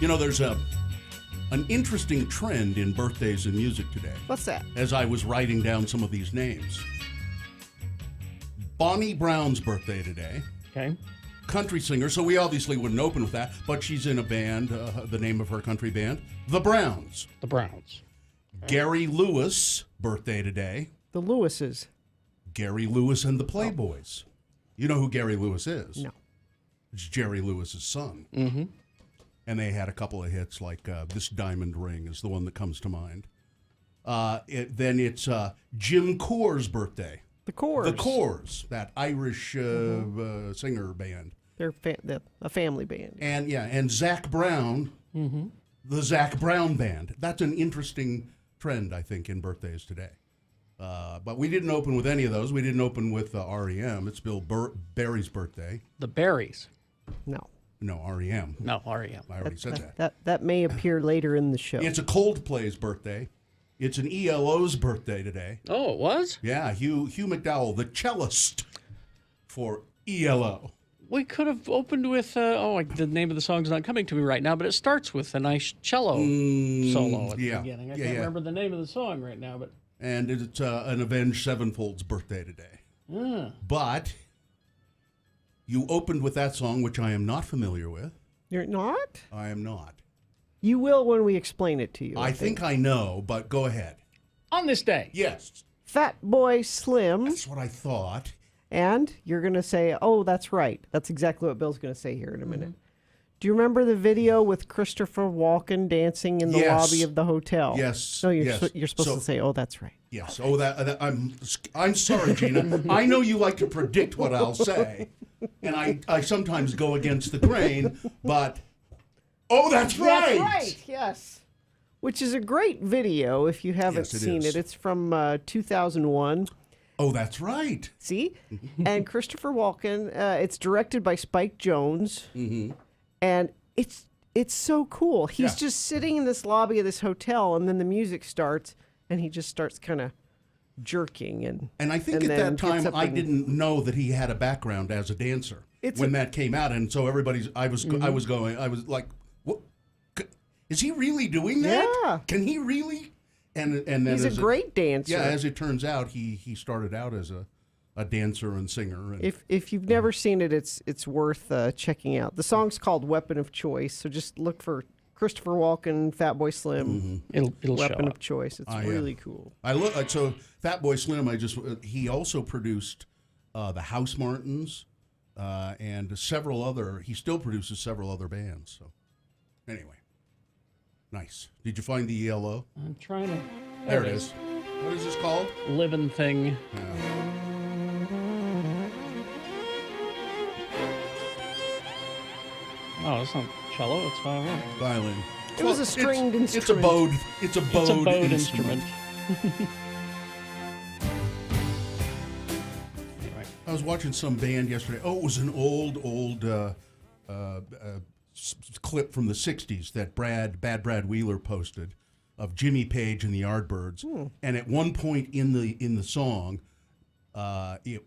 There's an interesting trend in birthdays and music today. What's that? As I was writing down some of these names. Bonnie Brown's birthday today. Okay. Country singer, so we obviously wouldn't open with that, but she's in a band, the name of her country band, The Browns. The Browns. Gary Lewis, birthday today. The Lewises. Gary Lewis and the Playboys. You know who Gary Lewis is? No. It's Jerry Lewis's son. Mm-hmm. And they had a couple of hits like This Diamond Ring is the one that comes to mind. Then it's Jim Corr's birthday. The Corrs. The Corrs, that Irish singer band. They're a family band. And Zac Brown, the Zac Brown Band. That's an interesting trend, I think, in birthdays today. But we didn't open with any of those. We didn't open with REM. It's Bill Berry's birthday. The Berries. No. No, REM. No, REM. I already said that. That may appear later in the show. It's a Coldplay's birthday. It's an ELO's birthday today. Oh, it was? Yeah, Hugh McDowell, the cellist for ELO. We could have opened with, the name of the song's not coming to me right now, but it starts with a nice cello solo at the beginning. I can't remember the name of the song right now, but... And it's an Avenged Sevenfold's birthday today. But you opened with that song, which I am not familiar with. You're not? I am not. You will when we explain it to you. I think I know, but go ahead. On this day. Yes. Fat Boy Slim. That's what I thought. And you're going to say, oh, that's right. That's exactly what Bill's going to say here in a minute. Do you remember the video with Christopher Walken dancing in the lobby of the hotel? Yes. No, you're supposed to say, oh, that's right. Yes. Oh, I'm sorry, Gina. I know you like to predict what I'll say, and I sometimes go against the grain, but oh, that's right. That's right. Yes. Which is a great video if you haven't seen it. It's from 2001. Oh, that's right. See? And Christopher Walken, it's directed by Spike Jonze. Mm-hmm. And it's so cool. He's just sitting in this lobby of this hotel, and then the music starts, and he just starts kind of jerking. And I think at that time, I didn't know that he had a background as a dancer when that came out. And so I was like, what? Is he really doing that? Yeah. Can he really? And then he's a great dancer. Yeah, as it turns out, he started out as a dancer and singer. And if you've never seen it, it's worth checking out. The song's called "Weapon of Choice," so just look for Christopher Walken, Fatboy Slim. It'll Weapon show of Choice. It's really cool. I look so Fatboy Slim. He also produced the House Martins and several other. He still produces several other bands. So anyway, nice. Did you find the ELO? I'm trying to. There it is. What is this called? Living Thing. Oh, it's not cello, it's violin. Violin. It was a stringed instrument. It's a bowed. It's a bowed instrument. Anyway, I was watching some band yesterday. Oh, it was an old clip from the '60s that Bad Brad Wheeler posted of Jimmy Page and the Yardbirds. And at one point in the song, he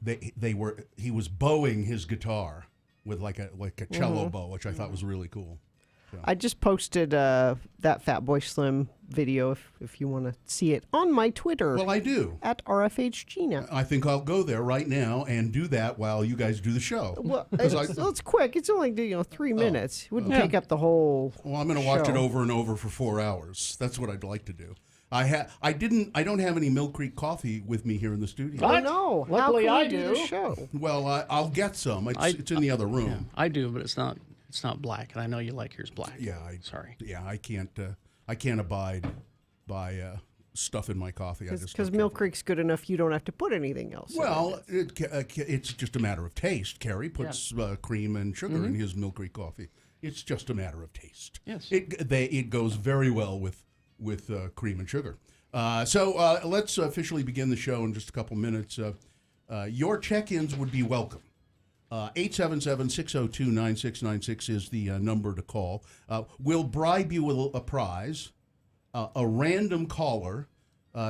was bowing his guitar with like a cello bow, which I thought was really cool. So. I just posted that Fatboy Slim video if you want to see it on my Twitter. Well, I do. At RFHGina. I think I'll go there right now and do that while you guys do the show. Well, it's quick. It's only 3 minutes. It wouldn't take up the whole. Well, I'm going to watch it over and over for 4 hours. That's what I'd like to do. I don't have any Mill Creek coffee with me here in the studio. Oh no! Luckily, How I can we do. The show? Well, I'll get some. It's in the other room. Yeah, I do, but it's not black, and I know you like yours black. Yeah, sorry. Yeah, I can't abide by stuff in my coffee. Because Mill Creek's good enough, you don't have to put anything else. Well, it's just a matter of taste. Kerry puts cream and sugar in his Mill Creek coffee. It's just a matter of taste. Yes, it goes very well with cream and sugar. So let's officially begin the show in just a couple minutes. Your check-ins would be welcome. 877-602-9696 is the number to call. We'll bribe you with a prize. A random caller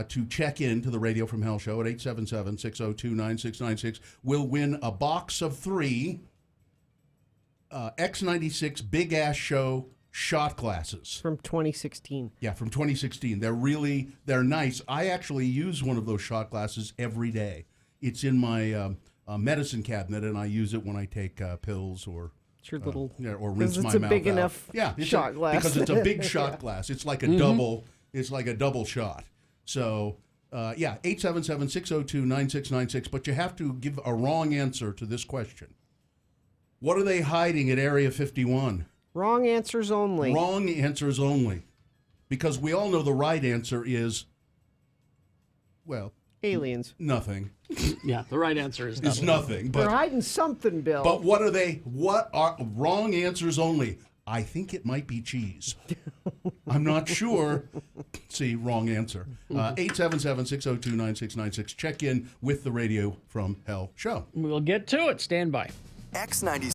to check in to the Radio from Hell show at 877-602-9696 will win a box of 3 X96 Big Ass Show shot glasses. From 2016. Yeah, from 2016. They're nice. I actually use one of those shot glasses every day. It's in my medicine cabinet, and I use it when I take pills or It's your little, or rinse my it's a mouth big out. enough it's shot glass. because it's a big shot glass. It's like a double. It's like a double shot. So 877-602-9696. But you have to give a wrong answer to this question. What are they hiding at Area 51? Wrong answers only. Wrong answers only. Because we all know the right answer is, well, Aliens. nothing. Yeah, the right answer is It's nothing. nothing. They're But hiding something, Bill. but what are they? What are wrong answers only? I think it might be cheese. I'm not sure. See, wrong answer. 877-602-9696. Check in with the Radio from Hell show. We'll get to it. Stand by. X90.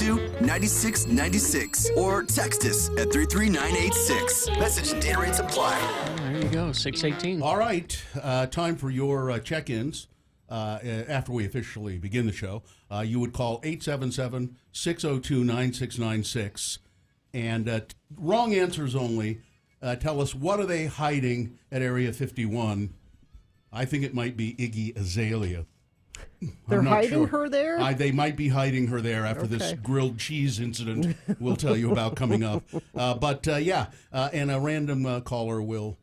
to 9696 or text us at 33986. Message and data rates apply. There you go, 618. All right, time for your check-ins. After we officially begin the show, you would call 877-602-9696. And wrong answers only. Tell us, what are they hiding at Area 51? I think it might be Iggy Azalea. They're I'm not hiding sure. her there? They might be hiding her there after this Okay. grilled cheese incident we'll tell you about coming up. And a random caller will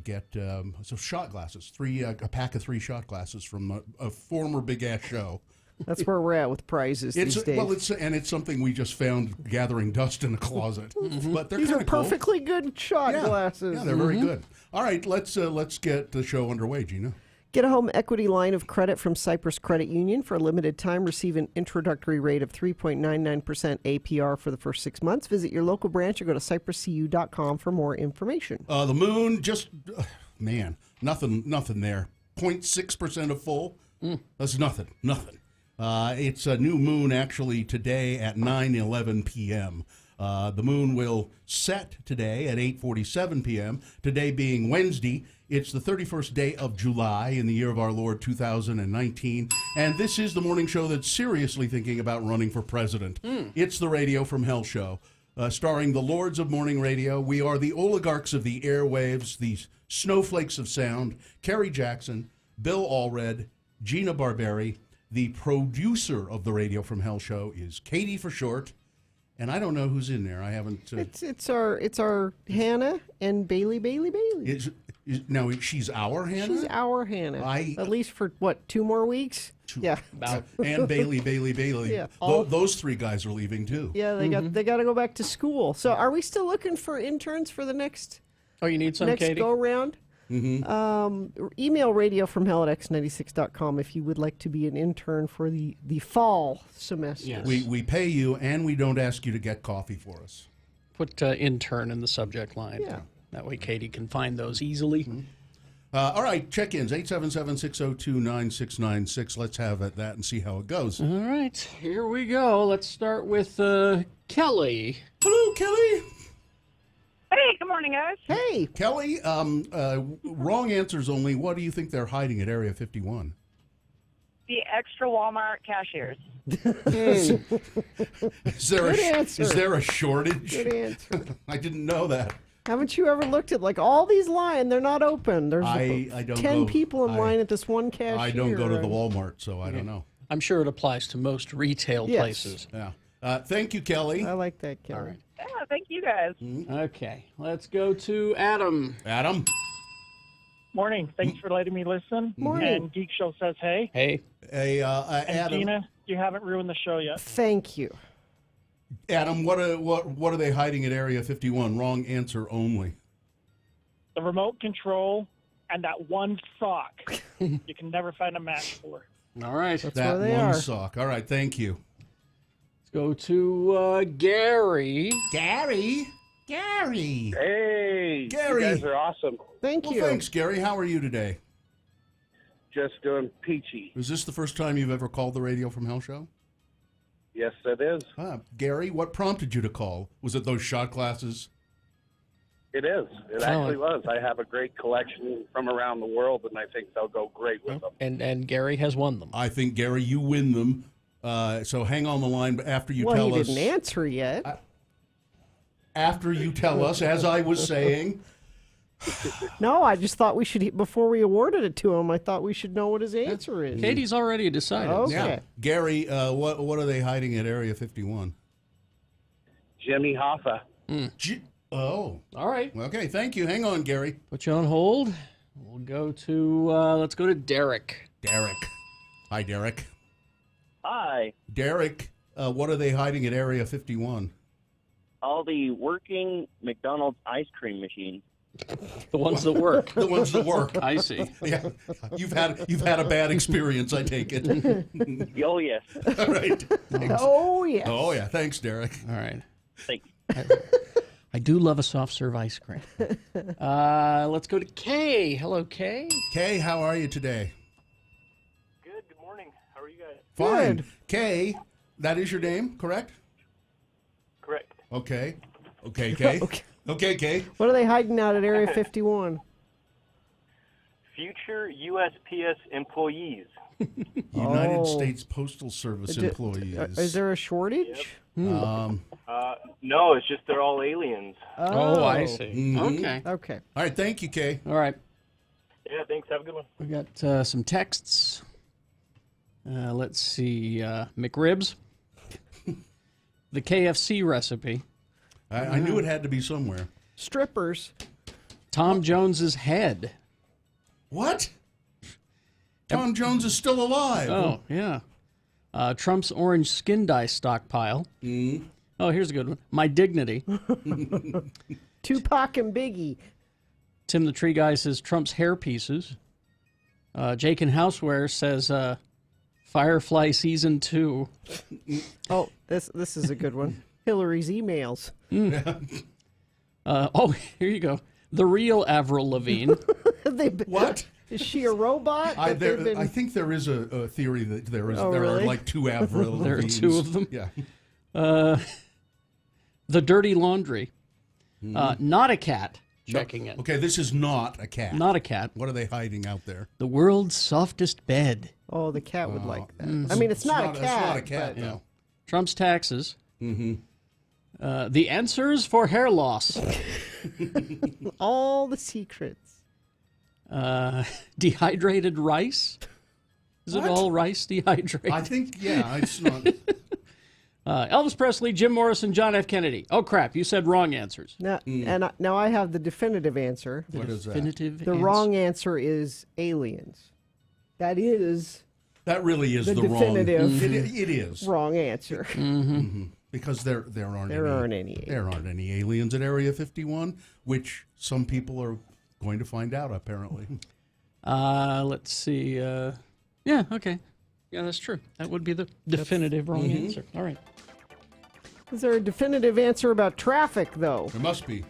get some shot glasses, a pack of 3 shot glasses from a former big-ass show. That's where we're at with prizes these days. Well, it's something we just found gathering dust in a closet. But they're These are kind of cool. perfectly good shot glasses. Yeah, they're very good. All right, let's get the show underway, Gina. Get a home equity line of credit from Cyprus Credit Union for a limited time. Receive an introductory rate of 3.99% APR for the first 6 months. Visit your local branch or go to cypruscu.com for more information. The moon, just, man, nothing there. 0.6% of full. That's nothing. It's a new moon actually today at 9:11 p.m. The moon will set today at 8:47 p.m. Today being Wednesday. It's the 31st day of July in the year of our Lord 2019. And this is the morning show that's seriously thinking about running for president. It's the Radio from Hell show, starring the lords of morning radio. We are the oligarchs of the airwaves, the snowflakes of sound. Kerry Jackson, Bill Allred, Gina Barberi. The producer of the Radio from Hell show is Katie for short. And I don't know who's in there. I haven't. It's our Hannah and Bailey. Now she's our Hannah. She's our Hannah. At least for 2 more weeks. Yeah. And Bailey. Yeah, Those 3 guys are leaving too. Yeah, they got to go back to school. So are we still looking for interns for the next? Oh, you need some, Katie? Go round. Email radiofromhell@x96.com if you would like to be an intern for the fall semester. Yes. We pay you, and we don't ask you to get coffee for us. Put intern in the subject line. Yeah. That way Katie can find those easily. All right, check-ins, 877-602-9696. Let's have that and see how it goes. All right, here we go. Let's start with Kelly. Hello, Kelly. Hey, good morning, guys. Hey, Kelly, wrong answers only. What do you think they're hiding at Area 51? The extra Walmart cashiers. Is there, Good answer. is there a shortage? good answer. I didn't know that. Haven't you ever looked at like all these lines? They're not open. There's I don't 10 go- people in I- line at this one cashier. I don't go to the Walmart, so I don't know. I'm sure it applies to most retail Yes. places. Yeah. Thank you, Kelly. I like that, Kelly. All right. Yeah, thank you guys. Okay, let's go to Adam. Adam? Morning. Thanks for letting me listen. Morning. And Geek Show says hey. Hey. Hey, And Adam. Gina, you haven't ruined the show yet. Thank you. Adam, what are they hiding at Area 51? Wrong answer only. The remote control and that one sock you can never find a match for. All right. That's That where they one are. sock. All right, thank you. Let's go to Gary. Gary? Gary. Hey, Gary. you guys are awesome. Thank Well, you. thanks, Gary. How are you today? Just doing peachy. Is this the first time you've ever called the Radio from Hell show? Yes, it is. Gary, what prompted you to call? Was it those shot glasses? It is. It actually was. I have a great collection from around the world, and I think they'll go great with them. And Gary has won them. I think, Gary, you win them. So hang on the line after you well, tell he us. didn't answer yet. After you tell us, as I was saying. No, I just thought we should, before we awarded it to him, I thought we should know what his answer is. Katie's already decided. Okay. Yeah. Gary, what are they hiding at Area 51? Jimmy Hoffa. Oh. All right. Okay, thank you. Hang on, Gary. Put you on hold. We'll go to, let's go to Derek. Derek. Hi, Derek. Hi. Derek, what are they hiding at Area 51? All the working McDonald's ice cream machines. The ones that work. The ones that work. I see. Yeah, you've had a bad experience, I take it. Oh, yes. All right. Thanks. Oh, yes. Oh yeah, thanks, Derek. All right. Thanks. I do love a soft serve ice cream. Let's go to Kay. Hello, Kay. Kay, how are you today? Good. Good morning. How are you guys? Fine. Good. Kay, that is your name, correct? Correct. Okay. Okay, Kay. Okay, Kay. What are they hiding out at Area 51? Future USPS employees. United States Postal Service employees. Is there a shortage? No, it's just they're all aliens. Oh, I see. Mhm. Okay. Okay. All right, thank you, Kay. All right. Yeah, thanks. Have a good one. We got some texts. Let's see. McRibs. The KFC recipe. I knew it had to be somewhere. Strippers. Tom Jones's head. What? Tom Jones is still alive. Oh, yeah. Trump's orange skin dye stockpile. Oh, here's a good one. My dignity. Tupac and Biggie. Tim the Tree Guy says Trump's hair pieces. Jake in Houseware says Firefly Season 2. Oh, this is a good one. Hillary's emails. Oh, here you go. The real Avril Lavigne. What? Is she a robot? I that they've been- think there is a theory that there are really? like two Avril There are Lavignes. two of them? Yeah. The dirty laundry. Not a cat. Checking it. Okay, this is not a cat. Not a cat. What are they hiding out there? The world's softest bed. Oh, the cat would like that. I mean, it's not a cat. It's not a cat, but- though. Trump's taxes. The answers for hair loss. All the secrets. Dehydrated rice. Is it What? all rice dehydrated? I think, yeah, it's not. Elvis Presley, Jim Morrison, John F. Kennedy. Oh, crap. You said wrong answers. Now, now I have the definitive answer. What is that? Definitive The answer. wrong answer is aliens. That is That really is the the definitive wrong. It is. wrong answer. Because there aren't any aliens at Area 51, which some people are going to find out, apparently. Let's see. Yeah, okay. Yeah, that's true. That would be the definitive wrong answer. All right. Is there a definitive answer about traffic, though? There must be.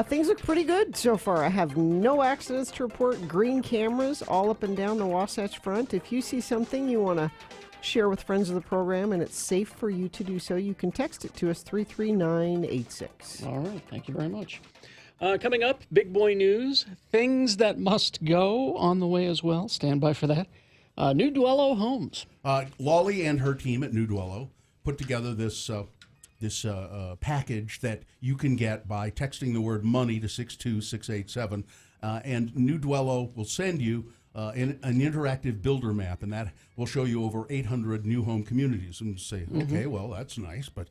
Things look pretty good so far. I have no accidents to report. Green cameras all up and down the Wasatch Front. If you see something you want to share with friends of the program and it's safe for you to do so, you can text it to us 33986. All right. Thank you very much. Coming up, big boy news. Things that must go on the way as well. Stand by for that. New Dwello Homes. Lolly and her team at New Dwello put together this package that you can get by texting the word money to 62687. And New Dwello will send you an interactive builder map, and that will show you over 800 new home communities. And you say, okay, well, that's nice. But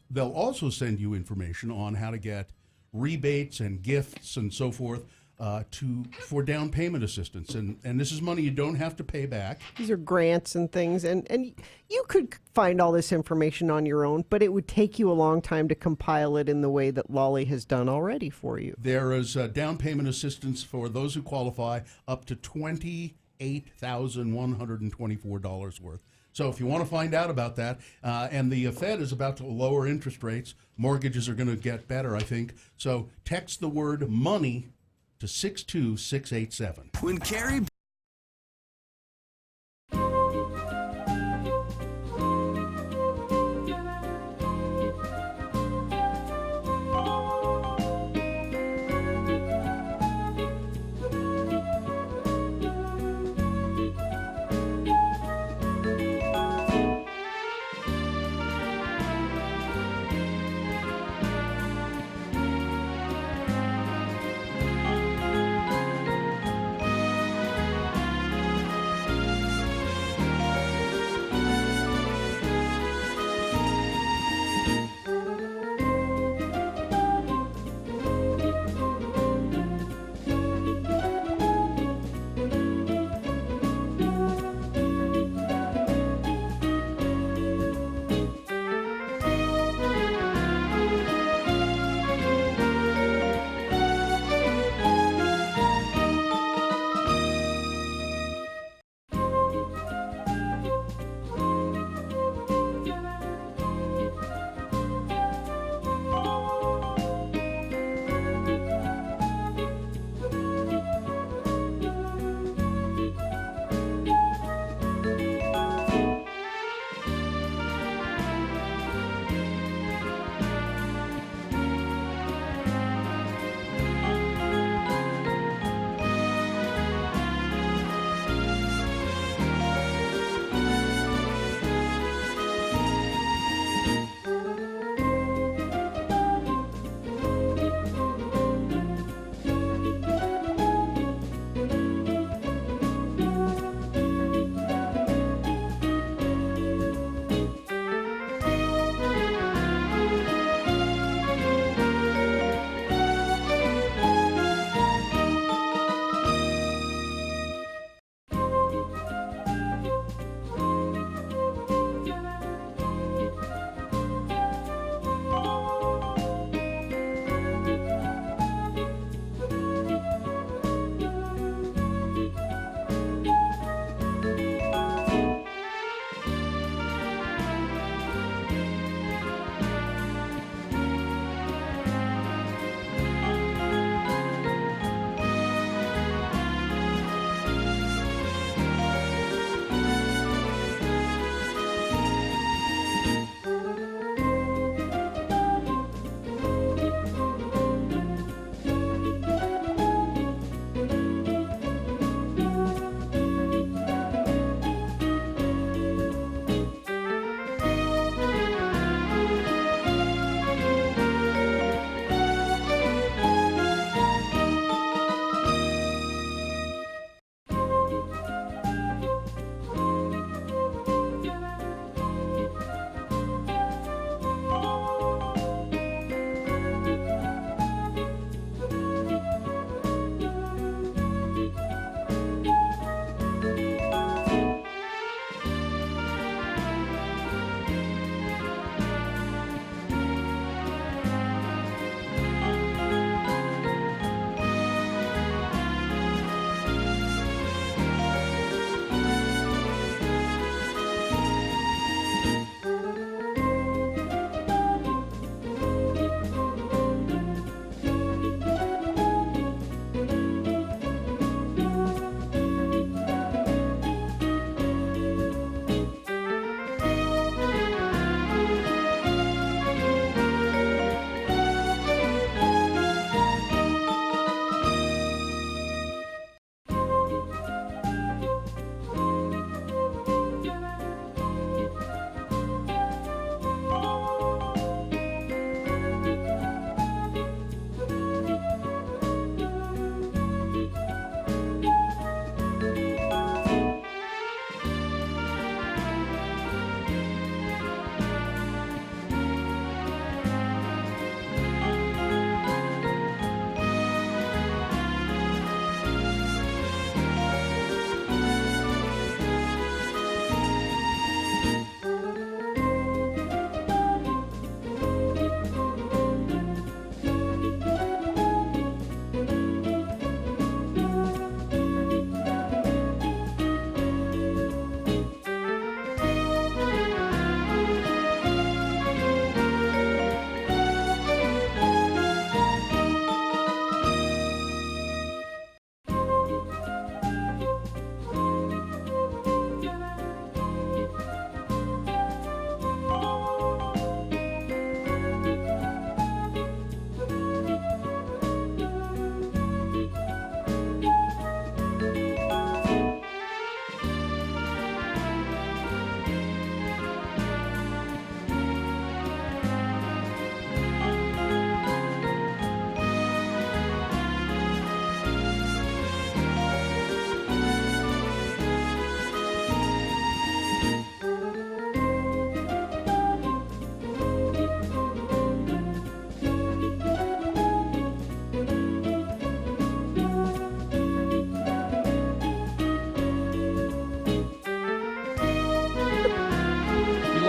they'll also send you information on how to get rebates and gifts and so forth for down payment assistance. And this is money you don't have to pay back. These are grants and things, and you could find all this information on your own, but it would take you a long time to compile it in the way that Lolly has done already for you. There is down payment assistance for those who qualify up to $28,124 worth. So if you want to find out about that, and the Fed is about to lower interest rates, mortgages are going to get better, I think. So text the word money to 62687. When Carrie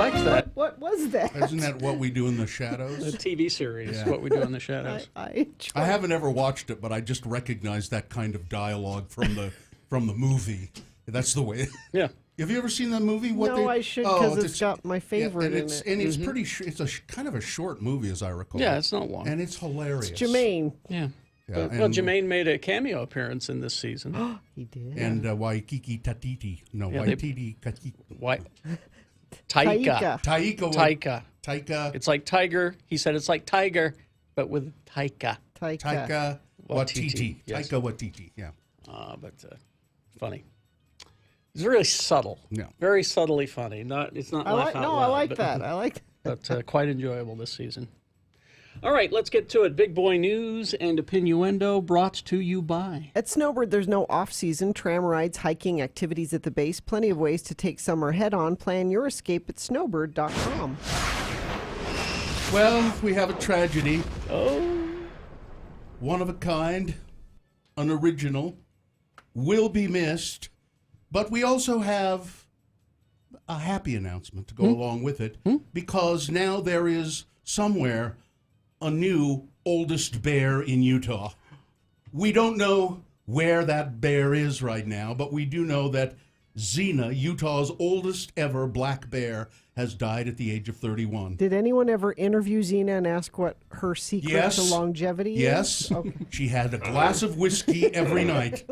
liked that. What was that? Isn't that What We Do in the The Shadows? TV series, Yeah. What We Do in the Shadows. I I haven't ever watched it, but I just recognize that kind of dialogue from the movie. That's the way. Yeah. Have you ever seen that movie? No, I should, 'cause it's got my favorite and in it's, it. And it's pretty. It's a kind of a short movie, as I recall. Yeah, it's not long. And it's hilarious. Jermaine. Yeah. Yeah, Well, and- Jermaine made a cameo appearance in this season. He did. And Waikiki Tatiti. No, Yeah, they- Waititi Katiki. Why? Taika. Taika. Taika. It's like tiger. He said it's like tiger, but with Taika. Taika Waititi. Yes. Taika Waititi. Yeah. But funny. It's really subtle. Yeah. Very subtly funny. It's not I laugh like. out No, loud, I like but, that. I like. But quite enjoyable this season. All right, let's get to it. Big boy news and opinioendo brought to you by. At Snowbird, there's no off-season tram rides, hiking activities at the base. Plenty of ways to take summer head-on. Plan your escape at snowbird.com. Well, we have a tragedy. Oh. One of a kind, an original, will be missed, but we also have a happy announcement to go along with it, because now there is somewhere a new oldest bear in Utah. We don't know where that bear is right now, but we do know that Xena, Utah's oldest ever black bear, has died at the age of 31. Did anyone ever interview Xena and ask what her secret Yes. to longevity Yes. is? Okay. She had a glass of whiskey every night.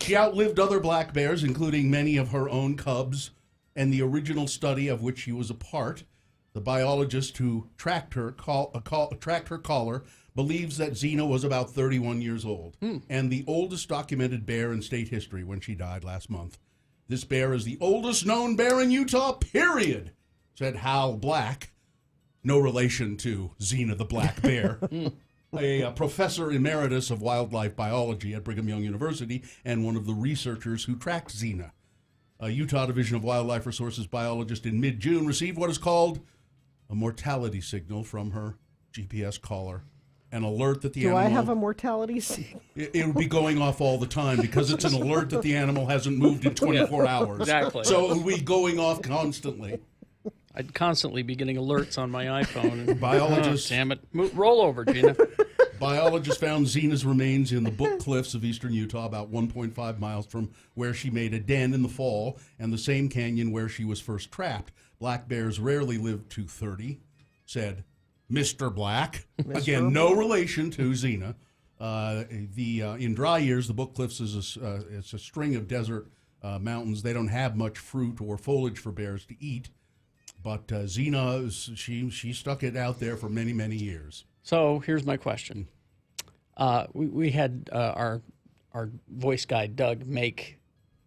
She outlived other black bears, including many of her own cubs, and the original study of which she was a part. The biologist who tracked her collar believes that Xena was about 31 years old and the oldest documented bear in state history when she died last month. This bear is the oldest known bear in Utah, period, said Hal Black, no relation to Xena the black bear, a professor emeritus of wildlife biology at Brigham Young University and one of the researchers who tracked Xena. A Utah Division of Wildlife Resources biologist in mid-June received what is called a mortality signal from her GPS collar, an alert that the Do animal... I have a mortality signal? It would be going off all the time because it's an alert that the animal hasn't moved in 24 hours. Exactly. So it would be going off constantly. I'd constantly be getting alerts on my iPhone. And, Biologists- Oh, damn it. Roll over, Gina. Biologists found Xena's remains in the Book Cliffs of eastern Utah, about 1.5 miles from where she made a den in the fall, and the same canyon where she was first trapped. Black bears rarely live to 30, said Mr. Black. Again, no relation to Xena. In dry years, the Book Cliffs is it's a string of desert mountains. They don't have much fruit or foliage for bears to eat. But Xena, she stuck it out there for many, many years. So here's my question. We had our voice guy, Doug, make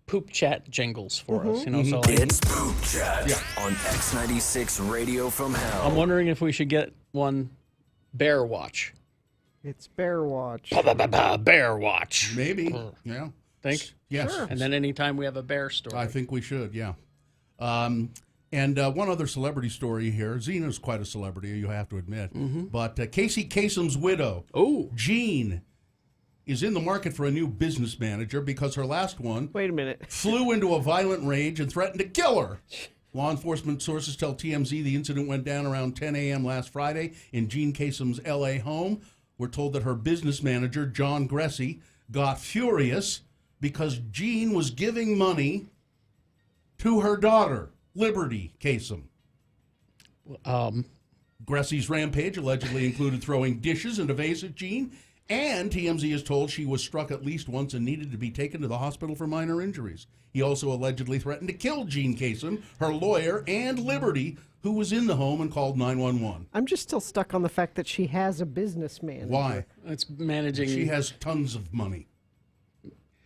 poop chat jingles for us. You know, so like, It's Poop Chat on X96 Radio from Hell. I'm wondering if we should get one Bear Watch. It's Bear Watch. Bear Watch. Maybe, yeah. Think? Yes. Sure. And then anytime we have a bear story. I think we should, yeah. And one other celebrity story here. Xena's quite a celebrity, you have to admit. But Casey Kasem's widow, Jean, is in the market for a new business manager because her last one Wait a minute. flew into a violent rage and threatened to kill her. Law enforcement sources tell TMZ the incident went down around 10 a.m. last Friday in Jean Kasem's L.A. home. We're told that her business manager, John Gressy, got furious because Jean was giving money to her daughter, Liberty Kasem. Gressy's rampage allegedly included throwing dishes and a vase at Jean, and TMZ is told she was struck at least once and needed to be taken to the hospital for minor injuries. He also allegedly threatened to kill Jean Kasem, her lawyer, and Liberty, who was in the home and called 911. I'm just still stuck on the fact that she has a business manager. Why? It's managing. She has tons of money.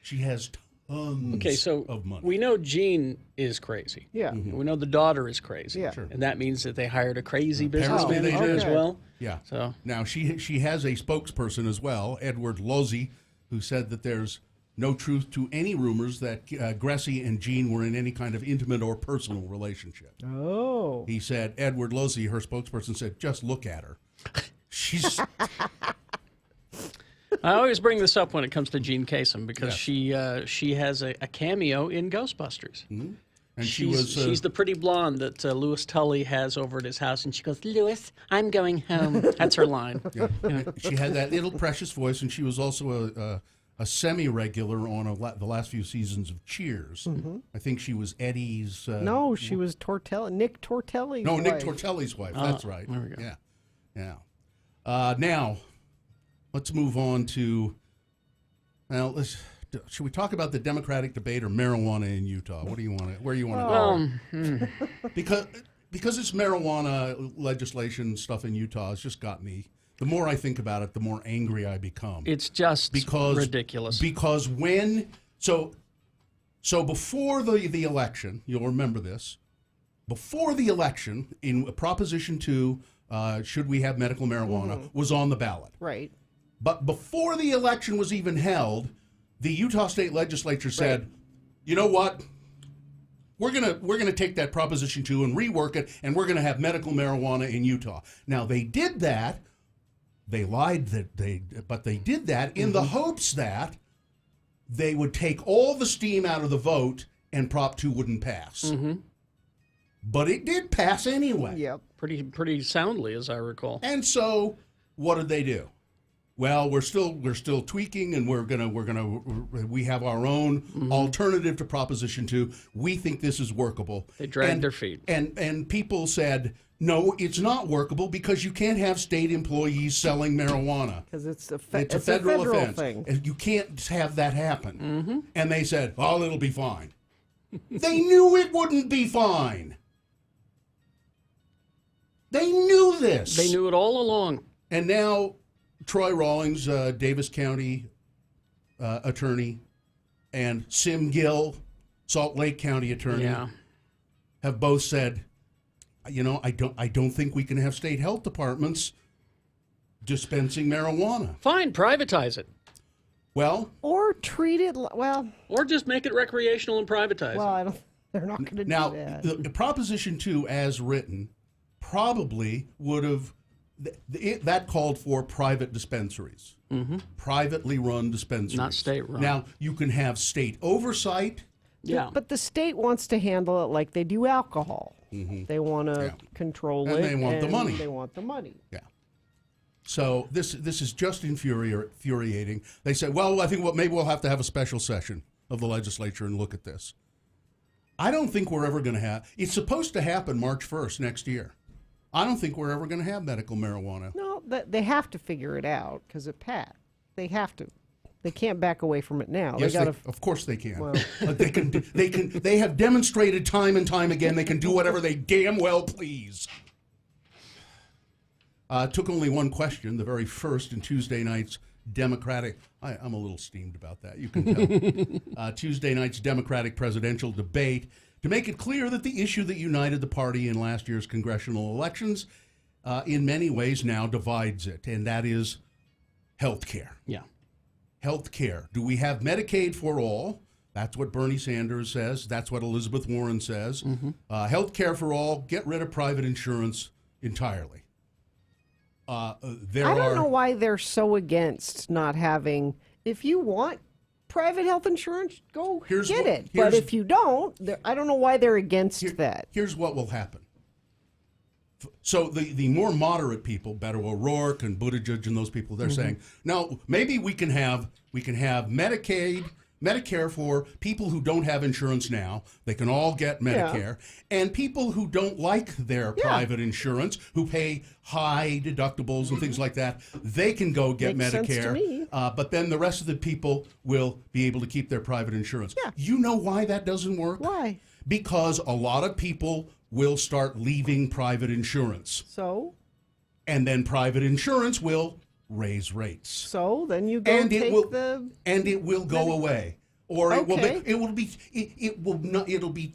She has tons of money. We know Jean is crazy. Yeah. We know the daughter is crazy. Yeah. Sure. And that means that they hired a crazy business Apparently they manager did. as well. Yeah. So Now, she has a spokesperson as well, Edward Lozzi, who said that there's no truth to any rumors that Gressy and Jean were in any kind of intimate or personal relationship. Oh. He said, Edward Lozzi, her spokesperson, said, just look at her. She's... I always bring this up when it comes to Jean Kasem because she has a cameo in Ghostbusters. And she's the pretty blonde that Louis Tully has over at his house, and she goes, "Louis, I'm going home." That's her line. Yeah. She had that little precious voice, and she was also a semi-regular on the last few seasons of Cheers. Mm-hmm. I think she was Eddie's. No, she was Nick Tortelli's wife. Nick Tortelli's wife. That's right. There we go. Yeah. Now, let's move on to. Now, should we talk about the Democratic debate or marijuana in Utah? What do you want? Where do you want to go? Because it's marijuana legislation stuff in Utah has just got me. The more I think about it, the more angry I become. It's just ridiculous. Because before the election, you'll remember this. Before the election, in Proposition 2, should we have medical marijuana, was on the ballot. Right. But before the election was even held, the Utah State Legislature said, "You know what? We're gonna take that Proposition 2 and rework it, and we're gonna have medical marijuana in Utah." Now they did that. They lied but they did that in the hopes that they would take all the steam out of the vote and Prop 2 wouldn't pass. Mm-hmm. But it did pass anyway. Yep. Pretty soundly, as I recall. And so, what did they do? Well, we're still tweaking, and we have our own alternative to Proposition 2. We think this is workable. They dragged their feet. And people said, no, it's not workable because you can't have state employees selling marijuana. Because it's a federal offense. thing. You can't have that happen. Mm-hmm. And they said, oh, it'll be fine. They knew it wouldn't be fine. They knew this. They knew it all along. And now Troy Rawlings, Davis County attorney, and Sim Gill, Salt Lake County attorney, have both said, I don't think we can have state health departments dispensing marijuana. Fine, privatize it. Well, or treat it or just make it recreational and privatize it. They're not going to do that. Now, the Proposition 2, as written, probably would have. That called for private dispensaries, privately run dispensaries. Not state-run. Now, you can have state oversight. Yeah. But the state wants to handle it like they do alcohol. Mm-hmm. They want to control it. And they want the money. They want the money. Yeah. So this is just infuriating. They say, well, I think maybe we'll have to have a special session of the legislature and look at this. I don't think we're ever going to have. It's supposed to happen March 1st next year. I don't think we're ever going to have medical marijuana. No, they have to figure it out because it passed. They have to. They can't back away from it now. Yes, of course they can. Well. They have demonstrated time and time again they can do whatever they damn well please. Took only one question, the very first in Tuesday night's Democratic. I'm a little steamed about that. You can tell. Tuesday night's Democratic presidential debate, to make it clear that the issue that united the party in last year's congressional elections in many ways now divides it, and that is health care. Yeah. Health care. Do we have Medicaid for all? That's what Bernie Sanders says. That's what Elizabeth Warren says. Mm-hmm. Health care for all. Get rid of private insurance entirely. I don't know why they're so against not having. If you want private health insurance, go get it. But if you don't, I don't know why they're against that. Here's what will happen. So the more moderate people, Beto O'Rourke and Buttigieg and those people, they're saying, no, maybe we can have Medicaid, Medicare for people who don't have insurance now. They can all get Medicare. Yeah. And people who don't like their private insurance, who pay high deductibles and things like that, they can go get Makes Medicare. Sense to me. But then the rest of the people will be able to keep their private insurance. Yeah. You know why that doesn't work? Why? Because a lot of people will start leaving private insurance. So? And then private insurance will raise rates. So then you go and take and it will go away, or it'll be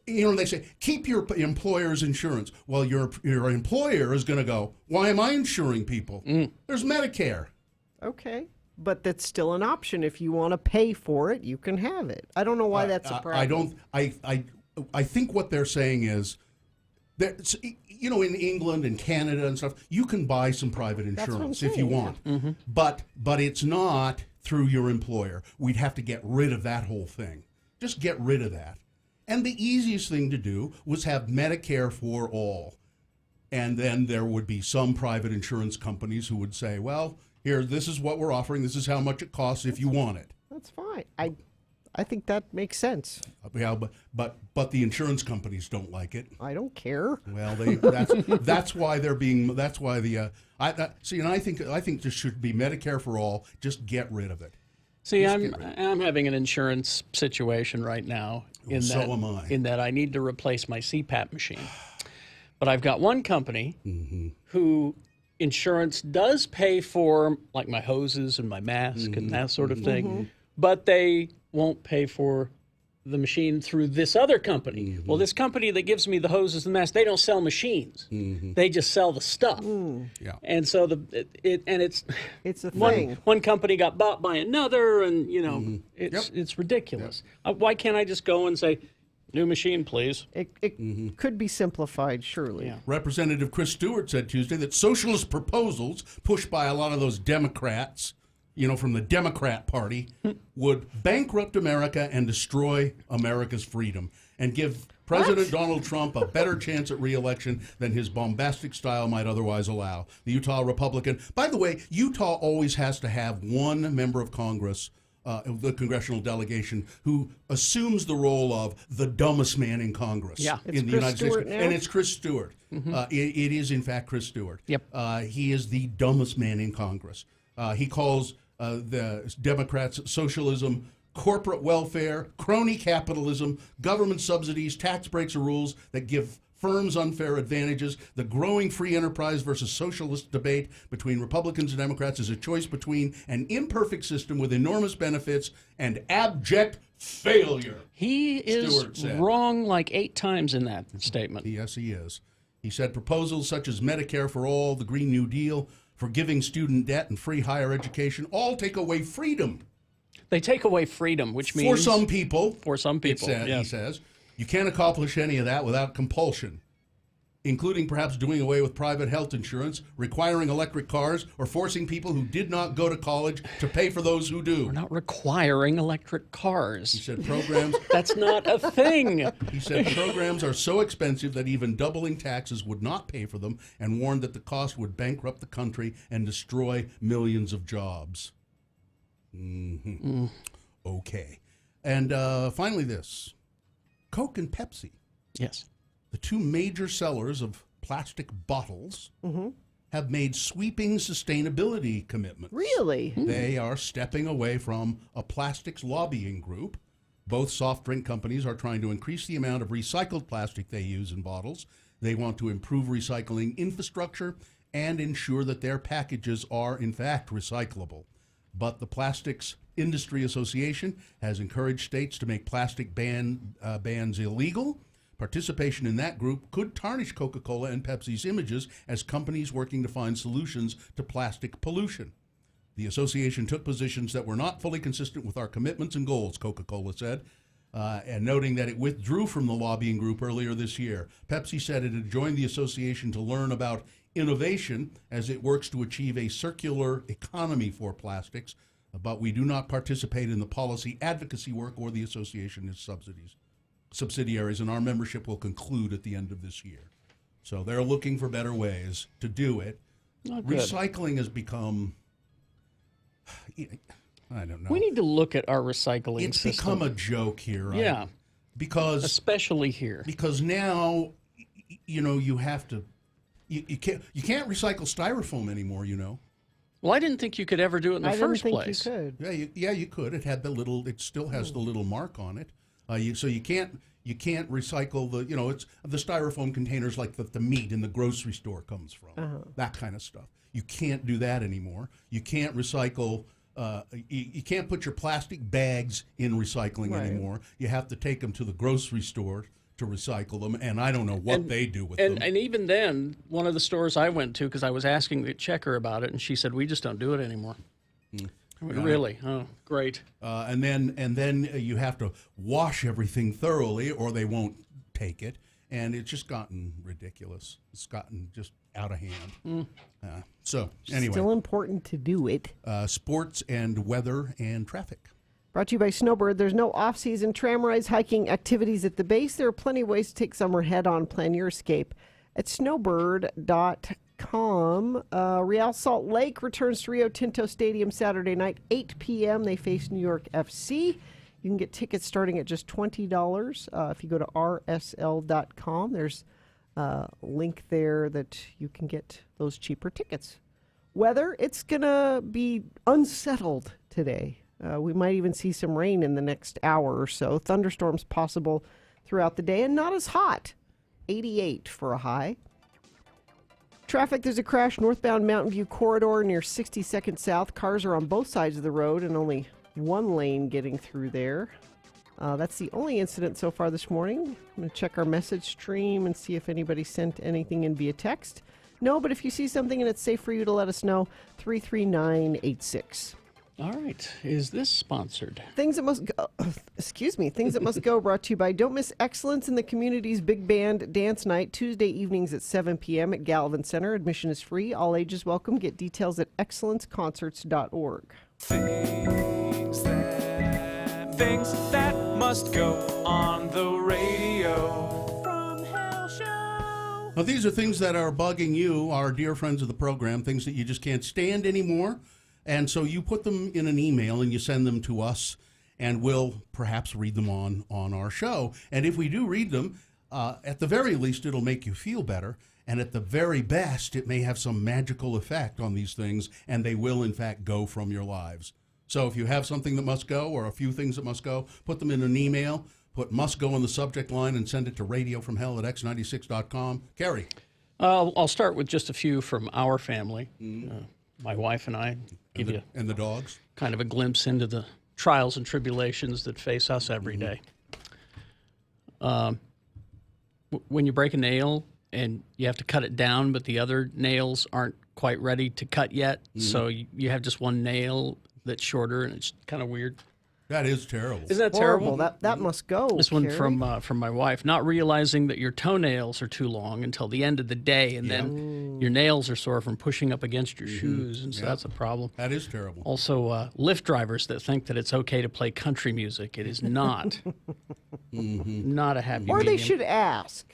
they say keep your employer's insurance. Well, your employer is going to go, why am I insuring people? There's Medicare. Okay, but that's still an option. If you want to pay for it, you can have it. I don't know why that's a problem. I think what they're saying is that, in England and Canada and stuff, you can buy some private insurance if you want. Yeah. Mm-hmm. But it's not through your employer. We'd have to get rid of that whole thing. Just get rid of that. And the easiest thing to do was have Medicare for all. And then there would be some private insurance companies who would say, well, here, this is what we're offering. This is how much it costs if you want it. That's fine. I think that makes sense. Yeah, but the insurance companies don't like it. I don't care. Well, that's why they're being. That's why the. And I think this should be Medicare for all. Just get rid of it. See, I'm having an insurance situation right now. So am I. In that I need to replace my CPAP machine. But I've got one company who insurance does pay for, like my hoses and my mask and that sort of thing, but they won't pay for the machine through this other company. Well, this company that gives me the hoses and masks, they don't sell machines. They just sell the stuff. Yeah. And so it's a thing. One company got bought by another, and it's ridiculous. Why can't I just go and say, new machine, please? It could be simplified, surely. Yeah. Representative Chris Stewart said Tuesday that socialist proposals pushed by a lot of those Democrats, from the Democrat Party, would bankrupt America and destroy America's freedom and give President Donald Trump a better chance at re-election than his bombastic style might otherwise allow. The Utah Republican, by the way, Utah always has to have one member of Congress, the congressional delegation, who assumes the role of the dumbest man in Congress in the United States. And it's Chris Stewart. It is, in fact, Chris Stewart. Yep. He is the dumbest man in Congress. He calls the Democrats socialism, corporate welfare, crony capitalism, government subsidies, tax breaks, or rules that give firms unfair advantages. The growing free enterprise versus socialist debate between Republicans and Democrats is a choice between an imperfect system with enormous benefits and abject failure. He is wrong like 8 times in that statement. Yes, he is. He said proposals such as Medicare for all, the Green New Deal, forgiving student debt, and free higher education all take away freedom. They take away freedom, which means... For some people. He says. You can't accomplish any of that without compulsion, including perhaps doing away with private health insurance, requiring electric cars, or forcing people who did not go to college to pay for those who do. We're not requiring electric cars. He said programs... That's not a thing. He said programs are so expensive that even doubling taxes would not pay for them, and warned that the cost would bankrupt the country and destroy millions of jobs. Okay. And finally this. Coke and Pepsi. Yes. The two major sellers of plastic bottles have made sweeping sustainability commitments. Really? They are stepping away from a plastics lobbying group. Both soft drink companies are trying to increase the amount of recycled plastic they use in bottles. They want to improve recycling infrastructure and ensure that their packages are, in fact, recyclable. But the Plastics Industry Association has encouraged states to make plastic bans illegal. Participation in that group could tarnish Coca-Cola and Pepsi's images as companies working to find solutions to plastic pollution. The association took positions that were not fully consistent with our commitments and goals, Coca-Cola said, and noting that it withdrew from the lobbying group earlier this year. Pepsi said it had joined the association to learn about innovation as it works to achieve a circular economy for plastics, but we do not participate in the policy advocacy work or the association's subsidiaries, and our membership will conclude at the end of this year. So they're looking for better ways to do it. Recycling has become, I don't know. We need to look at our recycling system. It's become a joke here, right? Yeah. Because especially here. Because now, you have to, you can't recycle styrofoam anymore, Well, I didn't think you could ever do it in the first place. I didn't think you could. Yeah, you could. It had it still has the little mark on it. So you can't recycle the, it's the styrofoam containers like the meat in the grocery store comes from, that kind of stuff. You can't do that anymore. You can't recycle, you can't put your plastic bags in recycling anymore. You have to take them to the grocery store to recycle them, and I don't know what they do with them. And even then, one of the stores I went to, because I was asking the checker about it, and she said, we just don't do it anymore. Really? Oh, great. And then you have to wash everything thoroughly, or they won't take it. And it's just gotten ridiculous. It's gotten just out of hand. So anyway, still important to do it. Sports and weather and traffic. Brought to you by Snowbird. There's no off-season tram rides, hiking activities at the base. There are plenty of ways to take summer head-on. Plan your escape at snowbird.com. Real Salt Lake returns to Rio Tinto Stadium Saturday night, 8 p.m. They face New York FC. You can get tickets starting at just $20. If you go to rsl.com, there's a link there that you can get those cheaper tickets. Weather, it's going to be unsettled today. We might even see some rain in the next hour or so. Thunderstorms possible throughout the day and not as hot. 88 for a high. Traffic, there's a crash northbound Mountain View corridor near 62nd South. Cars are on both sides of the road and only one lane getting through there. That's the only incident so far this morning. I'm going to check our message stream and see if anybody sent anything in via text. No, but if you see something and it's safe for you to let us know, 33986. All right. Is this sponsored? Things that must go. Things that must go. Brought to you by Don't Miss Excellence in the Community's Big Band Dance Night, Tuesday evenings at 7 p.m. at Gallivan Center. Admission is free. All ages welcome. Get details at excellenceconcerts.org. Things that must go on the radio. From Hell Show. Now, these are things that are bugging you, our dear friends of the program, things that you just can't stand anymore. And so you put them in an email and you send them to us, and we'll perhaps read them on our show. And if we do read them, at the very least, it'll make you feel better. And at the very best, it may have some magical effect on these things, and they will, in fact, go from your lives. So if you have something that must go or a few things that must go, put them in an email, put must go in the subject line, and send it to radiofromhell@x96.com. Carrie. I'll start with just a few from our family. My wife and I give you and the dogs kind of a glimpse into the trials and tribulations that face us every day. When you break a nail and you have to cut it down, but the other nails aren't quite ready to cut yet, so you have just one nail that's shorter, and it's kind of weird. That is terrible. Isn't that Horrible. terrible? That must go. This one Carrie. from my wife, not realizing that your toenails are too long until the end of the day, and then your nails are sore from pushing up against your shoes, and so that's a problem. That is terrible. Also, Lyft drivers that think that it's okay to play country music. It is not. Not a happy Or they medium. should ask.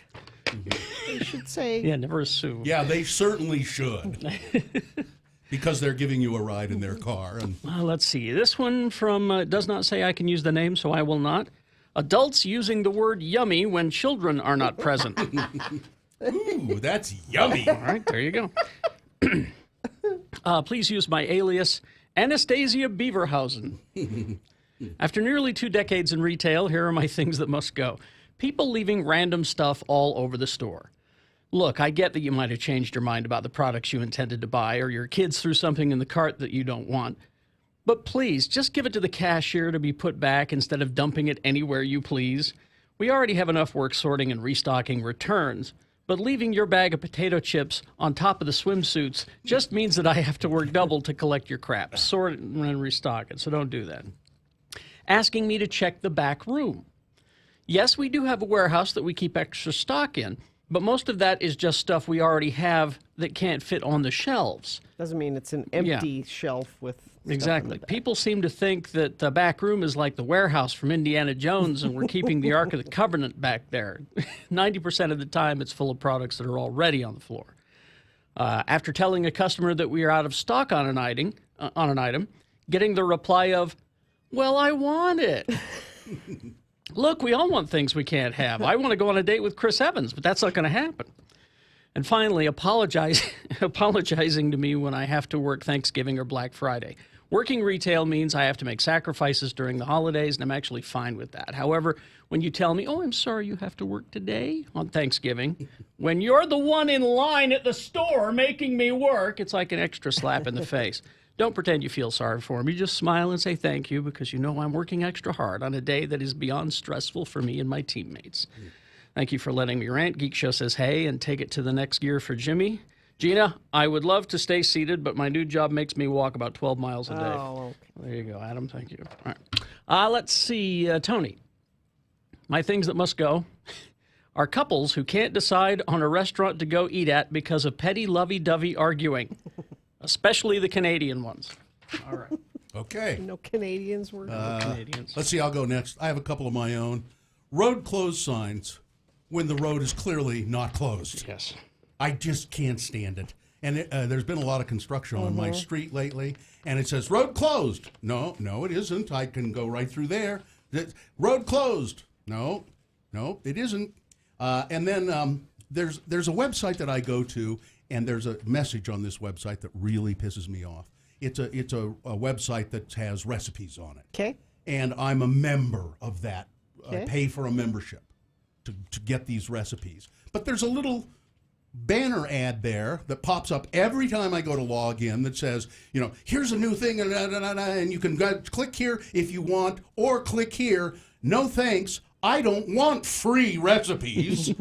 They should say. Yeah, never assume. Yeah, they certainly should. Because they're giving you a ride in their car. And Let's see. This one from does not say I can use the name, so I will not. Adults using the word yummy when children are not present. ooh, that's yummy. All right, there you go. Please use my alias, Anastasia Beaverhausen. After nearly 2 decades in retail, here are my things that must go. People leaving random stuff all over the store. Look, I get that you might have changed your mind about the products you intended to buy, or your kids threw something in the cart that you don't want. But please, just give it to the cashier to be put back instead of dumping it anywhere you please. We already have enough work sorting and restocking returns, but leaving your bag of potato chips on top of the swimsuits just means that I have to work double to collect your crap, sort it and restock it, so don't do that. Asking me to check the back room. Yes, we do have a warehouse that we keep extra stock in, but most of that is just stuff we already have that can't fit on the shelves. Doesn't mean it's an empty shelf with stuff in Exactly. the back. People seem to think that the back room is like the warehouse from Indiana Jones and we're keeping the Ark of the Covenant back there. 90% of the time it's full of products that are already on the floor. After telling a customer that we are out of stock on an item, getting the reply of, "Well, I want it." Look, we all want things we can't have. I want to go on a date with Chris Evans, but that's not going to happen. And finally, apologizing to me when I have to work Thanksgiving or Black Friday. Working retail means I have to make sacrifices during the holidays, and I'm actually fine with that. However, when you tell me, "Oh, I'm sorry you have to work today on Thanksgiving," when you're the one in line at the store making me work, it's like an extra slap in the face. Don't pretend you feel sorry for me. Just smile and say thank you because you know I'm working extra hard on a day that is beyond stressful for me and my teammates. Thank you for letting me rant. Geek Show says hey and take it to the next gear for Jimmy. Gina, I would love to stay seated, but my new job makes me walk about 12 miles a day. Oh, okay. There you go, Adam. Thank you. All right. Let's see. Tony, my things that must go are couples who can't decide on a restaurant to go eat at because of petty lovey-dovey arguing. Especially the Canadian ones. All right. Okay. No Canadians were. Canadians. Let's see, I'll go next. I have a couple of my own. Road closed signs when the road is clearly not closed. Yes. I just can't stand it. And there's been a lot of construction on my street lately, and it says, road closed. No, it isn't. I can go right through there. Road closed. No, it isn't. And then there's a website that I go to, and there's a message on this website that really pisses me off. It's a website that has recipes on it. Okay. And I'm a member of that. I Okay. pay for a membership to get these recipes. But there's a little banner ad there that pops up every time I go to log in that says, here's a new thing, and you can click here if you want, or click here. No thanks. I don't want free recipes.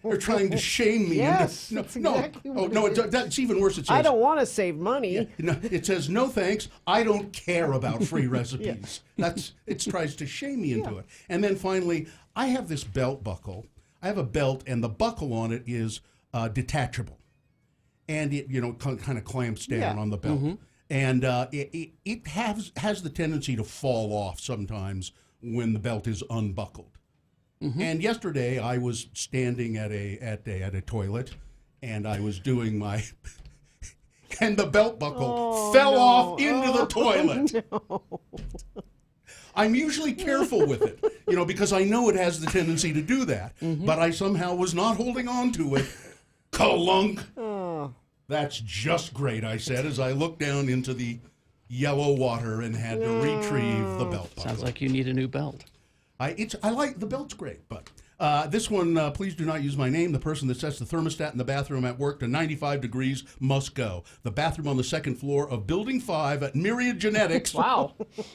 They're trying to shame me. Yes, that's exactly what it is. That's even worse. It says, I don't want to save money. no, it says, no thanks, I don't care about free recipes. It tries to shame me into it. And then finally, I have this belt buckle. I have a belt, and the buckle on it is detachable. And it, kind of clamps down on the belt. And it has the tendency to fall off sometimes when the belt is unbuckled. And yesterday I was standing at a toilet, and I was doing my and the belt buckle fell off into the toilet. I'm usually careful with it, because I know it has the tendency to do that. But I somehow was not holding on to it. Kalunk. That's just great, I said, as I looked down into the yellow water and had to retrieve the belt buckle. Sounds like you need a new belt. I like the belt's great, but this one, please do not use my name. The person that sets the thermostat in the bathroom at work to 95 degrees must go. The bathroom on the second floor of Building 5 at Myriad Genetics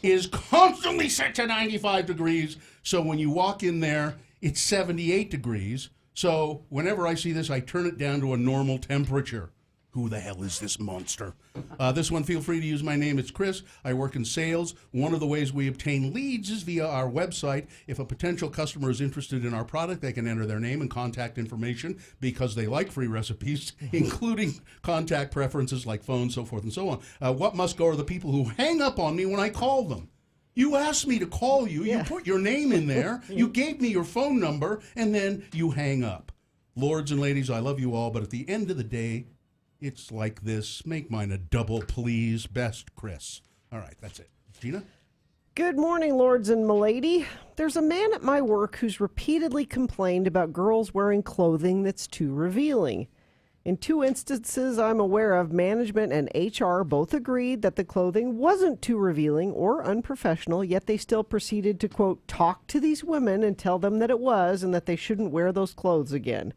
is constantly set to 95 degrees. So when you walk in there, it's 78 degrees. So whenever I see this, I turn it down to a normal temperature. Who the hell is this monster? This one, feel free to use my name. It's Chris. I work in sales. One of the ways we obtain leads is via our website. If a potential customer is interested in our product, they can enter their name and contact information because they like free recipes, including contact preferences like phone, so forth and so on. What must go are the people who hang up on me when I call them. You asked me to call you. You put your name in there. You gave me your phone number, and then you hang up. Lords and ladies, I love you all, but at the end of the day, it's like this. Make mine a double, please. Best, Chris. All right, that's it. Gina? Good morning, lords and milady. There's a man at my work who's repeatedly complained about girls wearing clothing that's too revealing. In 2 instances I'm aware of, management and HR both agreed that the clothing wasn't too revealing or unprofessional, yet they still proceeded to, quote, talk to these women and tell them that it was and that they shouldn't wear those clothes again.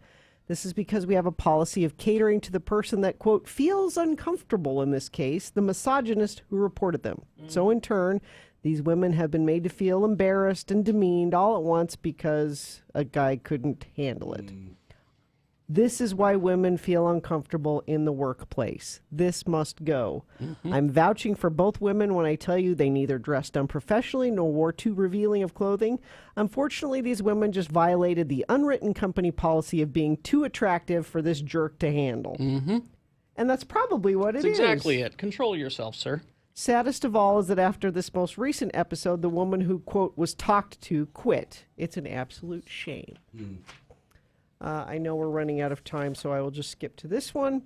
This is because we have a policy of catering to the person that, quote, feels uncomfortable, in this case, the misogynist who reported them. So in turn, these women have been made to feel embarrassed and demeaned all at once because a guy couldn't handle it. This is why women feel uncomfortable in the workplace. This must go. I'm vouching for both women when I tell you they neither dressed unprofessionally nor wore too revealing of clothing. Unfortunately, these women just violated the unwritten company policy of being too attractive for this jerk to handle. And that's probably what it is. That's exactly it. Control yourself, sir. Saddest of all is that after this most recent episode, the woman who, quote, was talked to quit. It's an absolute shame. I know we're running out of time, so I will just skip to this one.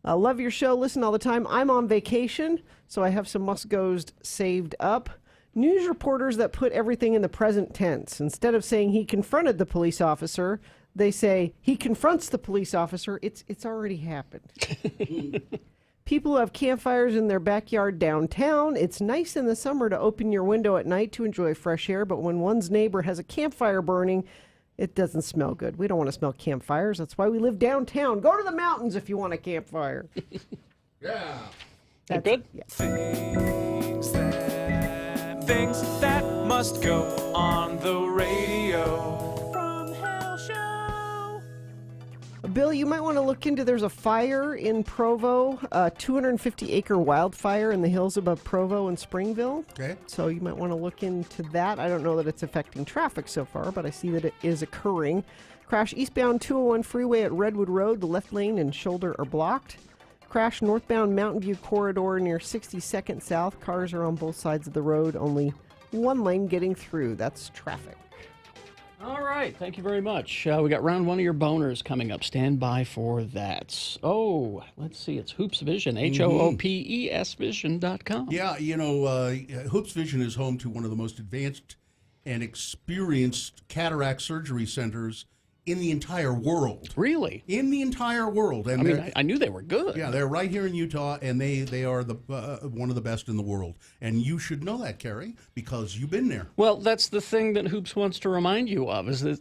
Love your show. Listen all the time. I'm on vacation, so I have some must-goes saved up. News reporters that put everything in the present tense. Instead of saying he confronted the police officer, they say he confronts the police officer. It's already happened. People who have campfires in their backyard downtown. It's nice in the summer to open your window at night to enjoy fresh air, but when one's neighbor has a campfire burning, it doesn't smell good. We don't want to smell campfires. That's why we live downtown. Go to the mountains if you want a campfire. Yeah. That's good? Yeah. Things that must go on the radio. From Hell Show. Bill, you might want to look into, there's a fire in Provo, a 250-acre wildfire in the hills above Provo and Springville. Okay. So you might want to look into that. I don't know that it's affecting traffic so far, but I see that it is occurring. Crash eastbound 201 freeway at Redwood Road. The left lane and shoulder are blocked. crash northbound Mountain View corridor near 62nd South. Cars are on both sides of the road. Only one lane getting through. That's traffic. All right. Thank you very much. We got round one of your boners coming up. Stand by for that. Oh, let's see. It's Hoops Vision, HOOPES Vision.com. Yeah, Hoops Vision is home to one of the most advanced and experienced cataract surgery centers in the entire world. Really? In the entire world. And I mean, I knew they were good. Yeah, they're right here in Utah, and they are the one of the best in the world. And you should know that, Carrie, because you've been there. Well, that's the thing that Hoops wants to remind you of, is that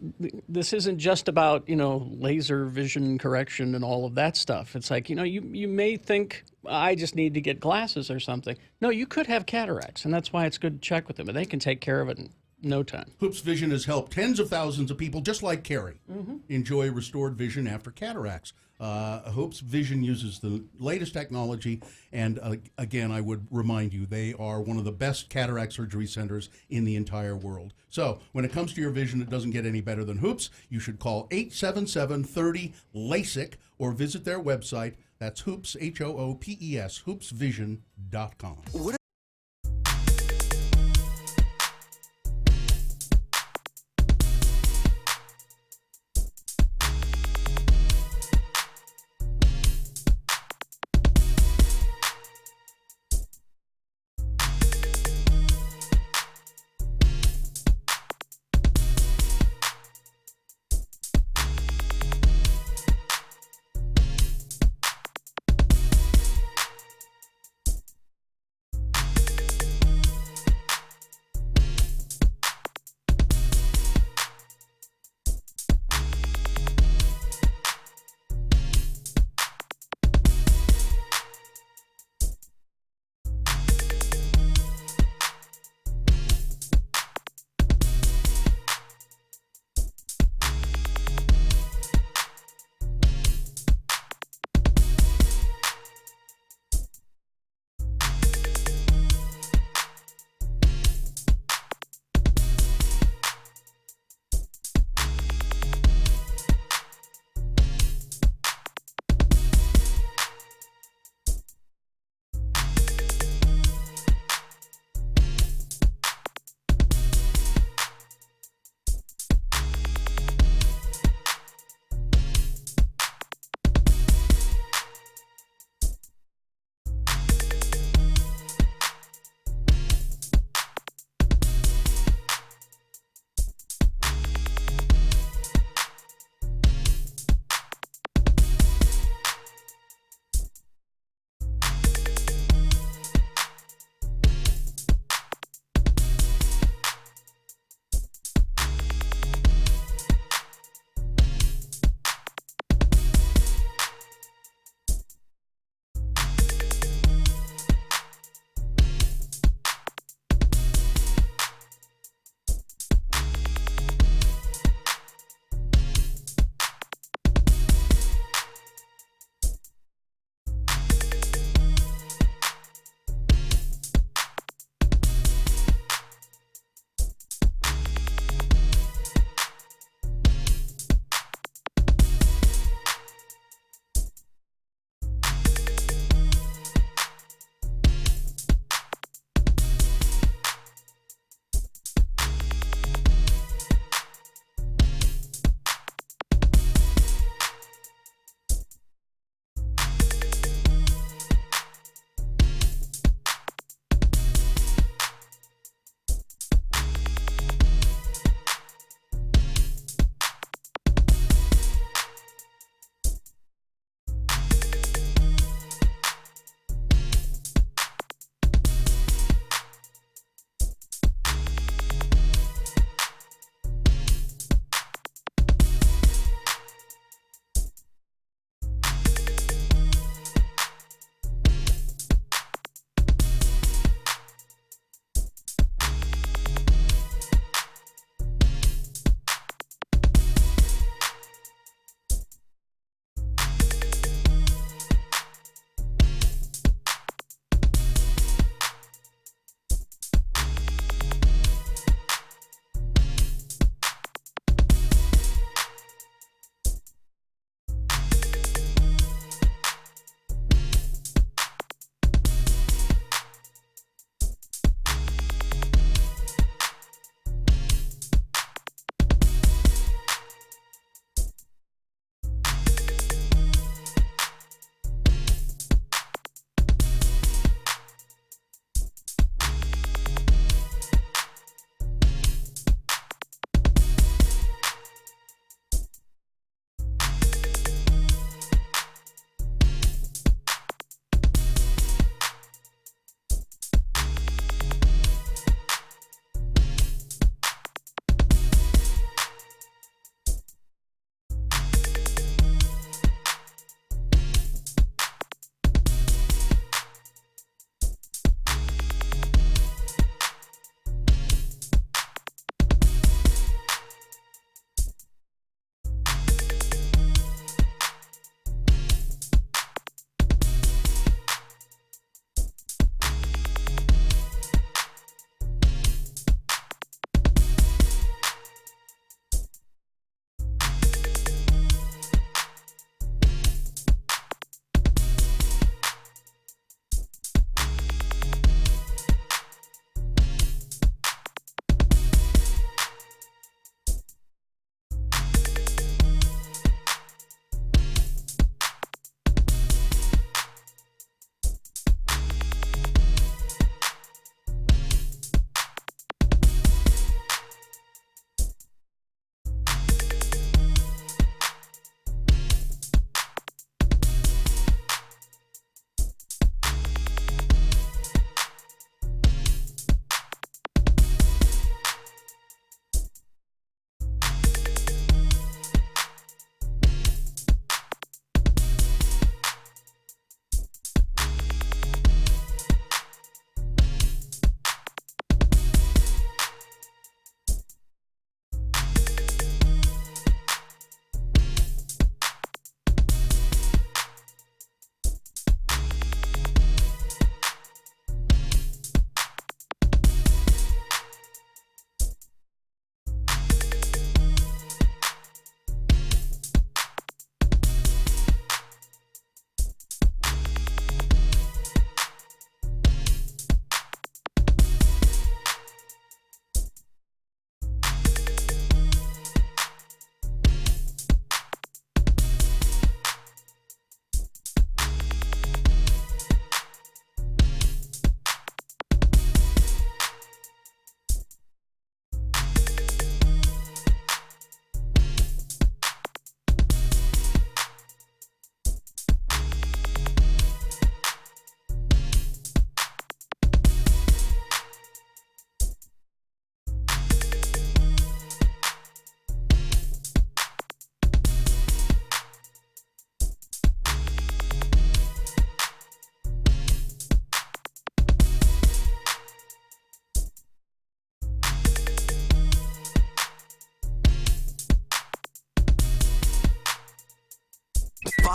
this isn't just about, laser vision correction and all of that stuff. It's like, you may think, I just need to get glasses or something. No, you could have cataracts, and that's why it's good to check with them, and they can take care of it in no time. Hoops Vision has helped tens of thousands of people, just like Carrie, enjoy restored vision after cataracts. Hoops Vision uses the latest technology, and again, I would remind you, they are one of the best cataract surgery centers in the entire world. So when it comes to your vision, it doesn't get any better than Hoops. You should call 877-30-LASIK or visit their website. That's Hoops, HOOPES, hoopsvision.com.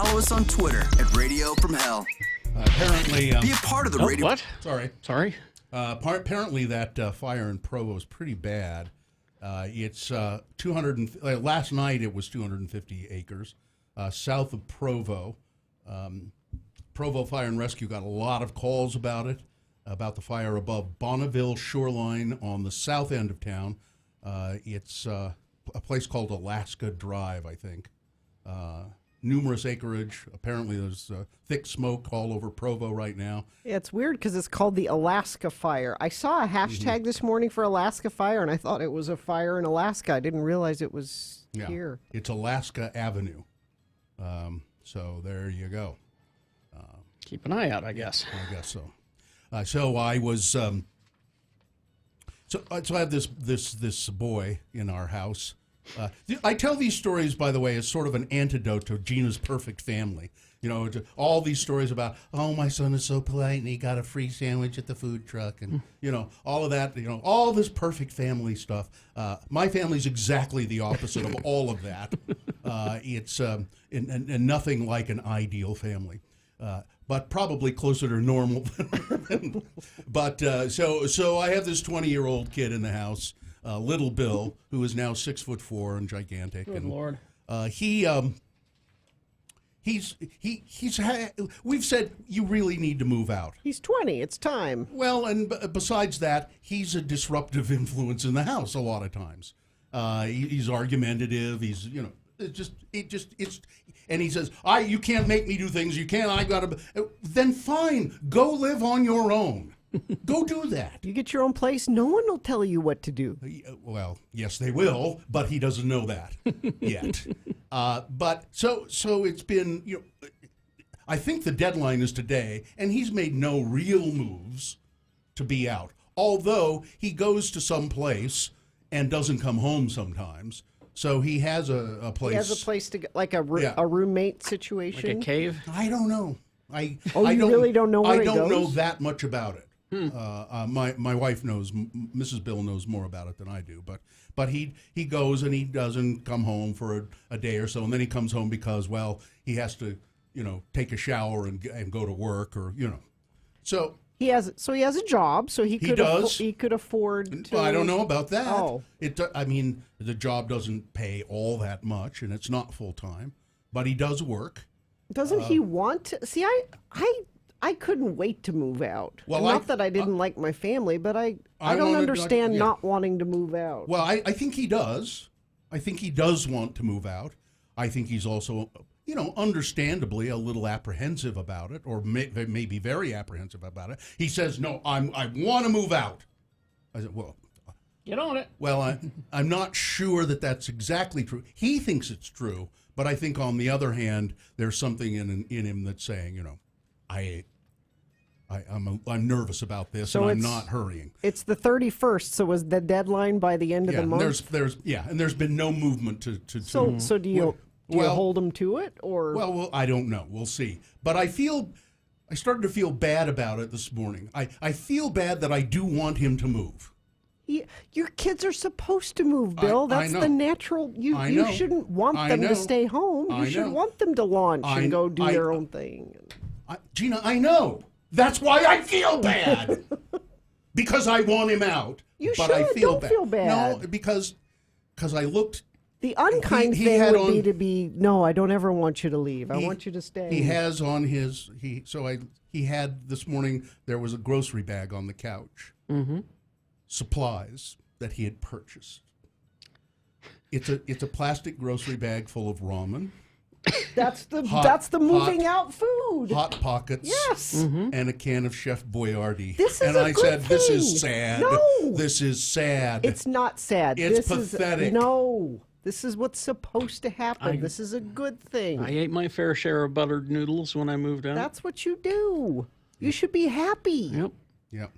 follow us on Twitter at Radio From Hell. Apparently, Be a part of the Oh, Radio. what? Sorry. Apparently, that fire in Provo is pretty bad. It's 200. Last night it was 250 acres south of Provo. Provo Fire and Rescue got a lot of calls about it, about the fire above Bonneville Shoreline on the south end of town. It's a place called Alaska Drive, I think. Numerous acreage. Apparently, there's thick smoke all over Provo right now. Yeah, it's weird because it's called the Alaska Fire. I saw a hashtag this morning for Alaska Fire, and I thought it was a fire in Alaska. I didn't realize it was here. It's Alaska Avenue. So there you go. Keep an eye out, I guess. I guess so. So I was. So I have this boy in our house. I tell these stories, by the way, as sort of an antidote to Gina's perfect family. You know, all these stories about, oh, my son is so polite and he got a free sandwich at the food truck, and all of that. All this perfect family stuff. My family's exactly the opposite of all of that. It's and nothing like an ideal family. But probably closer to normal. But so I have this 20-year-old kid in the house, little Bill, who is now 6'4" and gigantic. Good and Lord. We've said you really need to move out. He's 20. It's time. Well, and besides that, he's a disruptive influence in the house a lot of times. He's argumentative. He's and he says, you can't make me do things. You can't. I gotta. Then fine, go live on your own. Go do that. You get your own place. No one will tell you what to do. Well, yes, they will, but he doesn't know that yet. But so it's been. I think the deadline is today, and he's made no real moves to be out. Although he goes to some place and doesn't come home sometimes. So he has a place. He has a place to go, like a roommate situation. Like a cave? I don't know. I really don't know where he I don't know goes? that much about it. My wife knows. Mrs. Bill knows more about it than I do. But he goes and he doesn't come home for a day or so, and then he comes home because he has to take a shower and go to work so. He has a job, so he could afford to. Well, I don't know about that. Oh. The job doesn't pay all that much, and it's not full time, but he does work. Doesn't he want to? See, I couldn't wait to move out. Well, not that I didn't like my family, but I don't understand not wanting to move out. Well, I think he does. I think he does want to move out. I think he's also, understandably a little apprehensive about it, or maybe very apprehensive about it. He says, "No, I want to move out." I said, "Well, get on it." Well, I'm not sure that that's exactly true. He thinks it's true, but I think on the other hand, there's something in him that's saying, I'm nervous about this, and I'm not hurrying. It's the 31st, so was the deadline by the end of the month? And there's been no movement to. So do you hold him to it, or? Well, I don't know. We'll see. But I started to feel bad about it this morning. I feel bad that I do want him to move. Your kids are supposed to move, Bill. That's the natural. You shouldn't want them to stay home. You should want them to launch and go do their own thing. Gina, I know. That's why I feel bad. Because I want him out. I feel bad. No, because I looked. The unkind thing would be to no, I don't ever want you to leave. I want you to stay. He has on his he had this morning. There was a grocery bag on the couch. Mm-hmm. Supplies that he had purchased. It's a plastic grocery bag full of ramen. That's the moving out food. Hot Pockets. Yes. Mm-hmm. And a can of Chef Boyardee. This is I said, thing. "This is sad. No. This is sad." It's not sad. It's pathetic. This is what's supposed to happen. This is a good thing. I ate my fair share of buttered noodles when I moved out. That's what you do. You should be happy. Yep.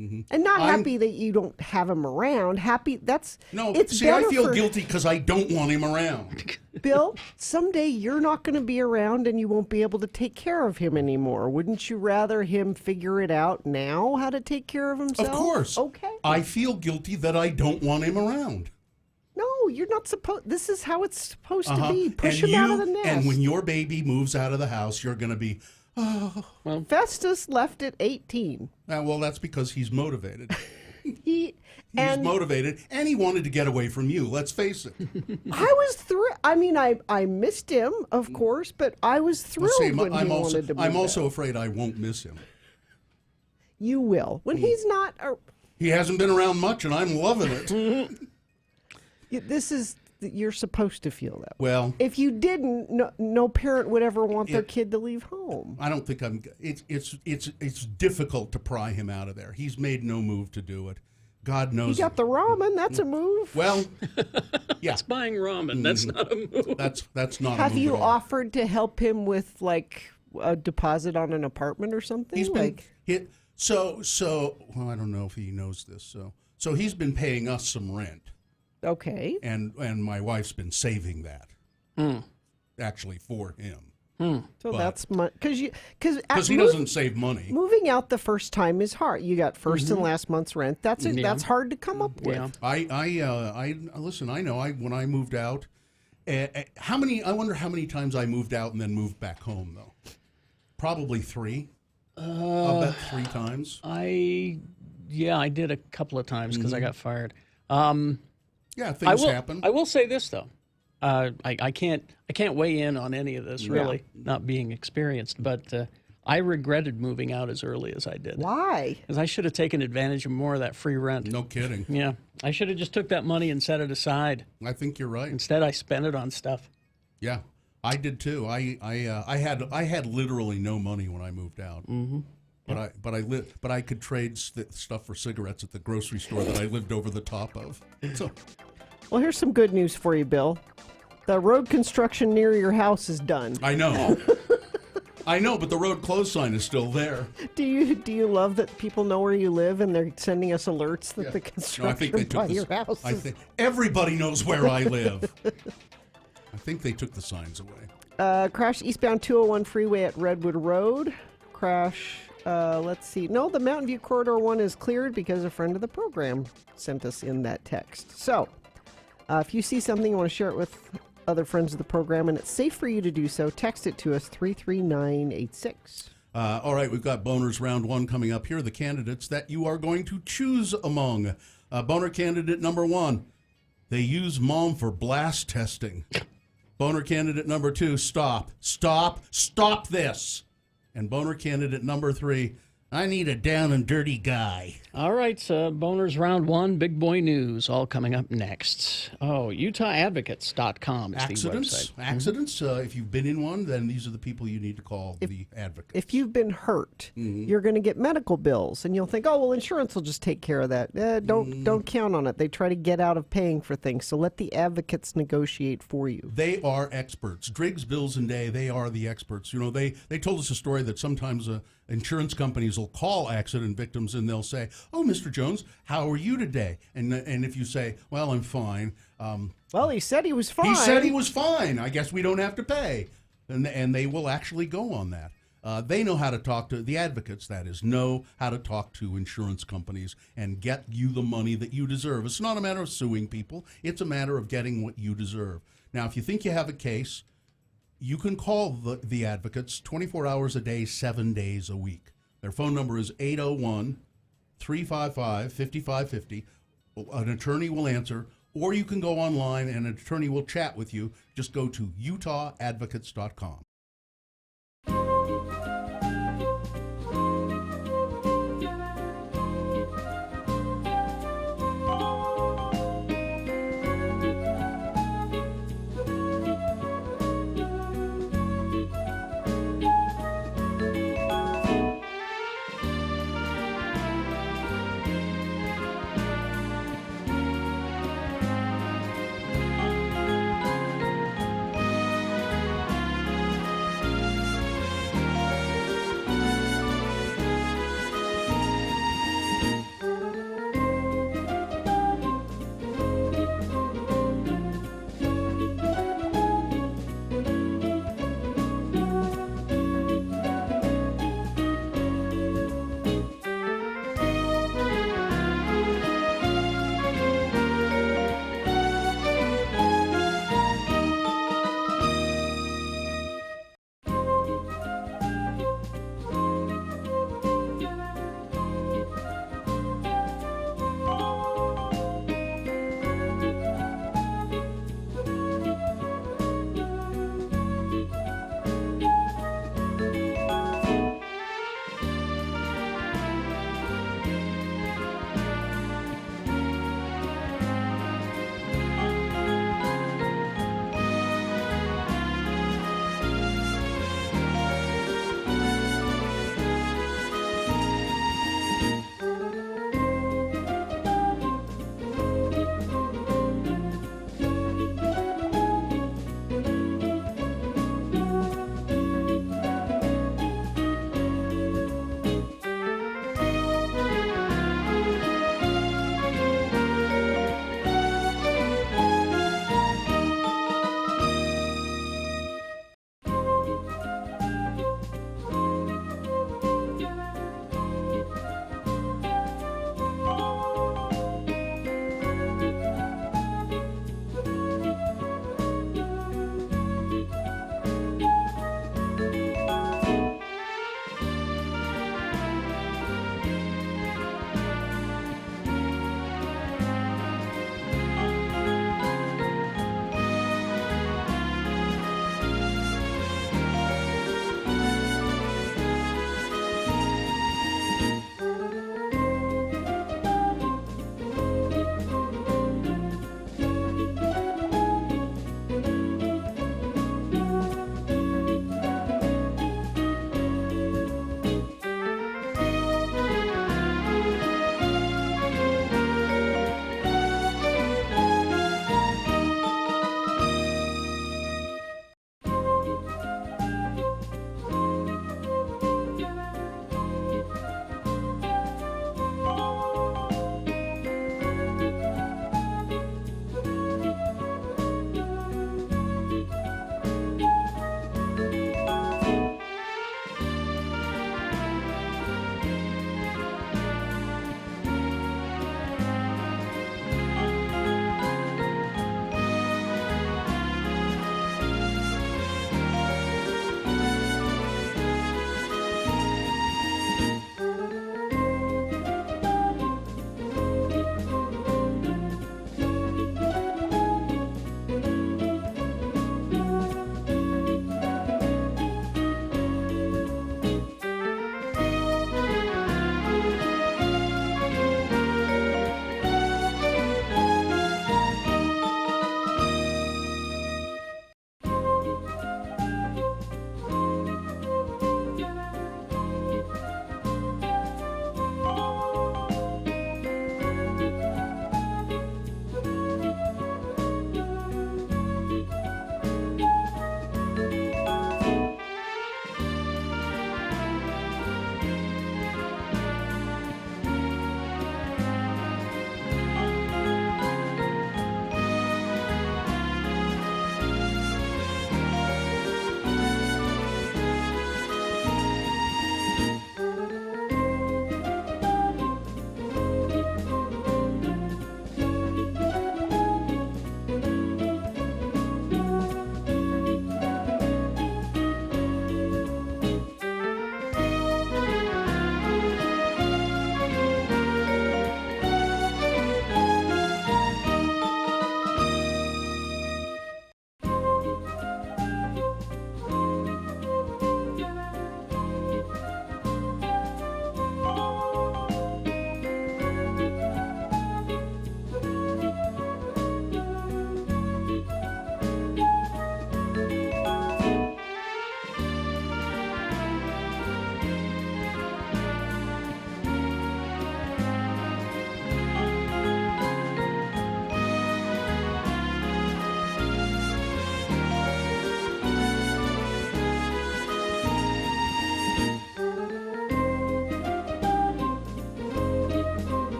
Mm-hmm. And not happy that you don't have him around. Happy I feel guilty because I don't want him around. Bill, someday you're not going to be around and you won't be able to take care of him anymore. Wouldn't you rather him figure it out now how to take care of himself? Of course. Okay. I feel guilty that I don't want him around. No, you're not supposed. This is how it's supposed to be. Push and him out of the nest. And when your baby moves out of the house, you're going to be, Festus left at 18. well, that's because he's motivated. He's motivated, and he wanted to get away from you. Let's face it. I was thrilled. I mean, I missed him, of course, but I was thrilled when he wanted to move I'm also out. afraid I won't miss him. You will. When he's not... He hasn't been around much, and I'm loving it. This is... You're supposed to feel that way. Well, If you didn't, no parent would ever want their kid to leave home. I don't think I'm. It's difficult to pry him out of there. He's made no move to do it. God knows. You got the ramen. That's a move. Well, yeah. It's buying ramen. That's not a move. That's not. Have a move you at all. offered to help him with like a deposit on an apartment or something? He's been like, hit. So. Well, I don't know if he knows this. So he's been paying us some rent. okay. And my wife's been saving that, actually, for him. So that's because he doesn't save money. Moving out the first time is hard. You got first and last month's rent. That's hard to come up with. Yeah. I listen. I know. When I moved out, how many? I wonder how many times I moved out and then moved back home though. Probably 3. I'll bet 3 times. I did a couple of times because I got fired. Yeah, things happen. I will say this though, I can't weigh in on any of this really, not being experienced. But I regretted moving out as early as I did. Why? Because I should have taken advantage of more of that free rent. No kidding. Yeah, I should have just took that money and set it aside. I think you're right. Instead, I spent it on stuff. Yeah, I did too. I had literally no money when I moved out. Mm-hmm. But I could trade stuff for cigarettes at the grocery store that I lived over the top of. So, Well, here's some good news for you, Bill. The road construction near your house is done. I know. I know, but the road closed sign is still there. Do you love that people know where you live and they're sending us alerts that the No, I construction think they by took your house I is... think everybody knows where I live. I think they took the signs away. Crash eastbound 201 freeway at Redwood Road. Crash, let's see. No, the Mountain View Corridor 1 is cleared because a friend of the program sent us in that text. So, if you see something, you want to share it with other friends of the program, and it's safe for you to do so, text it to us, 33986. All right, we've got Boners Round 1 coming up. Here are the candidates that you are going to choose among. Boner candidate number 1, they use mom for blast testing. Boner candidate number 2, stop this. And boner candidate number 3, I need a down and dirty guy. All right, Boners Round 1, Big Boy News, all coming up next. Oh, UtahAdvocates.com is the website. Accidents. If you've been in one, then these are the people you need to call, the advocates. If you've been hurt, you're going to get medical bills, and you'll think, oh, well, insurance will just take care of that. Don't count on it. They try to get out of paying for things, so let the advocates negotiate for you. They are experts. Driggs, Bills, and Day, they are the experts. You know, they told us a story that sometimes insurance companies will call accident victims and they'll say, oh, Mr. Jones, how are you today? And if you say, well, I'm fine. Well, he said he was fine. He said he was fine. I guess we don't have to pay. And they will actually go on that. They know how to talk to, the advocates, that is, know how to talk to insurance companies and get you the money that you deserve. It's not a matter of suing people. It's a matter of getting what you deserve. Now, if you think you have a case, you can call the advocates 24 hours a day, 7 days a week. Their phone number is 801-355-5550. An attorney will answer, or you can go online and an attorney will chat with you. Just go to UtahAdvocates.com.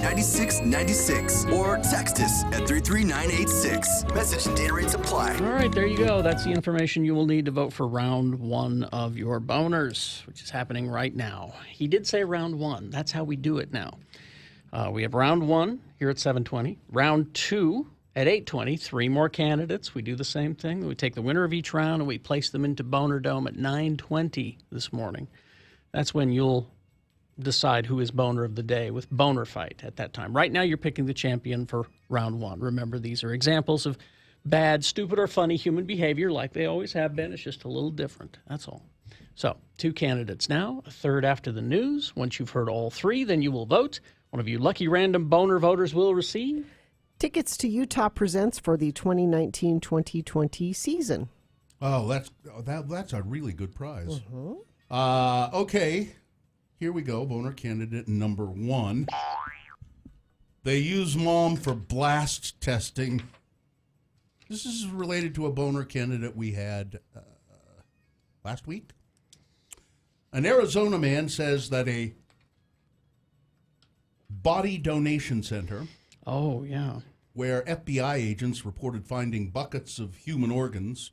9696 or text us at 33986. Message and data rates apply. All right, there you go. That's the information you will need to vote for round one of your boners, which is happening right now. He did say round one. That's how we do it now. We have round one here at 7:20. Round two at 8:20. 3 more candidates. We do the same thing. We take the winner of each round and we place them into Boner Dome at 9:20 this morning. That's when you'll decide who is boner of the day with Boner Fight at that time. Right now, you're picking the champion for round one. Remember, these are examples of bad, stupid, or funny human behavior like they always have been. It's just a little different. That's all. So, 2 candidates now, a third after the news. Once you've heard all 3, then you will vote. One of you lucky random boner voters will receive tickets to Utah Presents for the 2019-2020 season. Oh, that's a really good prize. Okay, here we go. Boner candidate number 1. They use mom for blast testing. This is related to a boner candidate we had last week. An Arizona man says that a body donation center. Oh, yeah. Where FBI agents reported finding buckets of human organs.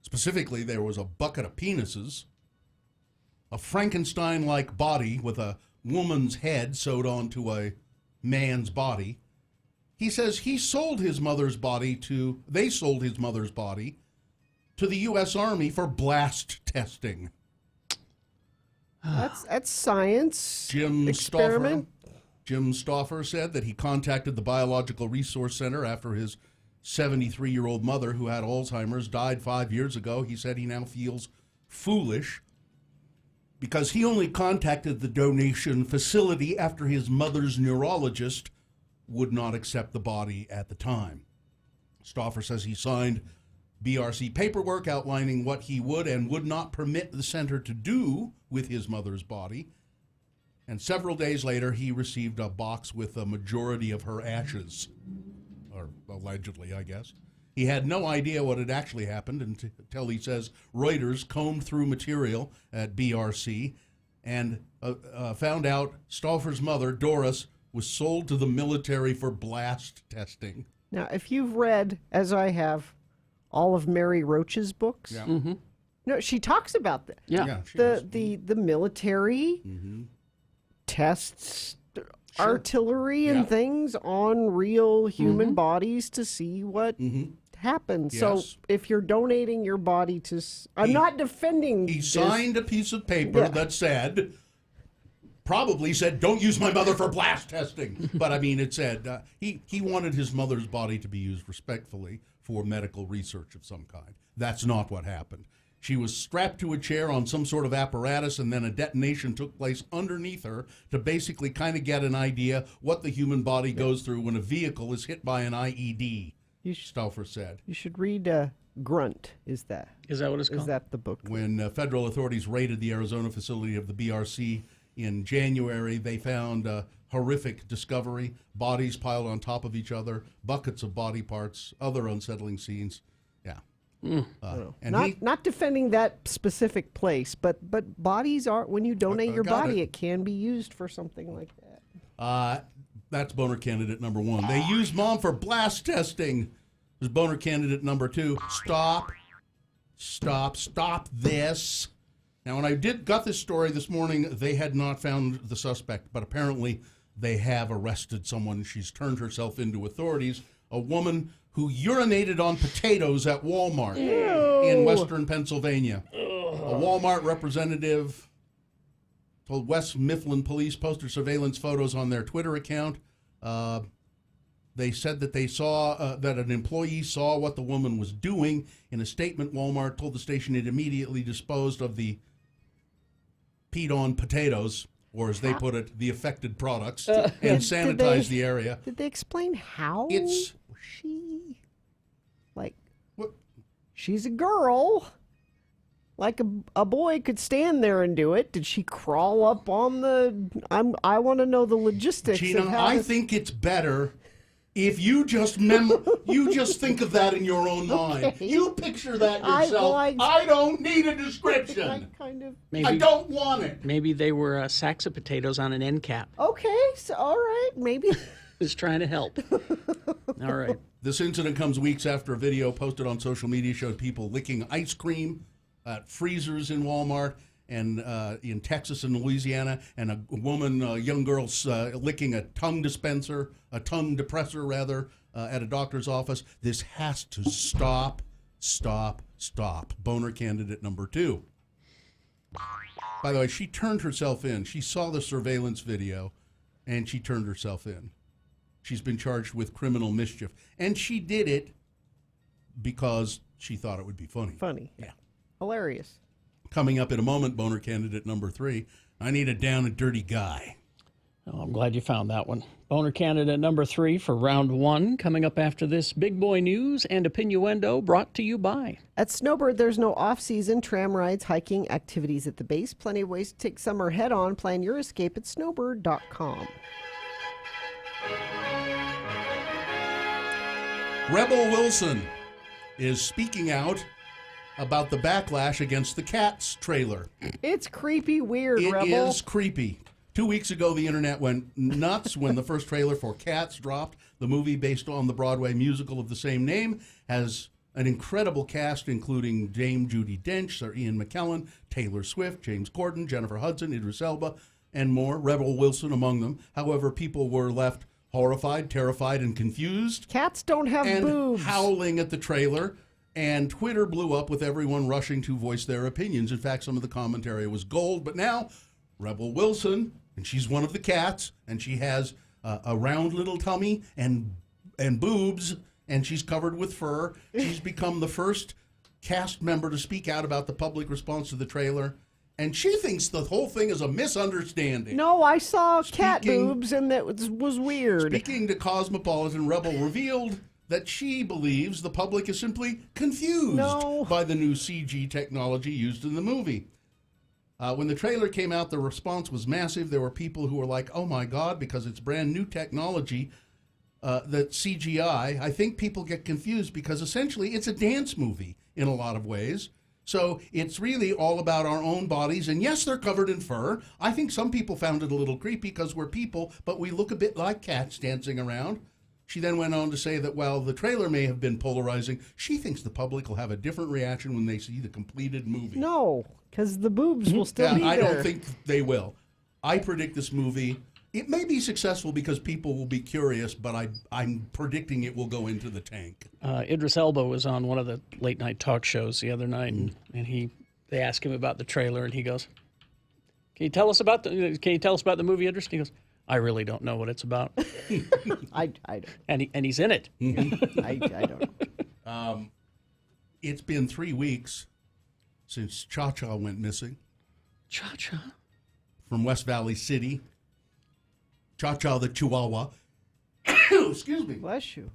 Specifically, there was a bucket of penises, a Frankenstein-like body with a woman's head sewed onto a man's body. He says they sold his mother's body to the U.S. Army for blast testing. That's science. Jim experiment. Jim Stauffer said that he contacted the Biological Resource Center after his 73-year-old mother, who had Alzheimer's, died 5 years ago. He said he now feels foolish because he only contacted the donation facility after his mother's neurologist would not accept the body at the time. Stauffer says he signed BRC paperwork outlining what he would and would not permit the center to do with his mother's body. And several days later, he received a box with a majority of her ashes, or allegedly, I guess. He had no idea what had actually happened until, he says, Reuters combed through material at BRC and found out Stauffer's mother, Doris, was sold to the military for blast testing. Now, if you've read, as I have, all of Mary Roach's books, no, she talks about that. Yeah. The military tests artillery and things on real human bodies to see what happens. Yes. So if you're donating your body to... I'm not defending He this. signed a piece of paper that said, probably said, don't use my mother for blast testing. But, I mean, it said he wanted his mother's body to be used respectfully for medical research of some kind. That's not what happened. She was strapped to a chair on some sort of apparatus, and then a detonation took place underneath her to basically kind of get an idea what the human body goes through when a vehicle is hit by an IED, Stauffer said. You should read Grunt, is that? Is that what it's called? Is that the book? When federal authorities raided the Arizona facility of the BRC in January, they found a horrific discovery, bodies piled on top of each other, buckets of body parts, other unsettling scenes. Yeah. And not defending that specific place, but bodies are, when you donate your body, it can be used for something like that. That's boner candidate number 1. They use mom for blast testing. There's boner candidate number 2. Stop this. Now, when I got this story this morning, they had not found the suspect, but apparently they have arrested someone. She's turned herself into authorities. A woman who urinated on potatoes at Walmart in western Pennsylvania. A Walmart representative told West Mifflin Police posted surveillance photos on their Twitter account. They said that they saw that an employee saw what the woman was doing. In a statement, Walmart told the station it immediately disposed of the peed-on potatoes, or as they put it, the affected products, and sanitized the area. Did they explain how she's a girl? Like a boy could stand there and do it. Did she crawl up on the... I want to know the logistics. Gina, of how I think it's better If you just you just think of that in your own mind. You picture that yourself. I don't need a description. I don't want it. Maybe they were sacks of potatoes on an end cap. Okay, so all right, maybe. Just trying to help. All right. This incident comes weeks after a video posted on social media showed people licking ice cream at freezers in Walmart and in Texas and Louisiana, and a woman, a young girl, licking a tongue depressor rather, at a doctor's office. This has to stop. Boner candidate number 2. By the way, she turned herself in. She saw the surveillance video, and she turned herself in. She's been charged with criminal mischief, and she did it because she thought it would be funny. Yeah. Hilarious. Coming up in a moment, boner candidate number 3. I need a down and dirty guy. Oh, I'm glad you found that one. Boner candidate number 3 for round 1 coming up after this big boy news and Opinioendo brought to you by. At Snowbird, there's no off-season tram rides, hiking, activities at the base. Plenty of ways to take summer head-on. Plan your escape at snowbird.com. Rebel Wilson is speaking out about the backlash against the Cats trailer. It's creepy, weird, It Rebel. is creepy. 2 weeks ago, the internet went nuts when the first trailer for Cats dropped. The movie, based on the Broadway musical of the same name, has an incredible cast, including Dame Judi Dench, Sir Ian McKellen, Taylor Swift, James Corden, Jennifer Hudson, Idris Elba, and more. Rebel Wilson among them. However, people were left horrified, terrified, and confused. Cats don't have and boobs. Howling at the trailer. And Twitter blew up with everyone rushing to voice their opinions. In fact, some of the commentary was gold. But now, Rebel Wilson, and she's one of the cats, and she has a round little tummy and boobs, and she's covered with fur. She's become the first cast member to speak out about the public response to the trailer. And she thinks the whole thing is a misunderstanding. No, I saw cat boobs, and that was weird. Speaking to Cosmopolitan, Rebel revealed that she believes the public is simply confused by the new CG technology used in the movie. When the trailer came out, the response was massive. There were people who were like, oh my God, because it's brand new technology, that CGI. I think people get confused because essentially it's a dance movie in a lot of ways. So it's really all about our own bodies. And yes, they're covered in fur. I think some people found it a little creepy because we're people, but we look a bit like cats dancing around. She then went on to say that while the trailer may have been polarizing, she thinks the public will have a different reaction when they see the completed movie. No, because the boobs will still be there. I don't think they will. I predict this movie, it may be successful because people will be curious, but I'm predicting it will go into the tank. Idris Elba was on one of the late night talk shows the other night, and they asked him about the trailer, and he goes, Can you tell us about the movie, Idris? And he goes, I really don't know what it's about. I don't. And he's in it. I don't know. It's been 3 weeks since Cha-Cha went missing. Cha-Cha? From West Valley City. Cha-Cha the Chihuahua. Excuse me. Bless you.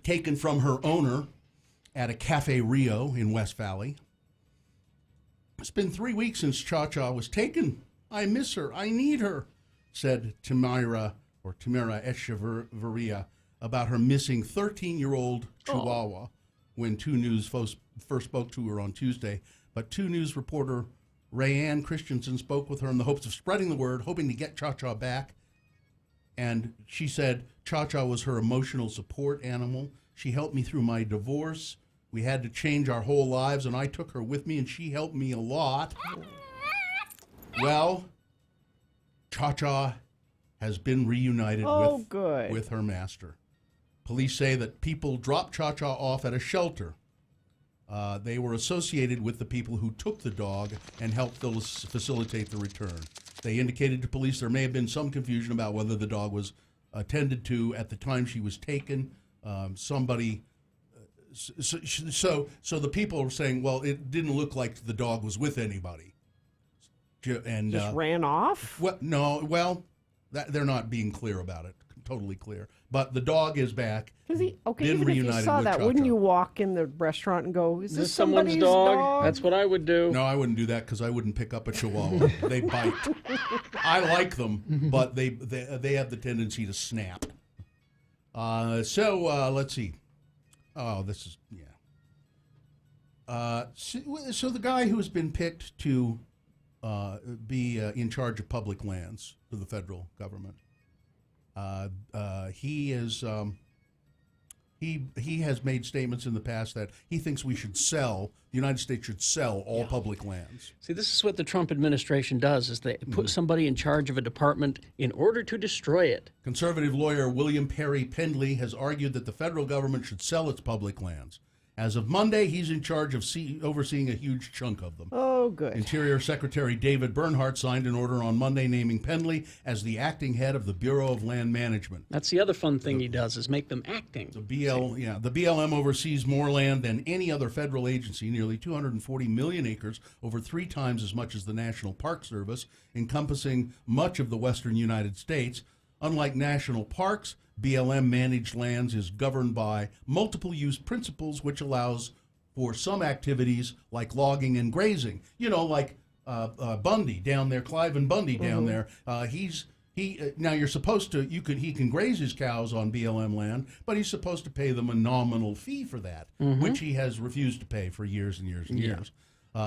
Taken from her owner at a Cafe Rio in West Valley. It's been 3 weeks since Cha-Cha was taken. I miss her. I need her, said Tamira Echeverria about her missing 13-year-old Chihuahua when 2 News first spoke to her on Tuesday. But 2 News reporter Rayanne Christensen spoke with her in the hopes of spreading the word, hoping to get Cha-Cha back. And she said Cha-Cha was her emotional support animal. She helped me through my divorce. We had to change our whole lives, and I took her with me, and she helped me a lot. Well, Cha-Cha has been reunited with her master. Police say that people dropped Cha-Cha off at a shelter. They were associated with the people who took the dog and helped facilitate the return. They indicated to police there may have been some confusion about whether the dog was attended to at the time she was taken. So the people were saying, well, it didn't look like the dog was with anybody. And just ran off? They're not being clear about it. Totally clear. But the dog is back. Even if you saw that, wouldn't you walk in the restaurant and go, is this someone's dog? That's what I would do. No, I wouldn't do that because I wouldn't pick up a Chihuahua. They bite. I like them, but they have the tendency to snap. Let's see. Oh, this is, so the guy who's been picked to be in charge of public lands for the federal government, he is he has made statements in the past that he thinks the United States should sell all public lands. See, this is what the Trump administration does, is they put somebody in charge of a department in order to destroy it. Conservative lawyer William Perry Pendley has argued that the federal government should sell its public lands. As of Monday, he's in charge of overseeing a huge chunk of them. Oh, good. Interior Secretary David Bernhardt signed an order on Monday naming Pendley as the acting head of the Bureau of Land Management. That's the other fun thing he does, is make them acting. The BLM oversees more land than any other federal agency, nearly 240 million acres, over 3 times as much as the National Park Service, encompassing much of the western United States. Unlike national parks, BLM managed lands is governed by multiple use principles, which allows for some activities like logging and grazing. Like Bundy down there, Clive and Bundy down there. Now you're supposed to, he can graze his cows on BLM land, but he's supposed to pay them a nominal fee for that, which he has refused to pay for years and years and years.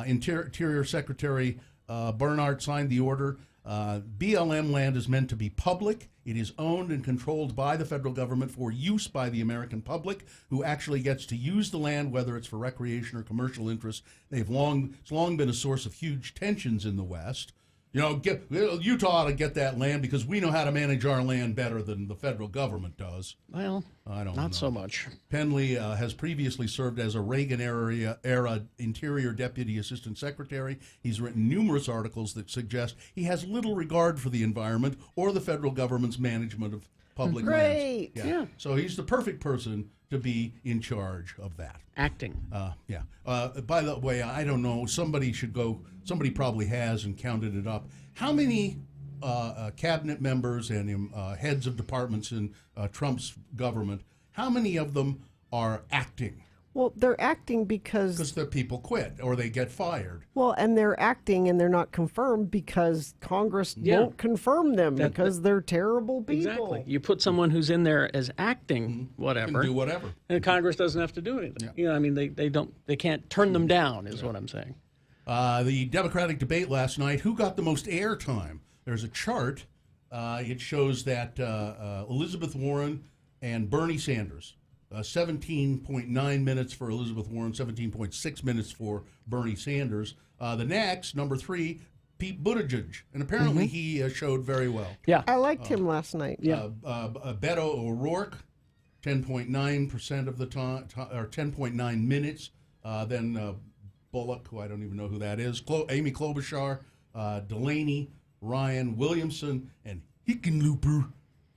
Interior Secretary Bernhardt signed the order. BLM land is meant to be public. It is owned and controlled by the federal government for use by the American public, who actually gets to use the land, whether it's for recreation or commercial interest. It's long been a source of huge tensions in the West. Utah ought to get that land because we know how to manage our land better than the federal government does. Well, I don't know. not so much. Pendley has previously served as a Reagan-era Interior Deputy Assistant Secretary. He's written numerous articles that suggest he has little regard for the environment or the federal government's management of public lands. Yeah. So he's the perfect person to be in charge of that. Acting. By the way, I don't know. Somebody probably has and counted it up. How many cabinet members and heads of departments in Trump's government, how many of them are acting? Well, they're acting because the people quit or they get fired. Well, and they're acting and they're not confirmed because Congress won't confirm them because they're terrible people. Exactly. You put someone who's in there as acting, whatever, Can do whatever, and Congress doesn't have to do anything. Yeah. They can't turn them down, is what I'm saying. The Democratic debate last night. Who got the most airtime? There's a chart. It shows that Elizabeth Warren and Bernie Sanders. 17.9 minutes for Elizabeth Warren, 17.6 minutes for Bernie Sanders. The next, number 3, Pete Buttigieg. And apparently he showed very well. Yeah. I liked him last night. Yeah. Beto O'Rourke, 10.9% of the time, or 10.9 minutes. Then Bullock, who I don't even know who that is, Amy Klobuchar, Delaney, Ryan Williamson, and Hickenlooper.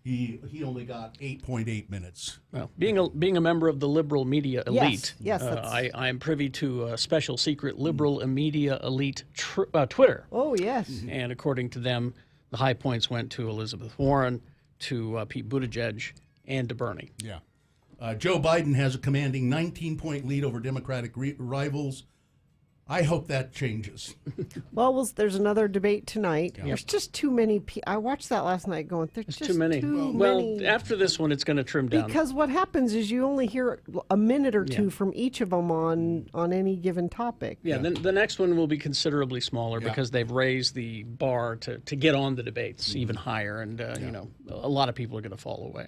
He only got 8.8 minutes. Well, being a member of the liberal media elite, yes, I am privy to a special secret liberal media elite Twitter. Oh, yes. And according to them, the high points went to Elizabeth Warren, to Pete Buttigieg, and to Bernie. Yeah. Joe Biden has a commanding 19-point lead over Democratic rivals. I hope that changes. Well, there's another debate tonight. Yeah. There's just too many I watched that last night going, there's just too many. Well, after this one, it's going to trim down. Because what happens is you only hear a minute or two from each of them on any given topic. Yeah, then the next one will be considerably smaller because they've raised the bar to get on the debates even higher, and a lot of people are going to fall away.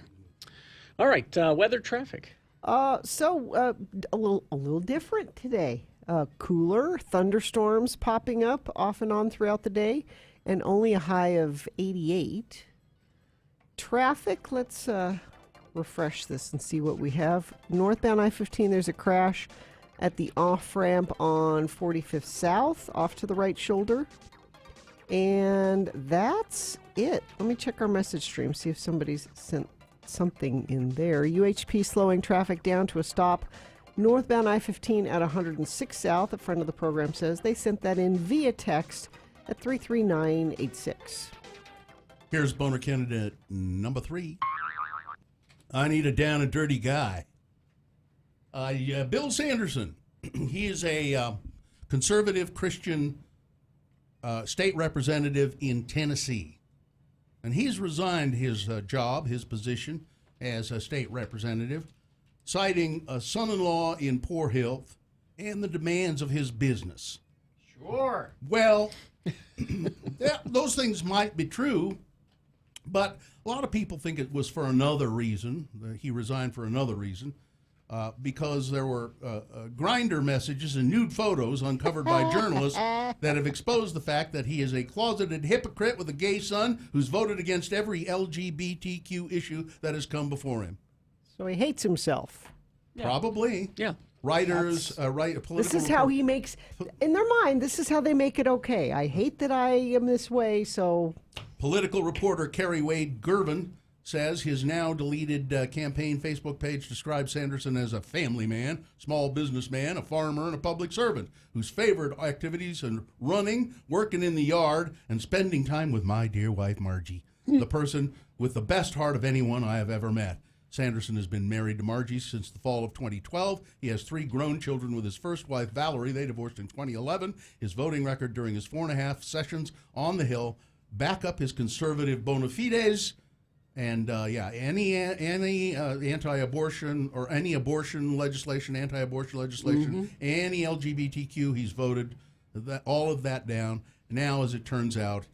All right, weather, traffic. A little different today. Cooler, thunderstorms popping up off and on throughout the day, and only a high of 88. Traffic, let's refresh this and see what we have. Northbound I-15, there's a crash at the off-ramp on 45th South, off to the right shoulder. And that's it. Let me check our message stream, see if somebody's sent something in there. UHP slowing traffic down to a stop. Northbound I-15 at 106 South, a friend of the program says. They sent that in via text at 33986. Here's boner candidate number 3. I need a down and dirty guy. Bill Sanderson. He is a conservative Christian state representative in Tennessee. And he's resigned his job, his position, as a state representative, citing a son-in-law in poor health and the demands of his business. Sure. Well, yeah, those things might be true, but a lot of people think it was for another reason. He resigned for another reason, because there were Grindr messages and nude photos uncovered by journalists that have exposed the fact that he is a closeted hypocrite with a gay son who's voted against every LGBTQ issue that has come before him. So he hates himself. Probably. Yeah. Writers, political. This is how he makes, in their mind, this is how they make it okay. I hate that I am this way, so. Political reporter Kerry Wade Gervin says his now deleted campaign Facebook page describes Sanderson as a family man, small businessman, a farmer, and a public servant whose favorite activities are running, working in the yard, and spending time with my dear wife, Margie, the person with the best heart of anyone I have ever met. Sanderson has been married to Margie since the fall of 2012. He has 3 grown children with his first wife, Valerie. They divorced in 2011. His voting record during his 4.5 sessions on the Hill back up his conservative bona fides. And, any anti-abortion or any abortion legislation, anti-abortion legislation, any LGBTQ, he's voted all of that down. Now, as it turns out,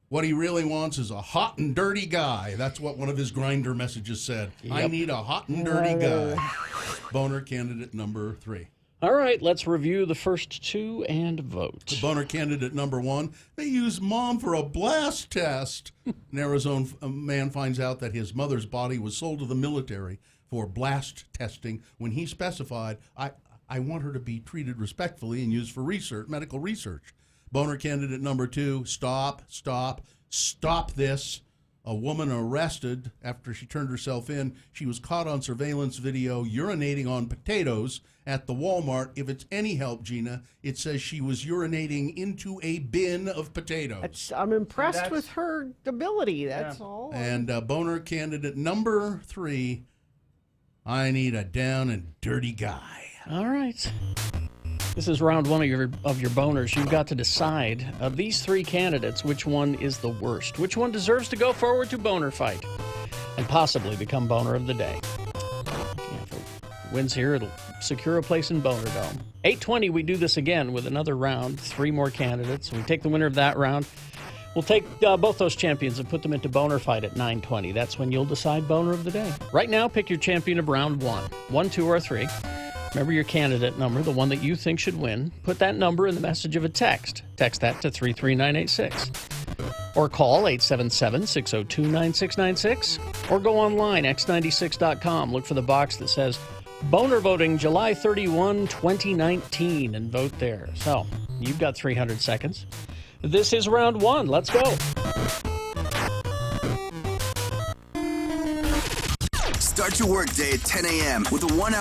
what he really wants is a hot and dirty guy. That's what one of his Grindr messages said. Yep. I need a hot and dirty guy. Boner candidate number 3. All right, let's review the first 2 and vote. The boner candidate number 1, they use mom for a blast test. An Arizona man finds out that his mother's body was sold to the military for blast testing when he specified, I want her to be treated respectfully and used for research, medical research. Boner candidate number 2, stop this. A woman arrested after she turned herself in. She was caught on surveillance video urinating on potatoes at the Walmart. If it's any help, Gina, it says she was urinating into a bin of potatoes. I'm impressed with her ability, that's all. And boner candidate number 3, I need a down and dirty guy. All right. This is round 1 of your boners. You've got to decide of these 3 candidates which one is the worst, which one deserves to go forward to boner fight and possibly become boner of the day. If it wins here, it'll secure a place in Boner Dome. 8:20, we do this again with another round, 3 more candidates. We take the winner of that round. We'll take both those champions and put them into boner fight at 9:20. That's when you'll decide boner of the day. Right now, pick your champion of round 1, 1, 2, or 3. Remember your candidate number, the one that you think should win. Put that number in the message of a text. Text that to 33986. Or call 877-602-9696. Or go online, x96.com. Look for the box that says Boner Voting July 31, 2019, and vote there. So, you've got 300 seconds. This is round 1. Let's go. Start your workday at 10 a.m. with a 1-hour.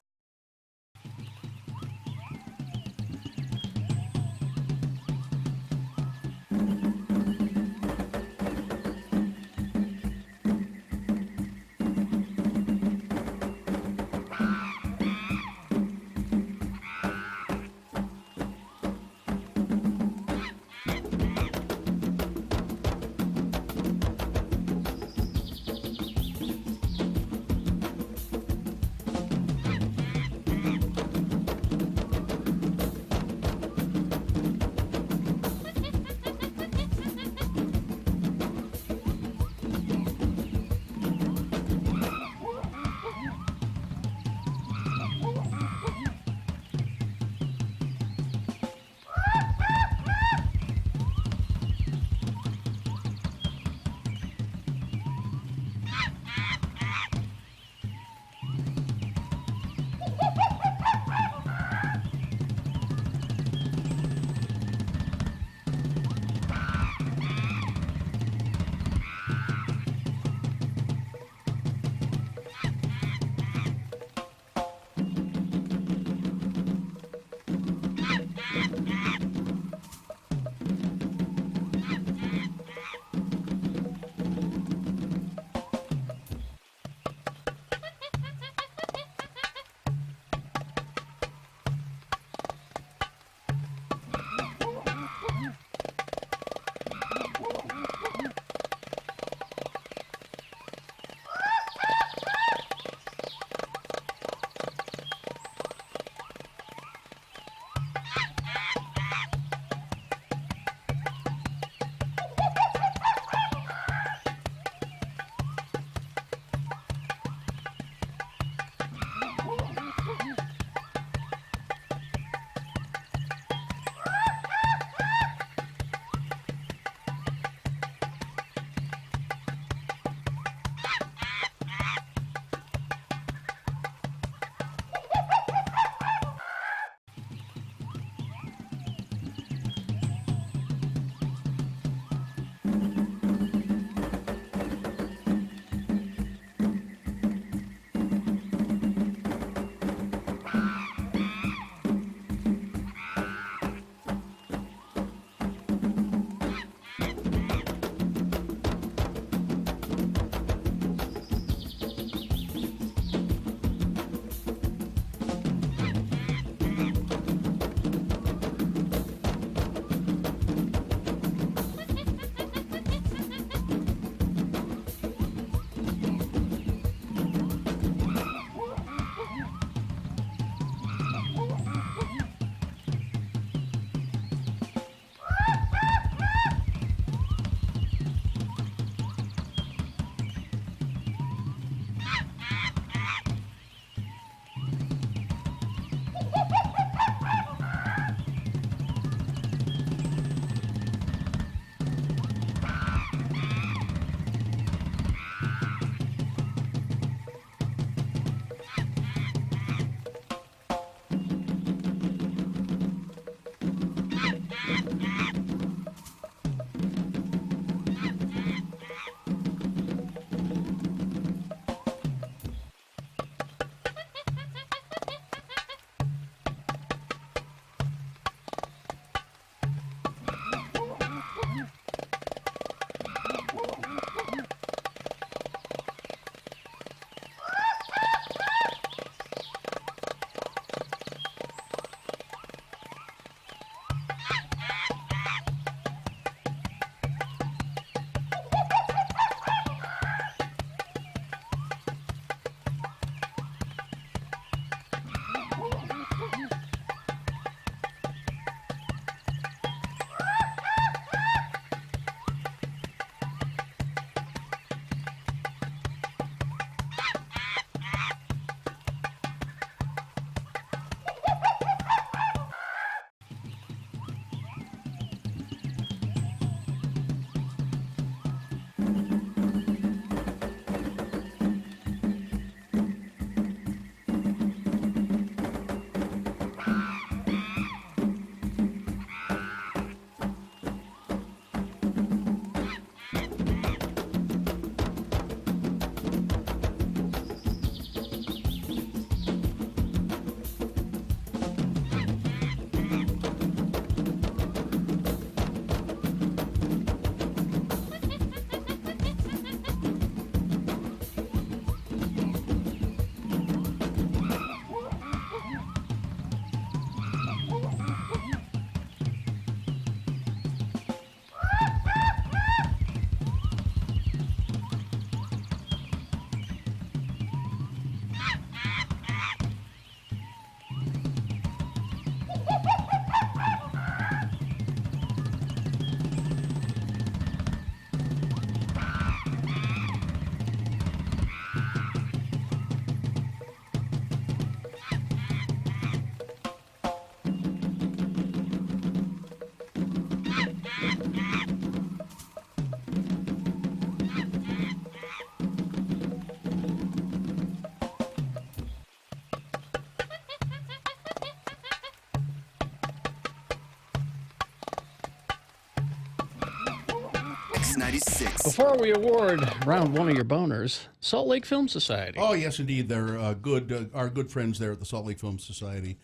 9696. Before we award round one of your boners, Salt Lake Film Society. Oh, yes, indeed. They're good. Our good friends there at the Salt Lake Film Society.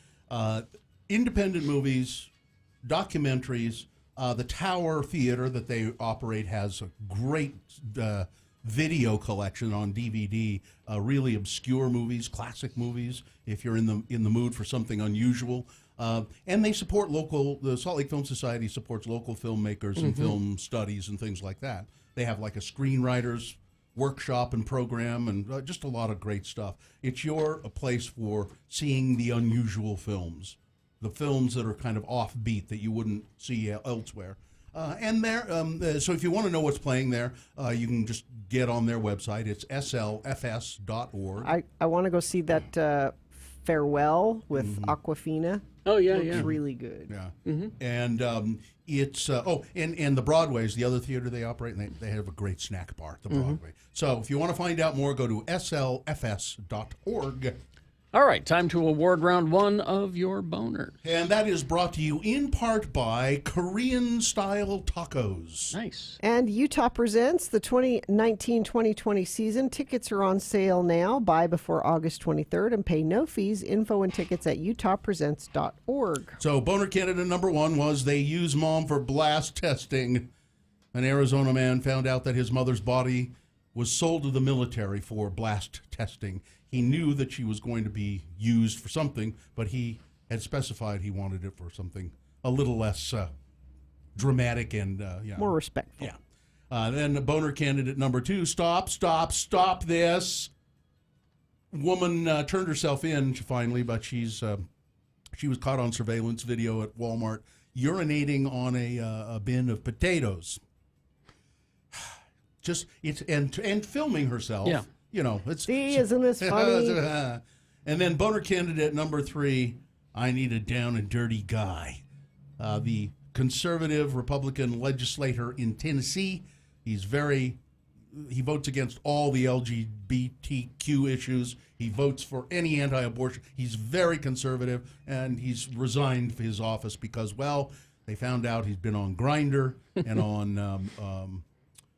Independent movies, documentaries. The Tower Theater that they operate has a great video collection on DVD. Really obscure movies, classic movies. If you're in the mood for something unusual. And they support the Salt Lake Film Society supports local filmmakers and film studies and things like that. They have like a screenwriters workshop and program and just a lot of great stuff. It's a place for seeing the unusual films, the films that are kind of offbeat that you wouldn't see elsewhere. And there, so if you want to know what's playing there, you can just get on their website. It's slfs.org. I want to go see that Farewell with Aquafina. Oh, yeah, Looks yeah. really good. Yeah. And it's, and the Broadway's the other theater they operate, and they have a great snack bar at the Broadway. So if you want to find out more, go to slfs.org. All right, time to award round one of your boners. And that is brought to you in part by Korean-style tacos. Nice. And Utah Presents the 2019-2020 season. Tickets are on sale now. Buy before August 23rd and pay no fees. Info and tickets at utahpresents.org. So boner candidate number one was they use mom for blast testing. An Arizona man found out that his mother's body was sold to the military for blast testing. He knew that she was going to be used for something, but he had specified he wanted it for something a little less dramatic and more respectful. Yeah. Then boner candidate number two, stop this. Woman turned herself in finally, but she was caught on surveillance video at Walmart urinating on a bin of potatoes. And filming herself. Yeah. You know, Isn't this funny? And then boner candidate number three, I need a down and dirty guy. The conservative Republican legislator in Tennessee. He votes against all the LGBTQ issues. He votes for any anti-abortion. He's very conservative, and he's resigned his office because, well, they found out he's been on Grindr and on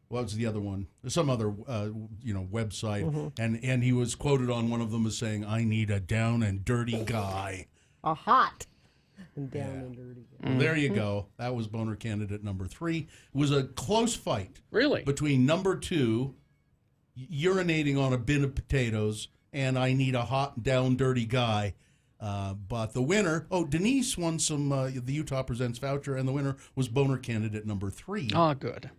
what was the other one? Some other website, and he was quoted on one of them as saying, "I need a down and dirty guy." A hot and down and dirty. Well, there you go. That was boner candidate number three. It was a close fight. Really? Between number two, urinating on a bin of potatoes, and I need a hot, down, dirty guy. But the winner, Denise won some the Utah Presents voucher, and the winner was boner candidate number three. Oh, good.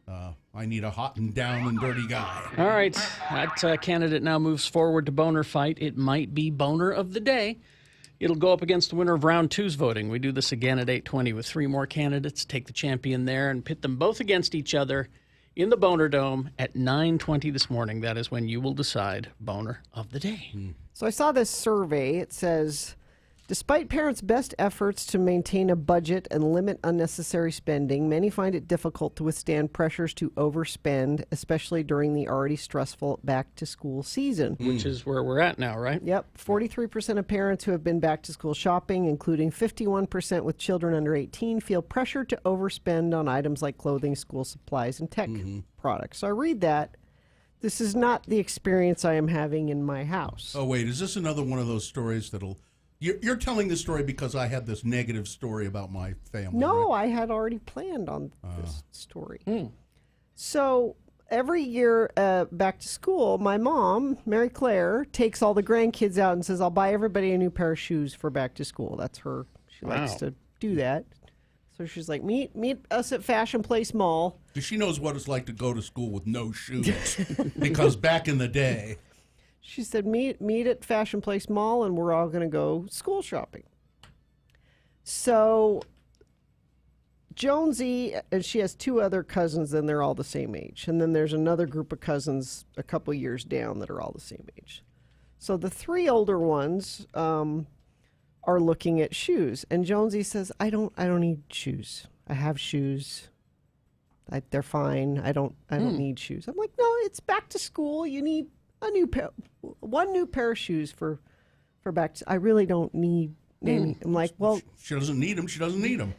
I need a hot and down and dirty guy. All right, that candidate now moves forward to boner fight. It might be boner of the day. It'll go up against the winner of round two's voting. We do this again at 8:20 with three more candidates. Take the champion there and pit them both against each other in the Boner Dome at 9:20 this morning. That is when you will decide boner of the day. So I saw this survey. It says, despite parents' best efforts to maintain a budget and limit unnecessary spending, many find it difficult to withstand pressures to overspend, especially during the already stressful back-to-school season. Which is where we're at now, right? Yep. 43% of parents who have been back-to-school shopping, including 51% with children under 18, feel pressured to overspend on items like clothing, school supplies, and tech products. So I read that. This is not the experience I am having in my house. Oh, wait. Is this another one of those stories that'll... You're telling this story because I had this negative story about my family. No, right? I had already planned on this story. So every year back to school, my mom, Mary Claire, takes all the grandkids out and says, I'll buy everybody a new pair of shoes for back to school. That's her. She likes to do that. So she's like, meet us at Fashion Place Mall. She knows what it's like to go to school with no shoes. Because back in the day... She said, meet at Fashion Place Mall, and we're all going to go school shopping. So Jonesy, and she has two other cousins, and they're all the same age. And then there's another group of cousins a couple years down that are all the same age. So the three older ones are looking at shoes. And Jonesy says, I don't need shoes. I have shoes. They're fine. I don't need shoes. I'm like, no, it's back to school. You need one new pair of shoes for back to, I really don't need any. I'm like, well, she doesn't need them. She doesn't need them.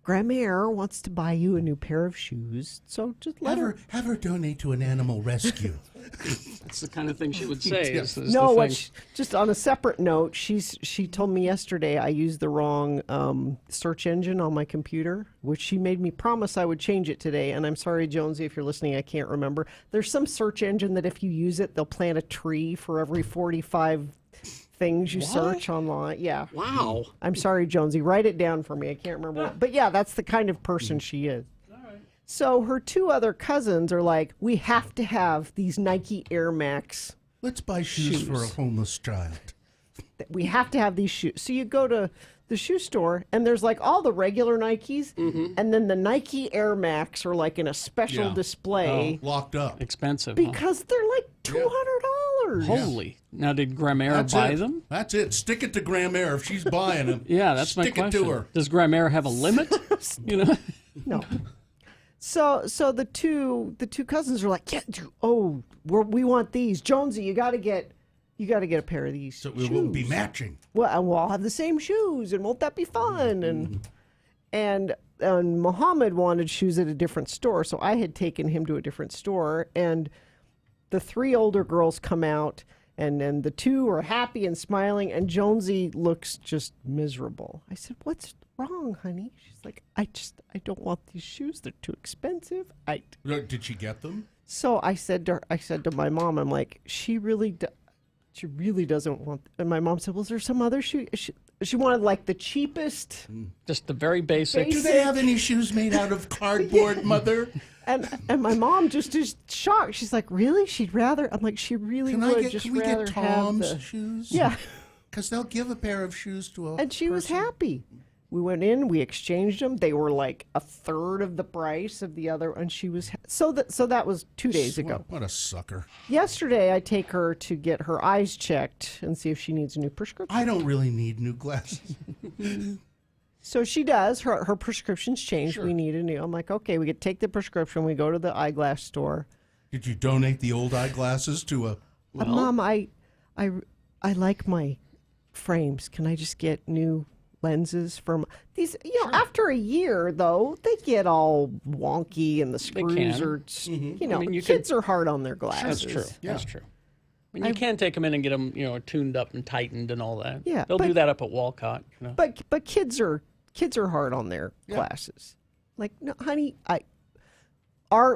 Grandmere wants to buy you a new pair of shoes, so just let her. Have her donate to an animal rescue. That's the kind of thing she would say. is No, the what thing. just on a separate note, she told me yesterday I used the wrong search engine on my computer, which she made me promise I would change it today. And I'm sorry, Jonesy, if you're listening, I can't remember. There's some search engine that if you use it, they'll plant a tree for every 45 things you search online. Yeah. Wow. I'm sorry, Jonesy. Write it down for me. I can't remember. What, but yeah, that's the kind of person she is. So her two other cousins are like, we have to have these Nike Air Max. Let's buy shoes for a homeless child. We have to have these shoes. So you go to the shoe store and there's like all the regular Nikes and then the Nike Air Max are like in a special Yeah. display Locked up. Expensive. Huh? because they're like $200. Holy. Now, did Grandmere buy it. them? That's it. Stick it to Grandmere if she's buying them. Yeah, that's my Stick question. it to her. Does Grandmere have a limit? You know? No. So the two cousins are like, yeah, we want these. Jonesy, you got to get a pair of these. So we will be matching. Well, we'll all have the same shoes, and won't that be fun? And Muhammad wanted shoes at a different store, so I had taken him to a different store, and the three older girls come out, and then the two are happy and smiling, and Jonesy looks just miserable. I said, "What's wrong, honey?" She's like, "I don't want these shoes. They're too expensive." Did she get them? So I said to my mom, I'm like, she really doesn't want. And my mom said, "Well, is there some other shoe?" She wanted like the cheapest. Just the very basic. Do they have any shoes made out of cardboard, Mother? And my mom just is shocked. She's like, "Really? She'd rather." I'm like, "She really would just Can we rather get have Tom's the shoes? yeah." Because they'll give a pair of shoes to a And she was person. happy. We went in, we exchanged them. They were like a third of the price of the other, and she was so that was 2 days ago. What a sucker. Yesterday, I take her to get her eyes checked and see if she needs a new prescription. I don't really need new glasses. So she does. Her prescription's changed. Sure. We need a new. I'm like, okay, we could take the prescription. We go to the eyeglass store. Did you donate the old eyeglasses to a... Mom, I like my frames. Can I just get new lenses from these? You know, after a year though, they get all wonky and the screws can. are. You know, I mean, you kids are hard on their glasses. That's true. Yeah. That's true. I mean, you can take them in and get them, tuned up and tightened and all that. Yeah, They'll but- do that up at Walcott. You know? But kids are hard on their glasses. Like, no, honey,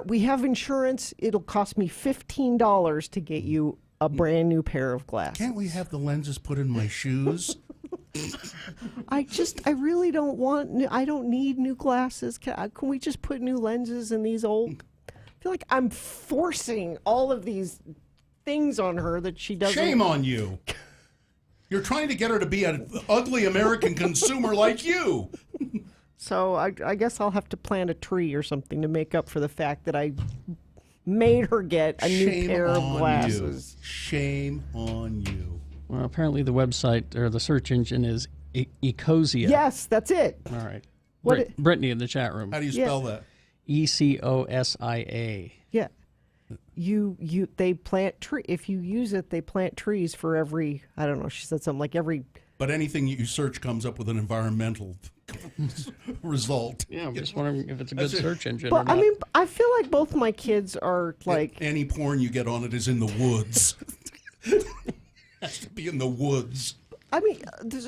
we have insurance. It'll cost me $15 to get you a brand new pair of glasses. Can't we have the lenses put in my shoes? I really don't want. I don't need new glasses. Can we just put new lenses in these old? I feel like I'm forcing all of these things on her that she doesn't. Shame on you. You're trying to get her to be an ugly American consumer like you. So I guess I'll have to plant a tree or something to make up for the fact that I made her get a new Shame pair of on glasses. you. Shame on you. Well, apparently the website or the search engine is Ecosia. Yes, that's it. All right. What Brittany in the chat room. How do you spell that? ECOSIA. Yeah. They plant tree. If you use it, they plant trees for every. I don't know. She said something like every. But anything you search comes up with an environmental result. Yeah, I'm just wondering if it's a good search engine or But not. I mean, I feel like both my kids are like. Any porn you get on it is in the woods. Has to be in the woods. I mean,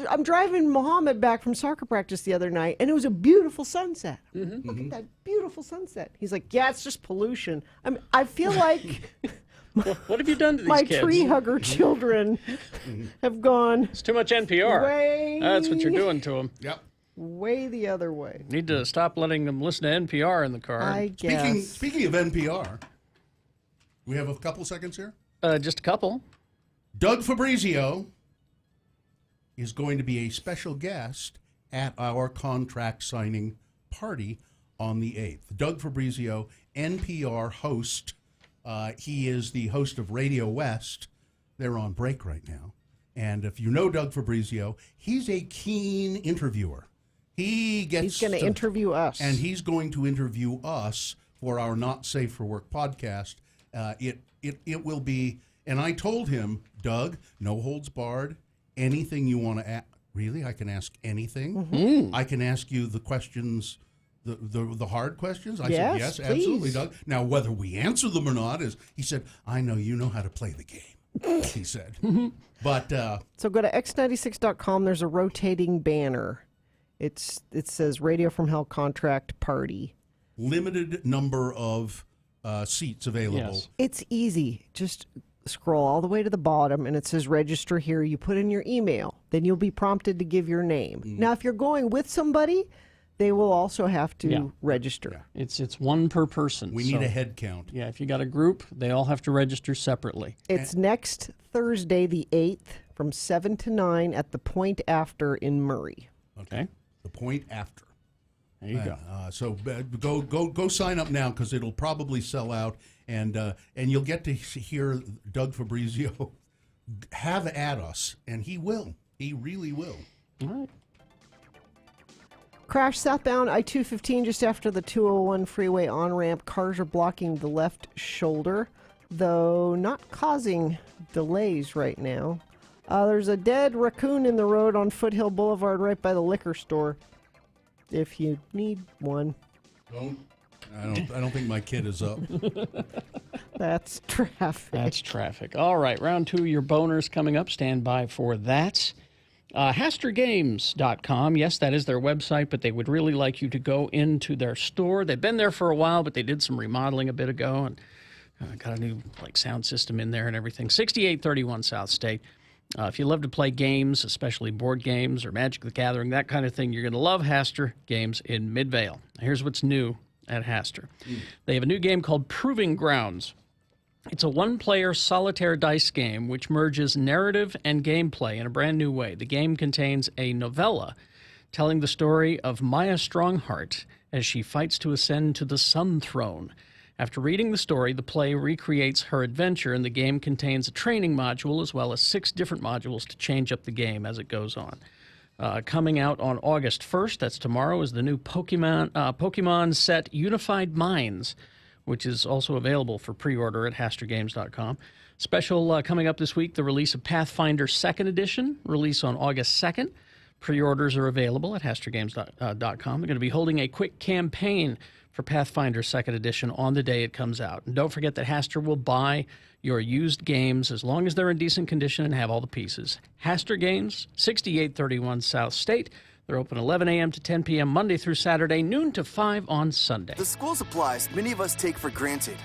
I'm driving Muhammad back from soccer practice the other night, and it was a beautiful sunset. Look at that beautiful sunset. He's like, "Yeah, it's just pollution." I mean, I feel like What have you done to these my kids? tree hugger children have gone It's too much NPR. way, That's what you're doing to them. Yep. way the other way. Need to stop letting them listen to NPR in the car. I guess. Speaking of NPR, we have a couple seconds here. Just a couple. Doug Fabrizio is going to be a special guest at our contract signing party on the 8th. Doug Fabrizio, NPR host. He is the host of Radio West. They're on break right now. And if you know Doug Fabrizio, he's a keen interviewer. He's going to interview us. And he's going to interview us for our Not Safe for Work podcast. It will be, and I told him, Doug, no holds barred, anything you want to ask. Really? I can ask anything? I can ask you the questions the hard questions? I Yes, said, yes, please. absolutely, Doug. Now, whether we answer them or not is, he said, I know you know how to play the game, he said. But So go to x96.com. There's a rotating banner. It says Radio from Hell Contract Party. limited number of seats available. Yes. It's easy. Just scroll all the way to the bottom and it says register here. You put in your email. Then you'll be prompted to give your name. Now, if you're going with somebody, they will also have to Yeah. register. It's one per person. We need a head count. Yeah, if you got a group, they all have to register separately. It's next Thursday, the 8th, from 7 to 9 at the Point After in Murray. Okay. The point after. There you go. So go sign up now because it'll probably sell out, and you'll get to hear Doug Fabrizio have at us, and he will. He really will. All right. Crash southbound I-215 just after the 201 freeway on-ramp. Cars are blocking the left shoulder, though not causing delays right now. There's a dead raccoon in the road on Foothill Boulevard right by the liquor store. If you need one. I don't think my kid is up. That's traffic. That's traffic. All right, round two, your boners coming up. Stand by for that. HasterGames.com. Yes, that is their website, but they would really like you to go into their store. They've been there for a while, but they did some remodeling a bit ago and got a new sound system in there and everything. 6831 South State. If you love to play games, especially board games or Magic the Gathering, that kind of thing, you're going to love Haster Games in Midvale. Here's what's new at Haster. They have a new game called Proving Grounds. It's a one-player solitaire dice game which merges narrative and gameplay in a brand new way. The game contains a novella telling the story of Maya Strongheart as she fights to ascend to the Sun Throne. After reading the story, the play recreates her adventure, and the game contains a training module as well as 6 different modules to change up the game as it goes on. Coming out on August 1st, that's tomorrow, is the new Pokemon set Unified Minds, which is also available for pre-order at HasterGames.com. Special coming up this week, the release of Pathfinder 2nd Edition, release on August 2nd. Pre-orders are available at HasterGames.com. They're going to be holding a quick campaign for Pathfinder 2nd Edition on the day it comes out. And don't forget that Haster will buy your used games as long as they're in decent condition and have all the pieces. Haster Games, 6831 South State. They're open 11 a.m. to 10 p.m. Monday through Saturday, noon to 5 on Sunday. The school supplies many of us take for granted.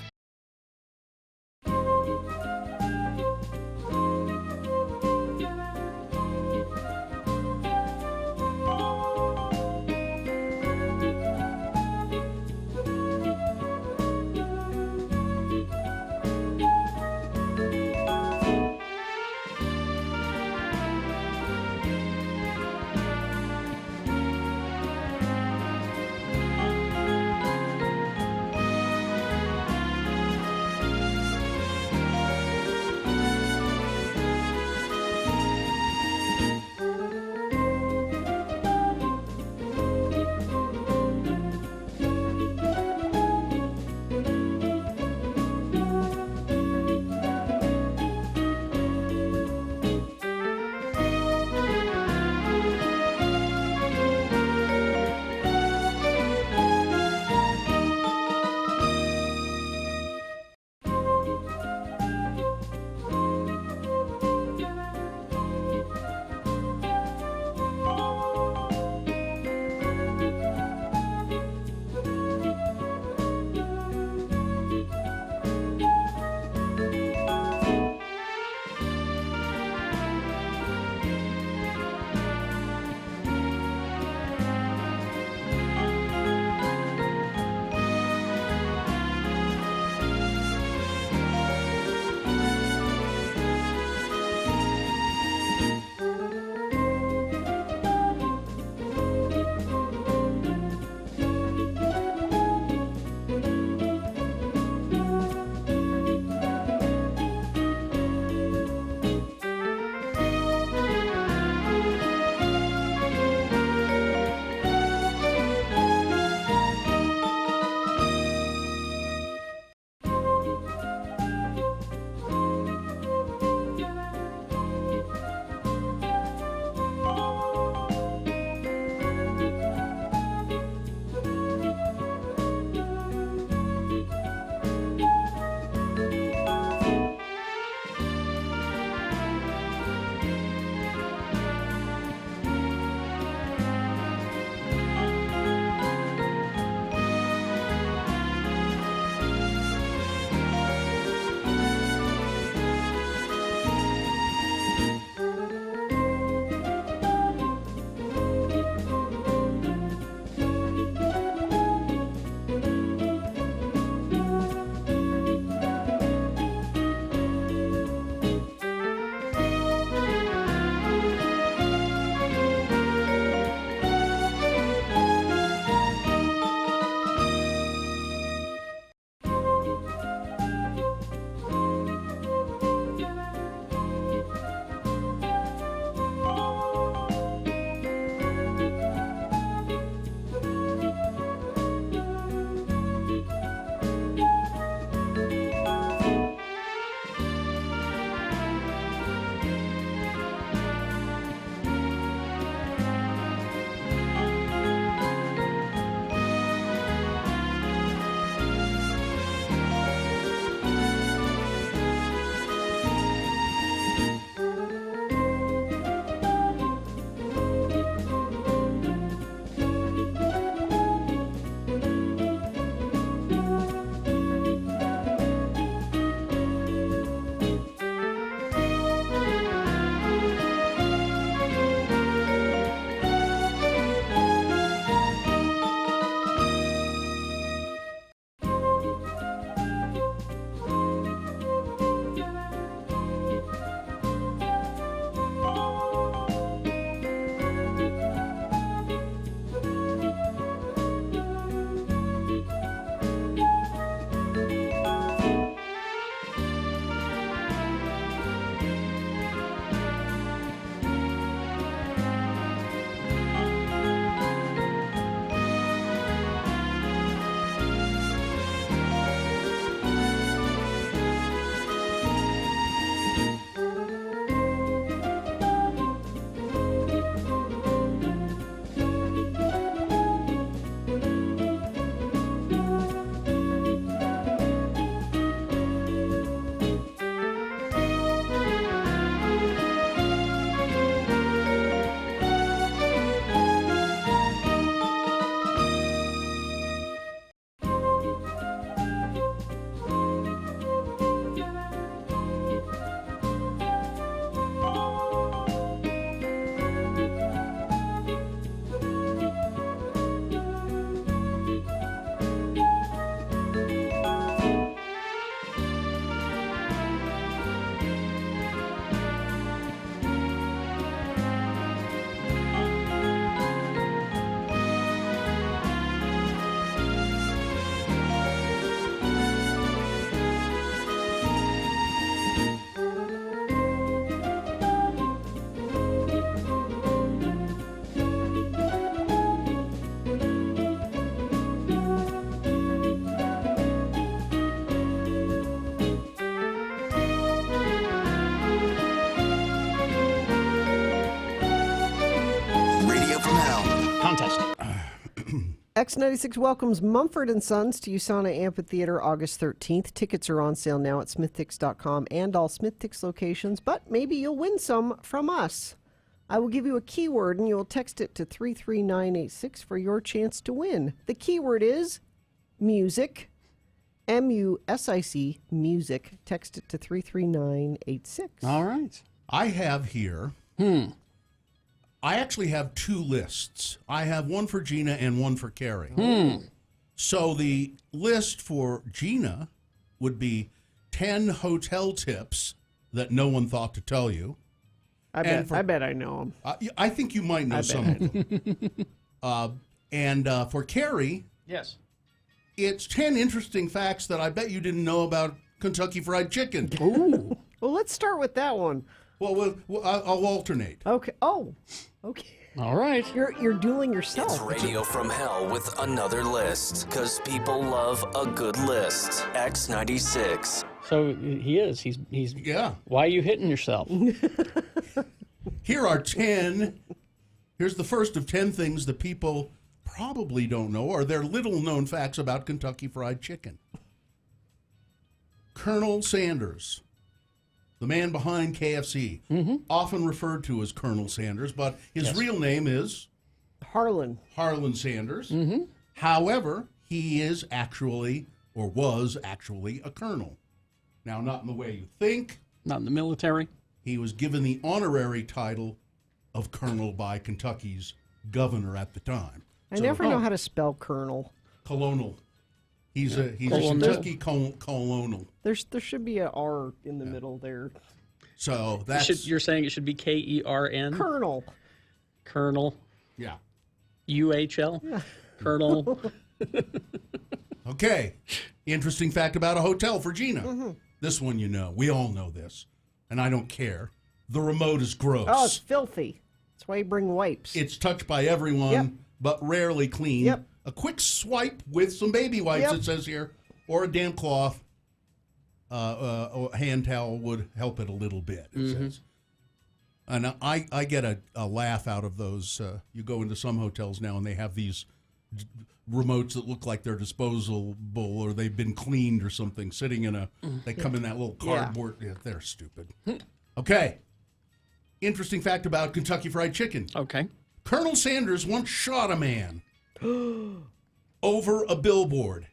X96 welcomes Mumford & Sons to USANA Amphitheater August 13th. Tickets are on sale now at smithtix.com and all SmithTix locations, but maybe you'll win some from us. I will give you a keyword and you will text it to 33986 for your chance to win. The keyword is music, MUSIC, music. Text it to 33986. All right. I have here. I actually have two lists. I have one for Gina and one for Carrie. So the list for Gina would be 10 hotel tips that no one thought to tell you. I bet I know them. I think you might know some of them. And for Carrie, Yes. it's 10 interesting facts that I bet you didn't know about Kentucky Fried Chicken. Ooh. Well, let's start with that one. Well, I'll alternate. Okay. Oh, okay. All right. You're dueling It's yourself. Radio from Hell with another list, because people love a good list. X96. So he is. He's. Yeah. Why are you hitting yourself? Here are 10. Here's the first of 10 things that people probably don't know, or they're little known facts about Kentucky Fried Chicken. Colonel Sanders, the man behind KFC, often referred to as Colonel Sanders, but his real name is Harlan Sanders. However, he is actually, or was actually, a colonel. Now, not in the way you think. Not in the military. He was given the honorary title of colonel by Kentucky's governor at the time. I never know how to spell colonel. Colonel. He's a Colonel. Kentucky colonel. There should be a R in the middle there. So that's You're saying it should be KERN? Colonel. Colonel. yeah. UHL? Yeah. Colonel. Okay. Interesting fact about a hotel for Gina. This one you know. We all know this, and I don't care. The remote is gross. Oh, it's filthy. That's why you bring wipes. It's touched by everyone, Yep. but rarely cleaned. Yep. A quick swipe with some baby wipes, Yep. it says here, or a damp cloth, or a hand towel would help it a little bit, it says. And I get a laugh out of those. You go into some hotels now and they have these remotes that look like they're disposable or they've been cleaned or something, sitting in they come in that little cardboard. Yeah, they're stupid. Okay. Interesting fact about Kentucky Fried Chicken. Okay. Colonel Sanders once shot a man over a billboard.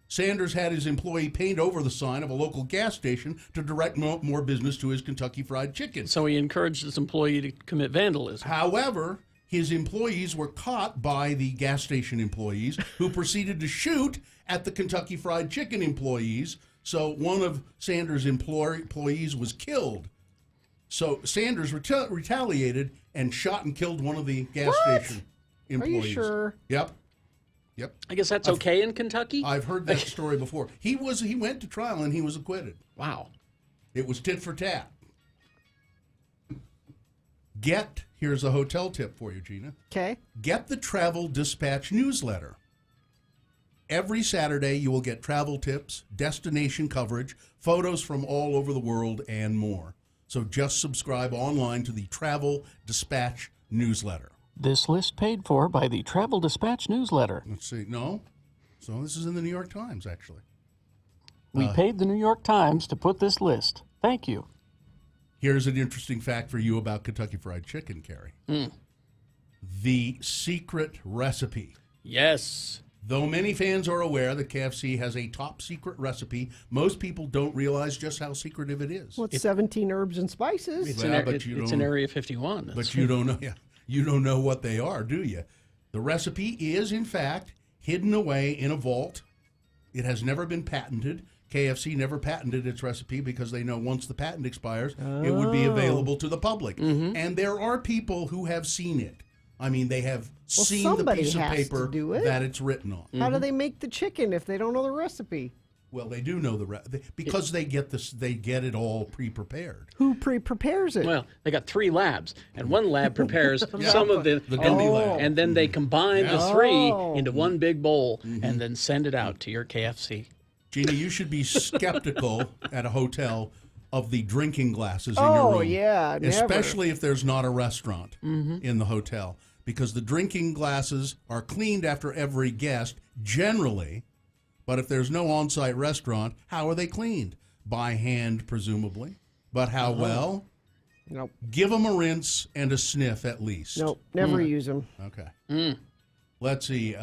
Sanders had his employee paint over the sign of a local gas station to direct more business to his Kentucky Fried Chicken. So he encouraged his employee to commit vandalism. However, his employees were caught by the gas station employees who proceeded to shoot at the Kentucky Fried Chicken employees. So one of Sanders' employees was killed. So Sanders retaliated and shot and killed one of the gas station employees. Are you sure? Yep. I guess that's okay in Kentucky? I've heard that story before. He went to trial and he was acquitted. Wow. It was tit for tat. Here's a hotel tip for you, Gina. Okay. Get the Travel Dispatch newsletter. Every Saturday, you will get travel tips, destination coverage, photos from all over the world, and more. So just subscribe online to the Travel Dispatch newsletter. This list paid for by the Travel Dispatch newsletter. Let's see. No? So this is in the New York Times, actually. We paid the New York Times to put this list. Thank you. Here's an interesting fact for you about Kentucky Fried Chicken, Carrie. The secret recipe. Yes. Though many fans are aware that KFC has a top secret recipe, most people don't realize just how secretive it is. Well, it's 17 herbs and spices. It's, Well, in, but it, you it's don't- in Area 51. But you don't know. Yeah, you don't know what they are, do you? The recipe is, in fact, hidden away in a vault. It has never been patented. KFC never patented its recipe because they know once the patent expires, it would be available to the public. And there are people who have seen it. I mean, they have seen the somebody piece of has to paper do it. that it's written on. How do they make the chicken if they don't know the recipe? Well, they do know because they get this. They get it all pre-prepared. Who prepares it? Well, they got 3 labs, and one lab prepares some of the Gumby lab. and then they combine the 3 Oh. into one big bowl and then send it out to your KFC. Gina, you should be skeptical at a hotel of the drinking glasses in Oh, your room. yeah, never. Especially if there's not a restaurant in the hotel. because the drinking glasses are cleaned after every guest, generally. But if there's no on-site restaurant, how are they cleaned? By hand, presumably. But how well? Nope. Give them a rinse and a sniff at least. Nope. Never use them. Okay. Let's see.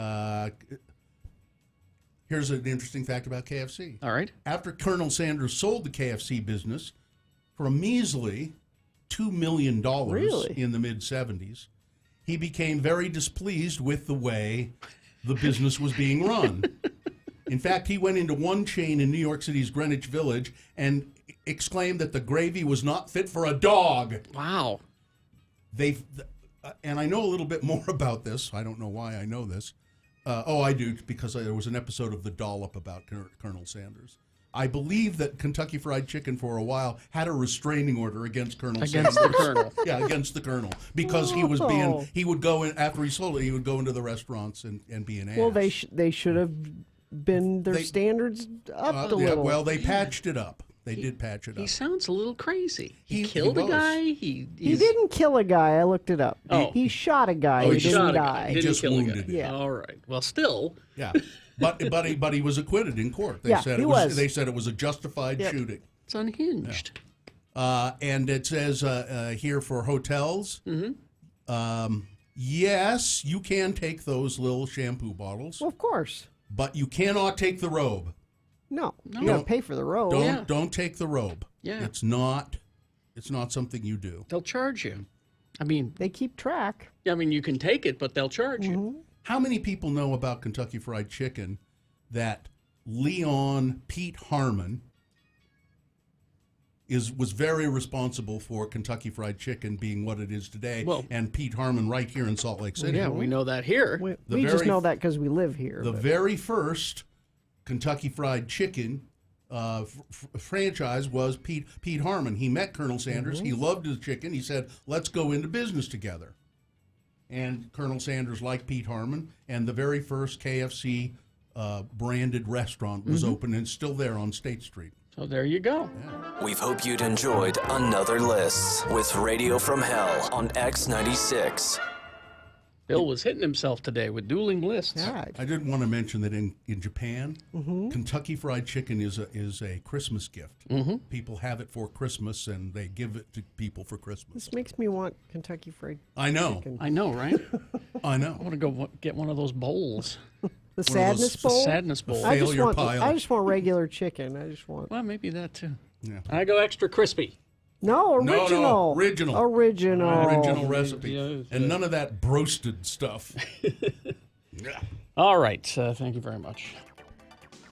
Here's an interesting fact about KFC. All right. After Colonel Sanders sold the KFC business for a measly $2 million Really? in the mid-'70s, he became very displeased with the way the business was being run. In fact, he went into one chain in New York City's Greenwich Village and exclaimed that the gravy was not fit for a dog. Wow. And I know a little bit more about this. I don't know why I know this. I do, because there was an episode of The Dollop about Colonel Sanders. I believe that Kentucky Fried Chicken for a while had a restraining order against Colonel Sanders. Against the Colonel. Yeah, against the Colonel. Because he would go in, after he sold it, he would go into the restaurants and be an ass. Well, they should have been their standards up a little. Well, they patched it up. They did patch it up. He sounds a little crazy. He He killed a was. guy. He didn't kill a guy. I looked it up. Oh. He shot a guy. Oh, He he didn't shot a guy. die. Didn't just kill a guy. wounded him. Yeah. All right. Well, still. Yeah, but he was acquitted in court. They Yeah, said he it was. They said it was a justified Yep. shooting. It's unhinged. And it says here for hotels, yes, you can take those little shampoo bottles, Well, of course. but you cannot take the robe. No. You got to pay for the road. Don't take the robe. Yeah. It's not something you do. They'll charge you. I mean, They keep track. you can take it, but they'll charge you. How many people know about Kentucky Fried Chicken that Leon Pete Harmon was very responsible for Kentucky Fried Chicken being what it is today, Well- and Pete Harmon right here in Salt Lake City. Yeah, we know that here. We just know that because we live here. The but- very first Kentucky Fried Chicken franchise was Pete Harmon. He met Colonel Sanders. He loved his chicken. He said, let's go into business together. And Colonel Sanders liked Pete Harmon, and the very first KFC branded restaurant was open and still there on State Street. So there you go. We hope you'd enjoyed another list with Radio from Hell on X96. Bill was hitting himself today with dueling lists. Yeah. I did want to mention that in Japan, Kentucky Fried Chicken is a Christmas gift. People have it for Christmas, and they give it to people for Christmas. This makes me want Kentucky Fried I know. Chicken. I know, right? I know. I want to go get one of those bowls. The of those sadness bowl? Sadness bowl. I just failure want pile. I just want regular chicken. I just want Well, maybe that too. Yeah. I go extra crispy. No, original. No, original. Original recipe. Yes, and none of that broasted stuff. All right. Thank you very much.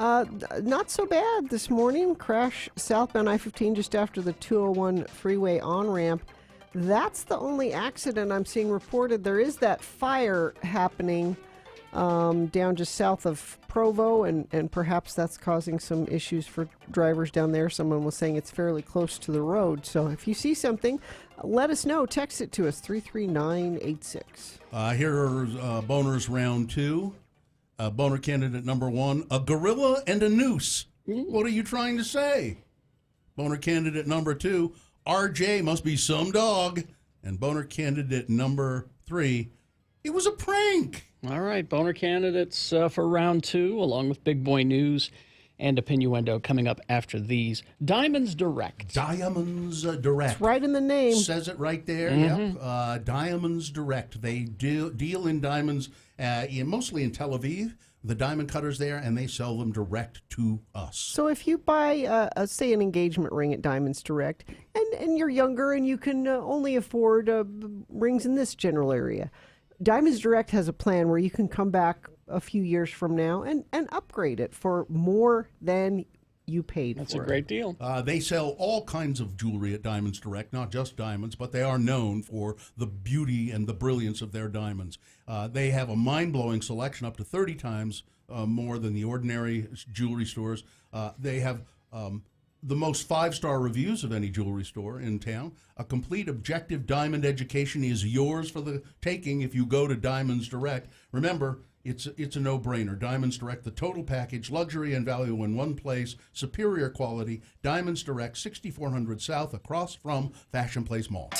Not so bad this morning. Crash southbound I-15 just after the 201 freeway on-ramp. That's the only accident I'm seeing reported. There is that fire happening down just south of Provo, and perhaps that's causing some issues for drivers down there. Someone was saying it's fairly close to the road. So if you see something, let us know. Text it to us, 33986. Here are boners round two. Boner candidate number one, a gorilla and a noose. What are you trying to say? Boner candidate number two, RJ must be some dog. And boner candidate number three, it was a prank. All right. Boner candidates for round two, along with Big Boy News and a Pinuendo coming up after these. Diamonds Direct. Diamonds Direct. It's right in the name. Says it right there. Yep. Diamonds Direct. They deal in diamonds, mostly in Tel Aviv. The diamond cutters there, and they sell them direct to us. So if you buy, say, an engagement ring at Diamonds Direct, and you're younger and you can only afford rings in this general area, Diamonds Direct has a plan where you can come back a few years from now and upgrade it for more than you paid That's for a great deal. They sell all kinds of jewelry at Diamonds Direct, not just diamonds, but they are known for the beauty and the brilliance of their diamonds. They have a mind-blowing selection, up to 30 times more than the ordinary jewelry stores. They have the most 5-star reviews of any jewelry store in town. A complete objective diamond education is yours for the taking if you go to Diamonds Direct. Remember, it's a no-brainer. Diamonds Direct, the total package, luxury and value in one place, superior quality. Diamonds Direct, 6400 South, across from Fashion Place Mall.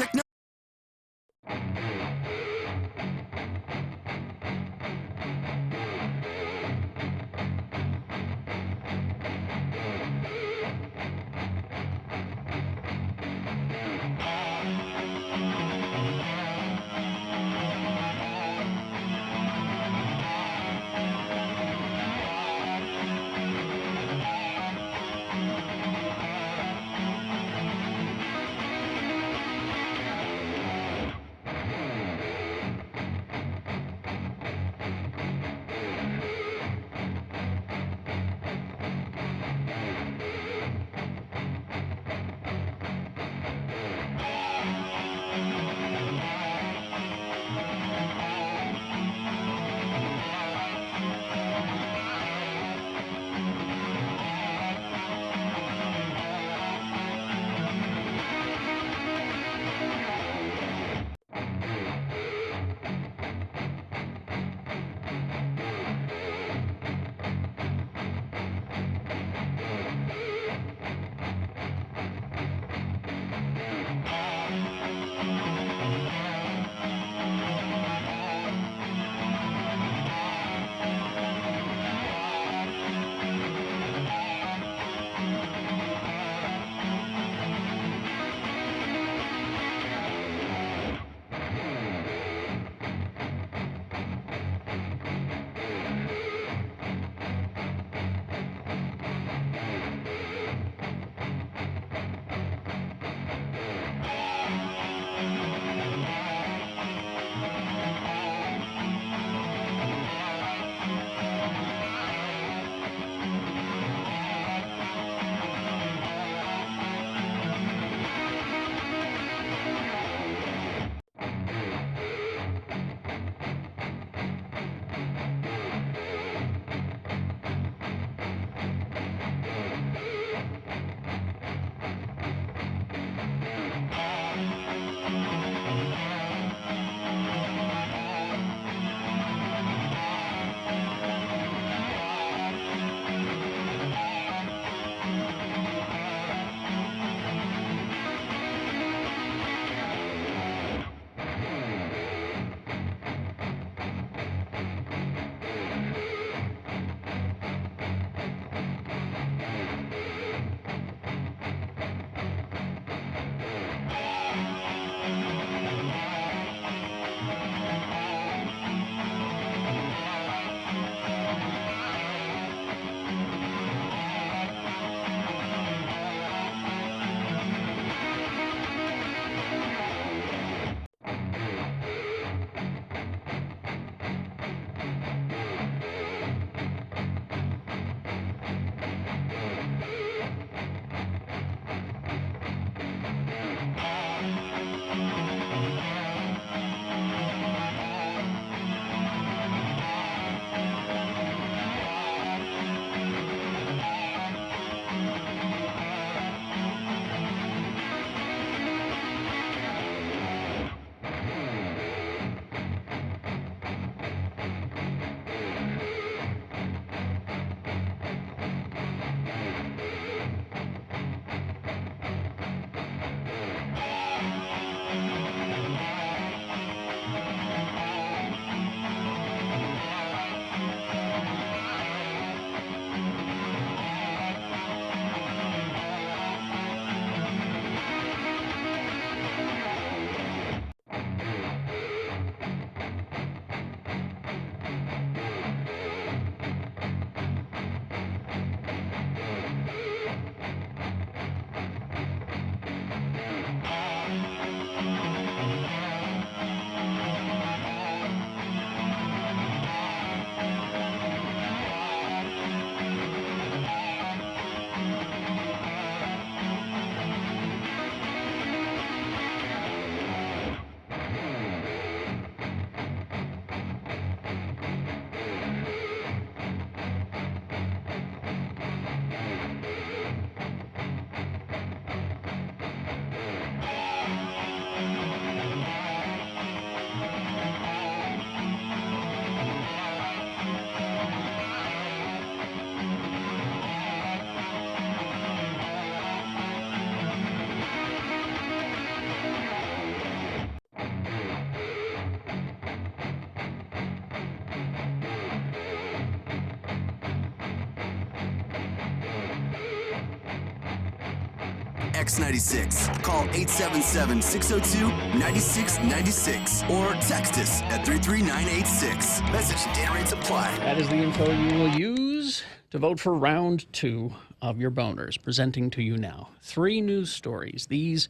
X96. Call 877-602-9696 or text us at 33986. Message and data rates apply. That is the info you will use to vote for round 2 of your boners. Presenting to you now 3 news stories. These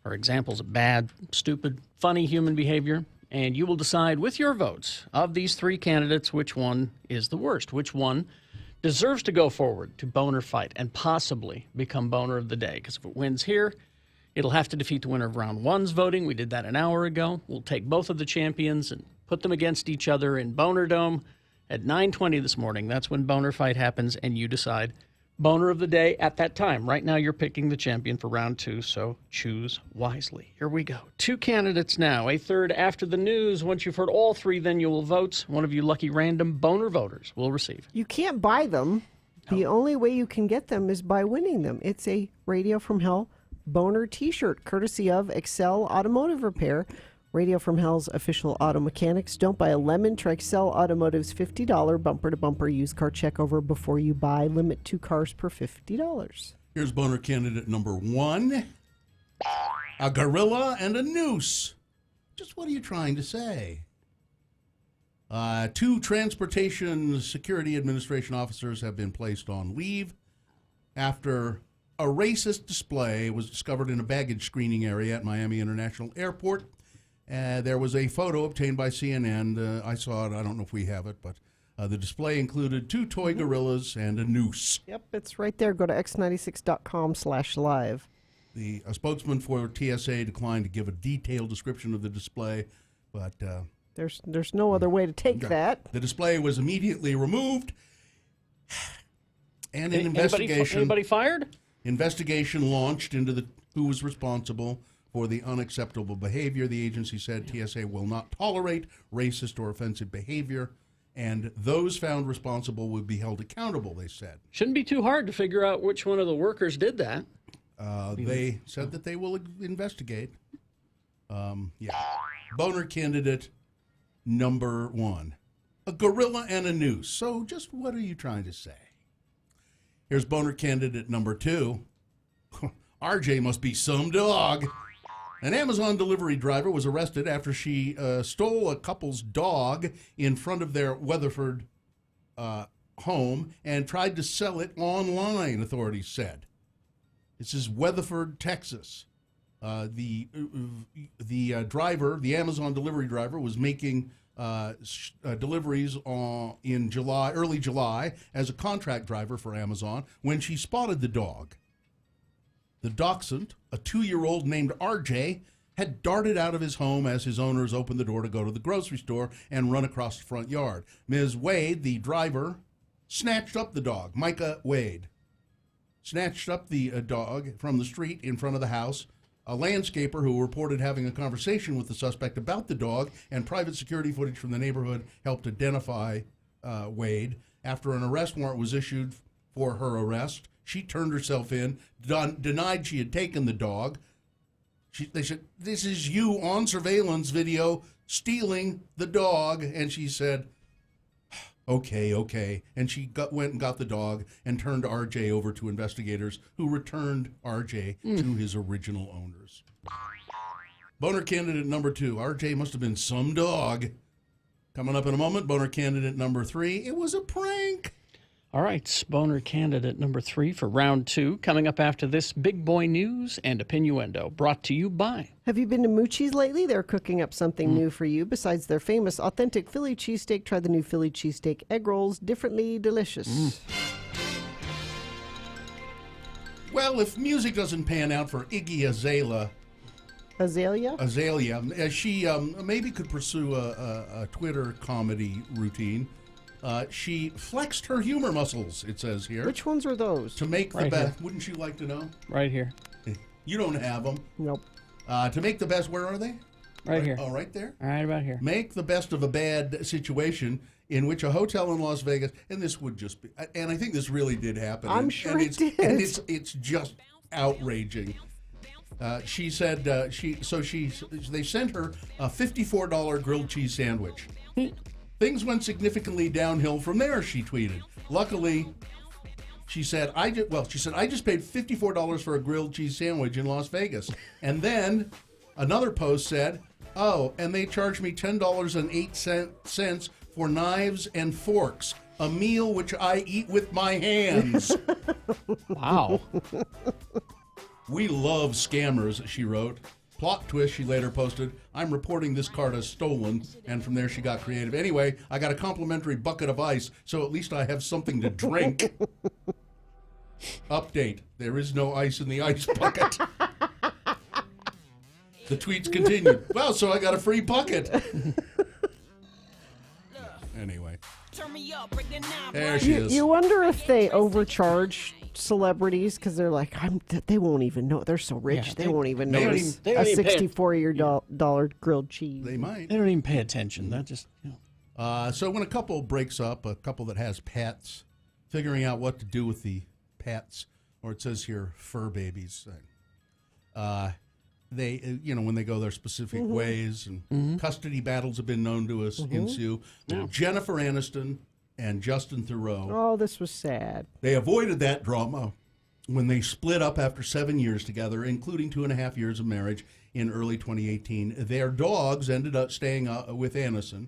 are examples of bad, stupid, funny human behavior, and you will decide with your votes of these 3 candidates which one is the worst, which one deserves to go forward to boner fight and possibly become boner of the day. Because if it wins here, it'll have to defeat the winner of round 1's voting. We did that an hour ago. We'll take both of the champions and put them against each other in Boner Dome at 9:20 this morning. That's when boner fight happens, and you decide boner of the day at that time. Right now, you're picking the champion for round 2, so choose wisely. Here we go. 2 candidates now. A third after the news. Once you've heard all 3, then you will vote. One of you lucky random boner voters will receive. You can't buy them. The only way you can get them is by winning them. It's a Radio from Hell boner t-shirt, courtesy of Excel Automotive Repair. Radio from Hell's official auto mechanics. Don't buy a lemon. Try Excel Automotive's $50 bumper-to-bumper used car checkover before you buy. Limit 2 cars per $50. Here's boner candidate number 1. A gorilla and a noose. Just what are you trying to say? 2 Transportation Security Administration officers have been placed on leave after a racist display was discovered in a baggage screening area at Miami International Airport. There was a photo obtained by CNN. I saw it. I don't know if we have it, but the display included 2 toy gorillas and a noose. Yep, it's right there. Go to x96.com/live. A spokesman for TSA declined to give a detailed description of the display, but there's no other way to take that. The display was immediately removed, and an investigation. Anybody fired? Investigation launched into who was responsible for the unacceptable behavior. The agency said TSA will not tolerate racist or offensive behavior, and those found responsible will be held accountable, they said. Shouldn't be too hard to figure out which one of the workers did that. They said that they will investigate. Boner candidate number 1. A gorilla and a noose. So just what are you trying to say? Here's boner candidate number 2. RJ must be some dog. An Amazon delivery driver was arrested after she stole a couple's dog in front of their Weatherford home and tried to sell it online, authorities said. This is Weatherford, Texas. The driver, the Amazon delivery driver, was making deliveries in early July as a contract driver for Amazon when she spotted the dog. The dachshund, a 2-year-old named RJ, had darted out of his home as his owners opened the door to go to the grocery store and run across the front yard. Ms. Wade, the driver, snatched up the dog. Micah Wade snatched up the dog from the street in front of the house. A landscaper who reported having a conversation with the suspect about the dog, and private security footage from the neighborhood helped identify Wade. After an arrest warrant was issued for her arrest, she turned herself in, denied she had taken the dog. They said, "This is you on surveillance video stealing the dog." And she said, okay. And she went and got the dog and turned RJ over to investigators, who returned RJ to his original owners. Boner candidate number 2. RJ must have been some dog. Coming up in a moment, boner candidate number 3. It was a prank. All right, boner candidate number 3 for round 2. Coming up after this, big boy news and Opinnuendo, brought to you by. Have you been to Moochie's lately? They're cooking up something new for you. Besides their famous authentic Philly cheesesteak, try the new Philly cheesesteak egg rolls. Differently delicious. Well, if music doesn't pan out for Iggy Azalea, she maybe could pursue a Twitter comedy routine. She flexed her humor muscles, it says here. Which ones are those? To make the best. Wouldn't you like to know? Right here. You don't have them. Nope. To make the best, where are they? Right here. Oh, right there? Right about here. Make the best of a bad situation in which a hotel in Las Vegas, and this would just be, and I think this really did happen. I'm sure it did. And it's just outraging. She said they sent her a $54 grilled cheese sandwich. Things went significantly downhill from there, she tweeted. Luckily, She said, I just paid $54 for a grilled cheese sandwich in Las Vegas. And then another post said, oh, and they charged me $10.08 for knives and forks, a meal which I eat with my hands. Wow. We love scammers, she wrote. Plot twist, she later posted, I'm reporting this card as stolen, and from there she got creative. Anyway, I got a complimentary bucket of ice, so at least I have something to drink. Update, there is no ice in the ice bucket. The tweets continued, well, so I got a free bucket. Anyway, there she is. You wonder if they overcharge celebrities because they're like, they won't even know. They're so rich, Yeah, they won't even they don't notice even- they don't a even pay- $64 grilled cheese. They might. They don't even pay attention. That just, So when a couple breaks up, a couple that has pets, figuring out what to do with the pets, or it says here fur babies, they, when they go their specific ways, and custody battles have been known to us ensue. Yeah. Jennifer Aniston and Justin Theroux, Oh, this was sad. they avoided that drama when they split up after 7 years together, including 2.5 years of marriage in early 2018. Their dogs ended up staying with Aniston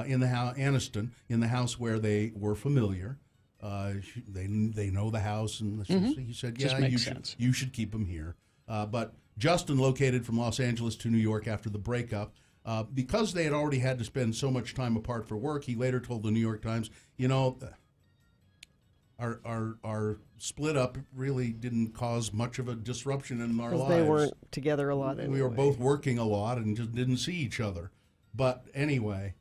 in the house where they were familiar. They know the house, and he said, Just "Yeah, makes sense. you should keep them here." But Justin located from Los Angeles to New York after the breakup. Because they had already had to spend so much time apart for work, he later told the New York Times, our split up really didn't cause much of a disruption in our lives. Because they weren't together a lot anyway. We were both working a lot and just didn't see each other. But anyway,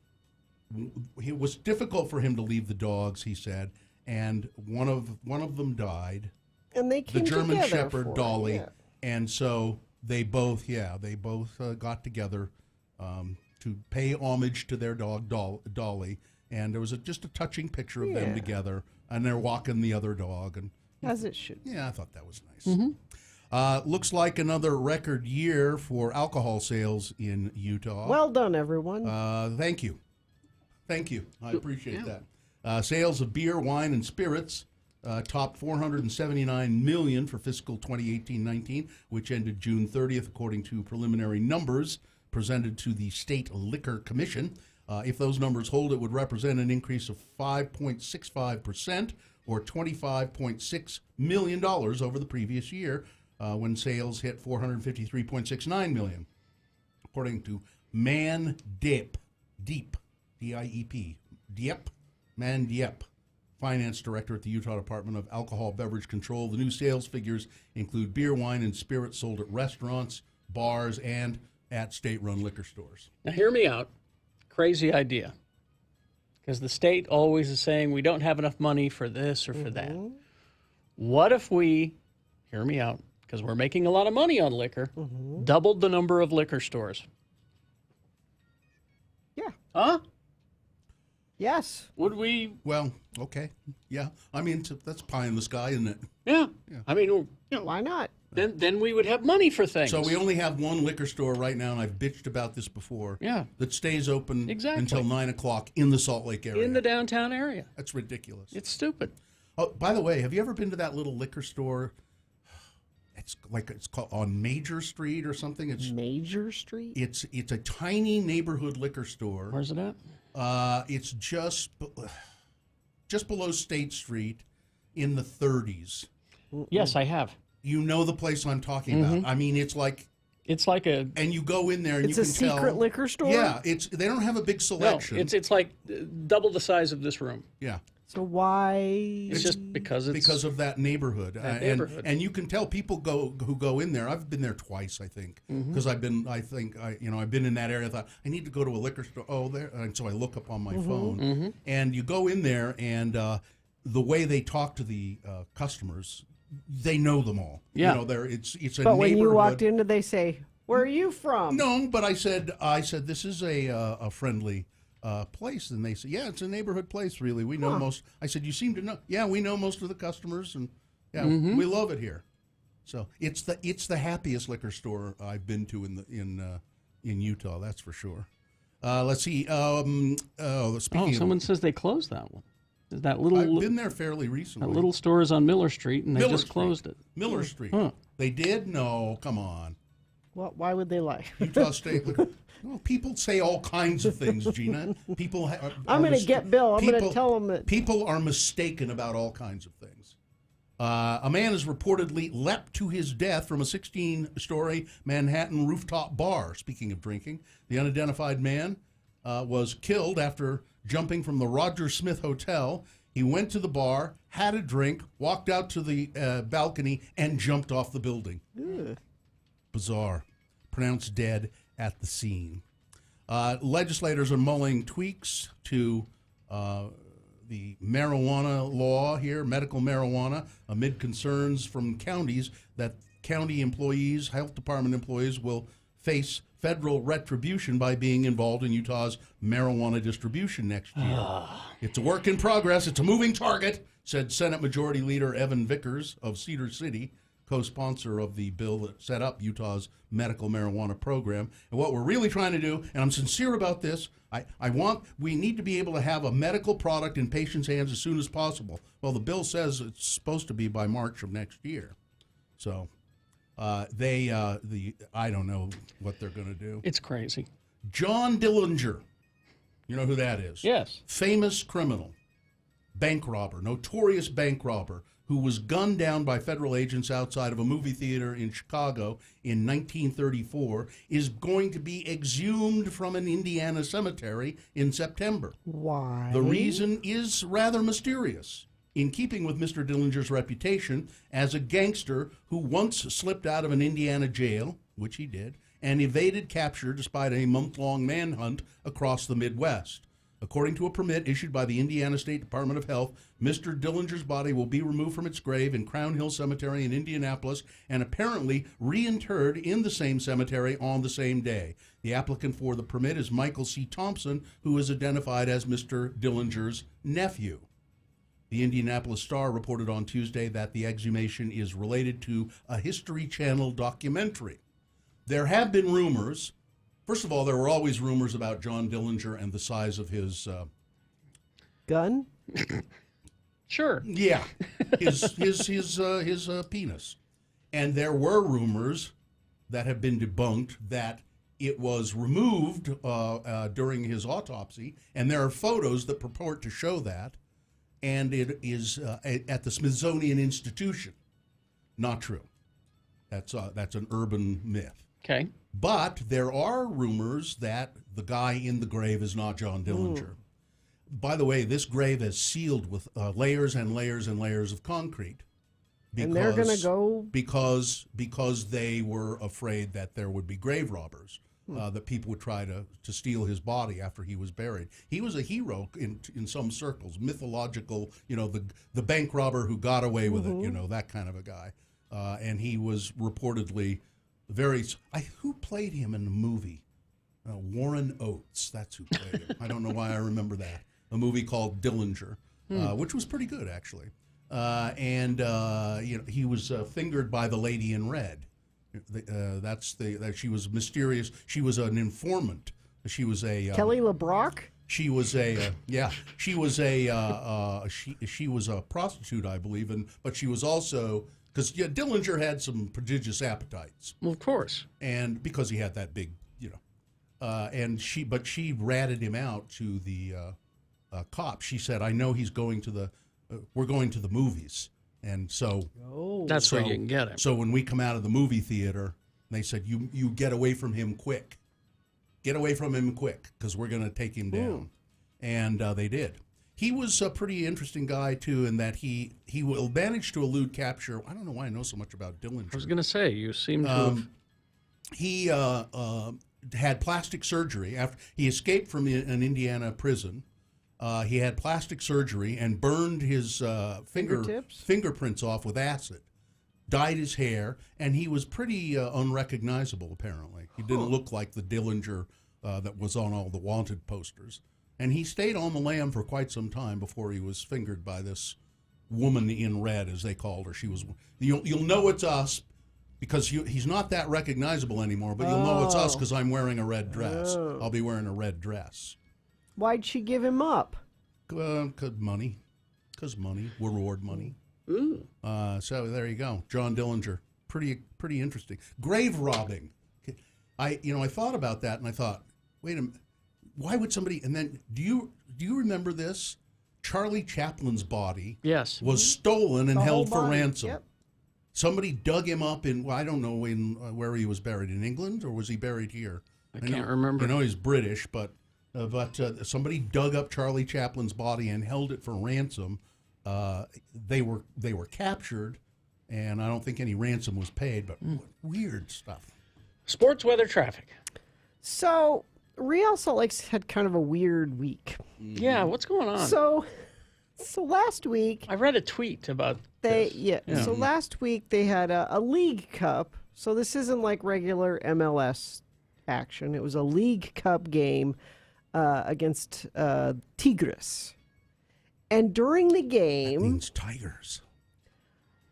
it was difficult for him to leave the dogs, he said, and one of them died. And they came the German together Shepherd for it, Dolly, yeah. and so they both got together to pay homage to their dog Dolly, and there was just a touching picture of them Yeah. together, and they're walking the other dog, and As it should. yeah, I thought that was nice. Looks like another record year for alcohol sales in Utah. Well done, everyone. Thank you. I appreciate that. Sales of beer, wine, and spirits topped $479 million for fiscal 2018-19, which ended June 30th, according to preliminary numbers presented to the State Liquor Commission. If those numbers hold, it would represent an increase of 5.65%, or $25.6 million over the previous year, when sales hit $453.69 million. According to Man Diep, D-I-E-P, Man Diep, Finance Director at the Utah Department of Alcohol Beverage Control. The new sales figures include beer, wine, and spirits sold at restaurants, bars, and at state-run liquor stores. Now, hear me out. Crazy idea. Because the state always is saying we don't have enough money for this or for that. What if we, hear me out, because we're making a lot of money on liquor, doubled the number of liquor stores? Yeah. Huh? Yes. Would we? Well, okay. Yeah. I mean, that's pie in the sky, isn't it? Yeah. I mean, Why not? then we would have money for things. So we only have one liquor store right now, and I've bitched about this before. Yeah. That stays open Exactly. until 9 o'clock in the Salt Lake area. In the downtown area. That's ridiculous. It's stupid. Oh, by the way, have you ever been to that little liquor store? It's called on Major Street or something. It's Major Street? It's a tiny neighborhood liquor store. Where's it at? It's just below State Street in the 30s. Yes, I have. You know the place I'm talking about. I mean, it's like a, and you go in there and It's you a can secret tell. liquor store? Yeah, they don't have a big no, selection. it's like double the size of this room. Yeah. So why? It's just because of that neighborhood. That neighborhood. And you can tell people who go in there. I've been there twice, I think, because I've been in that area. I thought I need to go to a liquor store. Oh, there, and so I look up on my phone, and you go in there, and the way they talk to the customers, they know them all. Yeah. You know, it's a But neighborhood. when you walked in, did they say, "Where are you from?" No, but I said this is a friendly place, and they said, yeah, it's a neighborhood place. Really, we know most. I said, you seem to know. Yeah, we know most of the customers, and yeah, we love it here. So it's the happiest liquor store I've been to in Utah. That's for sure. Let's see. Speaking of, someone says they closed that one. That I've little been there fairly recently. that little store is on Miller Street, and they Miller just Street. closed it. Miller Street. Huh. They did? No, come on. Well, why would they lie? Utah State. Well, people say all kinds of things, Gina. People. I'm going to get Bill. I'm going to tell him that. People are mistaken about all kinds of things. A man has reportedly leapt to his death from a 16-story Manhattan rooftop bar. Speaking of drinking, the unidentified man was killed after jumping from the Roger Smith Hotel. He went to the bar, had a drink, walked out to the balcony, and jumped off the building. Ugh. Bizarre. Pronounced dead at the scene. Legislators are mulling tweaks to the marijuana law here, medical marijuana, amid concerns from counties that county employees, health department employees, will face federal retribution by being involved in Utah's marijuana distribution next year. It's a work in progress. It's a moving target, said Senate Majority Leader Evan Vickers of Cedar City, co-sponsor of the bill that set up Utah's medical marijuana program. And what we're really trying to do, and I'm sincere about this, we need to be able to have a medical product in patients' hands as soon as possible. Well, the bill says it's supposed to be by March of next year. So I don't know what they're going to do. It's crazy. John Dillinger, you know who that is? Yes. Famous criminal, bank robber, notorious bank robber, who was gunned down by federal agents outside of a movie theater in Chicago in 1934, is going to be exhumed from an Indiana cemetery in September. Why? The reason is rather mysterious. In keeping with Mr. Dillinger's reputation as a gangster who once slipped out of an Indiana jail, which he did, and evaded capture despite a month-long manhunt across the Midwest. According to a permit issued by the Indiana State Department of Health, Mr. Dillinger's body will be removed from its grave in Crown Hill Cemetery in Indianapolis and apparently reinterred in the same cemetery on the same day. The applicant for the permit is Michael C. Thompson, who is identified as Mr. Dillinger's nephew. The Indianapolis Star reported on Tuesday that the exhumation is related to a History Channel documentary. There have been rumors. First of all, there were always rumors about John Dillinger and the size of his gun. Sure. Yeah, his penis, and there were rumors that have been debunked that it was removed during his autopsy, and there are photos that purport to show that, and it is at the Smithsonian Institution. Not true. That's an urban myth. Okay. But there are rumors that the guy in the grave is not John Dillinger. By the way, this grave is sealed with layers and layers and layers of concrete. And they're going to go? Because they were afraid that there would be grave robbers, that people would try to steal his body after he was buried. He was a hero in some circles, mythological, the bank robber who got away with it, that kind of a guy. And he was reportedly... who played him in the movie? Warren Oates. That's who played him. I don't know why I remember that. A movie called Dillinger, which was pretty good actually. He was fingered by the lady in red. She was mysterious. She was an informant. She was a Kelly LeBrock. She was a She was a she was a prostitute, I believe, but she was also. Because Dillinger had some prodigious appetites. Well, of course. And because he had that big, but she ratted him out to the cop. She said, "I know he's going to we're going to the movies." And so. That's where you can get him. So when we come out of the movie theater, they said, you get away from him quick. Get away from him quick, because we're going to take him down. And they did. He was a pretty interesting guy, too, in that he will manage to elude capture. I don't know why I know so much about Dillinger. I was going to say, you seem to have... He had plastic surgery. After he escaped from an Indiana prison, he had plastic surgery and burned his fingerprints off with acid, dyed his hair, and he was pretty unrecognizable, apparently. He didn't look like the Dillinger that was on all the wanted posters. And he stayed on the lam for quite some time before he was fingered by this woman in red, as they called her. She was. You'll know it's us because he's not that recognizable anymore. But you'll know it's us because I'm wearing a red dress. I'll be wearing a red dress. Why'd she give him up? Money. because money, reward money. Ooh. So there you go, John Dillinger. Pretty interesting. Grave robbing. I thought about that and I thought, wait a minute, why would somebody? And then do you remember this? Charlie Chaplin's body was stolen and held for ransom. Yep. Somebody dug him up in, well, I don't know where he was buried, in England, or was he buried here? I can't remember. I know he's British, but somebody dug up Charlie Chaplin's body and held it for ransom. They were captured, and I don't think any ransom was paid, but weird stuff. Sports, weather, traffic. So Real Salt Lake's had kind of a weird week. Yeah, what's going on? So last week I read a tweet about So last week they had a League Cup. So this isn't like regular MLS action. It was a League Cup game against Tigres. And during the game, that means Tigers,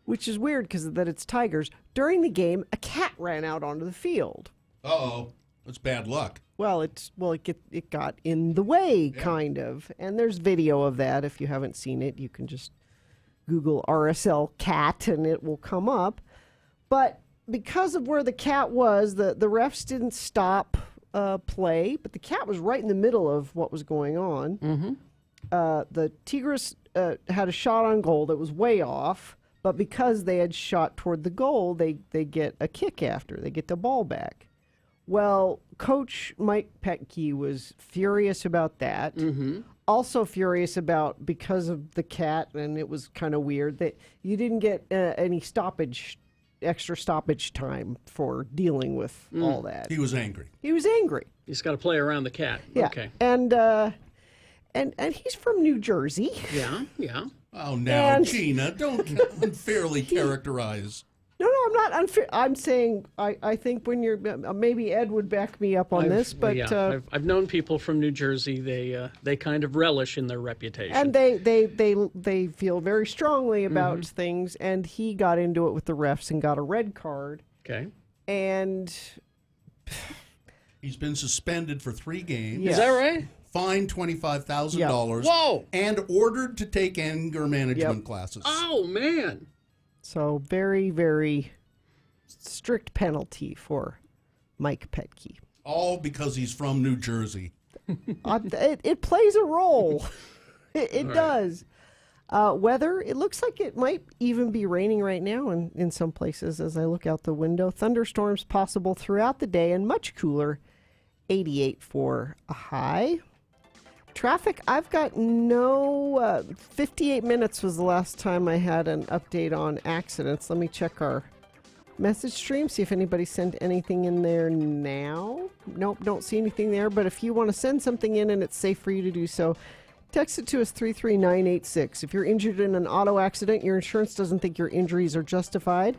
which is weird because that it's Tigers. During the game, a cat ran out onto the field. Uh-oh, that's bad luck. Well, it got in the way, kind of. And there's video of that. If you haven't seen it, you can just Google RSL cat and it will come up. But because of where the cat was, the refs didn't stop play, but the cat was right in the middle of what was going on. Mm-hmm. The Tigres had a shot on goal that was way off, but because they had shot toward the goal, they get a kick after. They get the ball back. Well, Coach Mike Petke was furious about that. Mm-hmm. Also furious about, because of the cat, and it was kind of weird, that you didn't get any extra stoppage time for dealing with all that. He was angry. He's got to play around the cat. Yeah. Okay. And he's from New Jersey. Yeah. Oh, now, Gina, don't unfairly characterize. No, I'm not unfair. I'm saying I think when you're maybe Ed would back me up on this, but I've known people from New Jersey. They kind of relish in their reputation, and they feel very strongly about things. And he got into it with the refs and got a red card. Okay, and he's been suspended for 3 games. Is that right? Fined $25,000. Whoa! And ordered to take anger management classes. Oh man! So very, very strict penalty for Mike Petke. All because he's from New Jersey. It plays a role. It does. Weather, it looks like it might even be raining right now in some places as I look out the window. Thunderstorms possible throughout the day and much cooler. 88 for a high. Traffic, I've got no... 58 minutes was the last time I had an update on accidents. Let me check our message stream, see if anybody sent anything in there now. Nope, don't see anything there. But if you want to send something in and it's safe for you to do so, text it to us 33986. If you're injured in an auto accident, your insurance doesn't think your injuries are justified,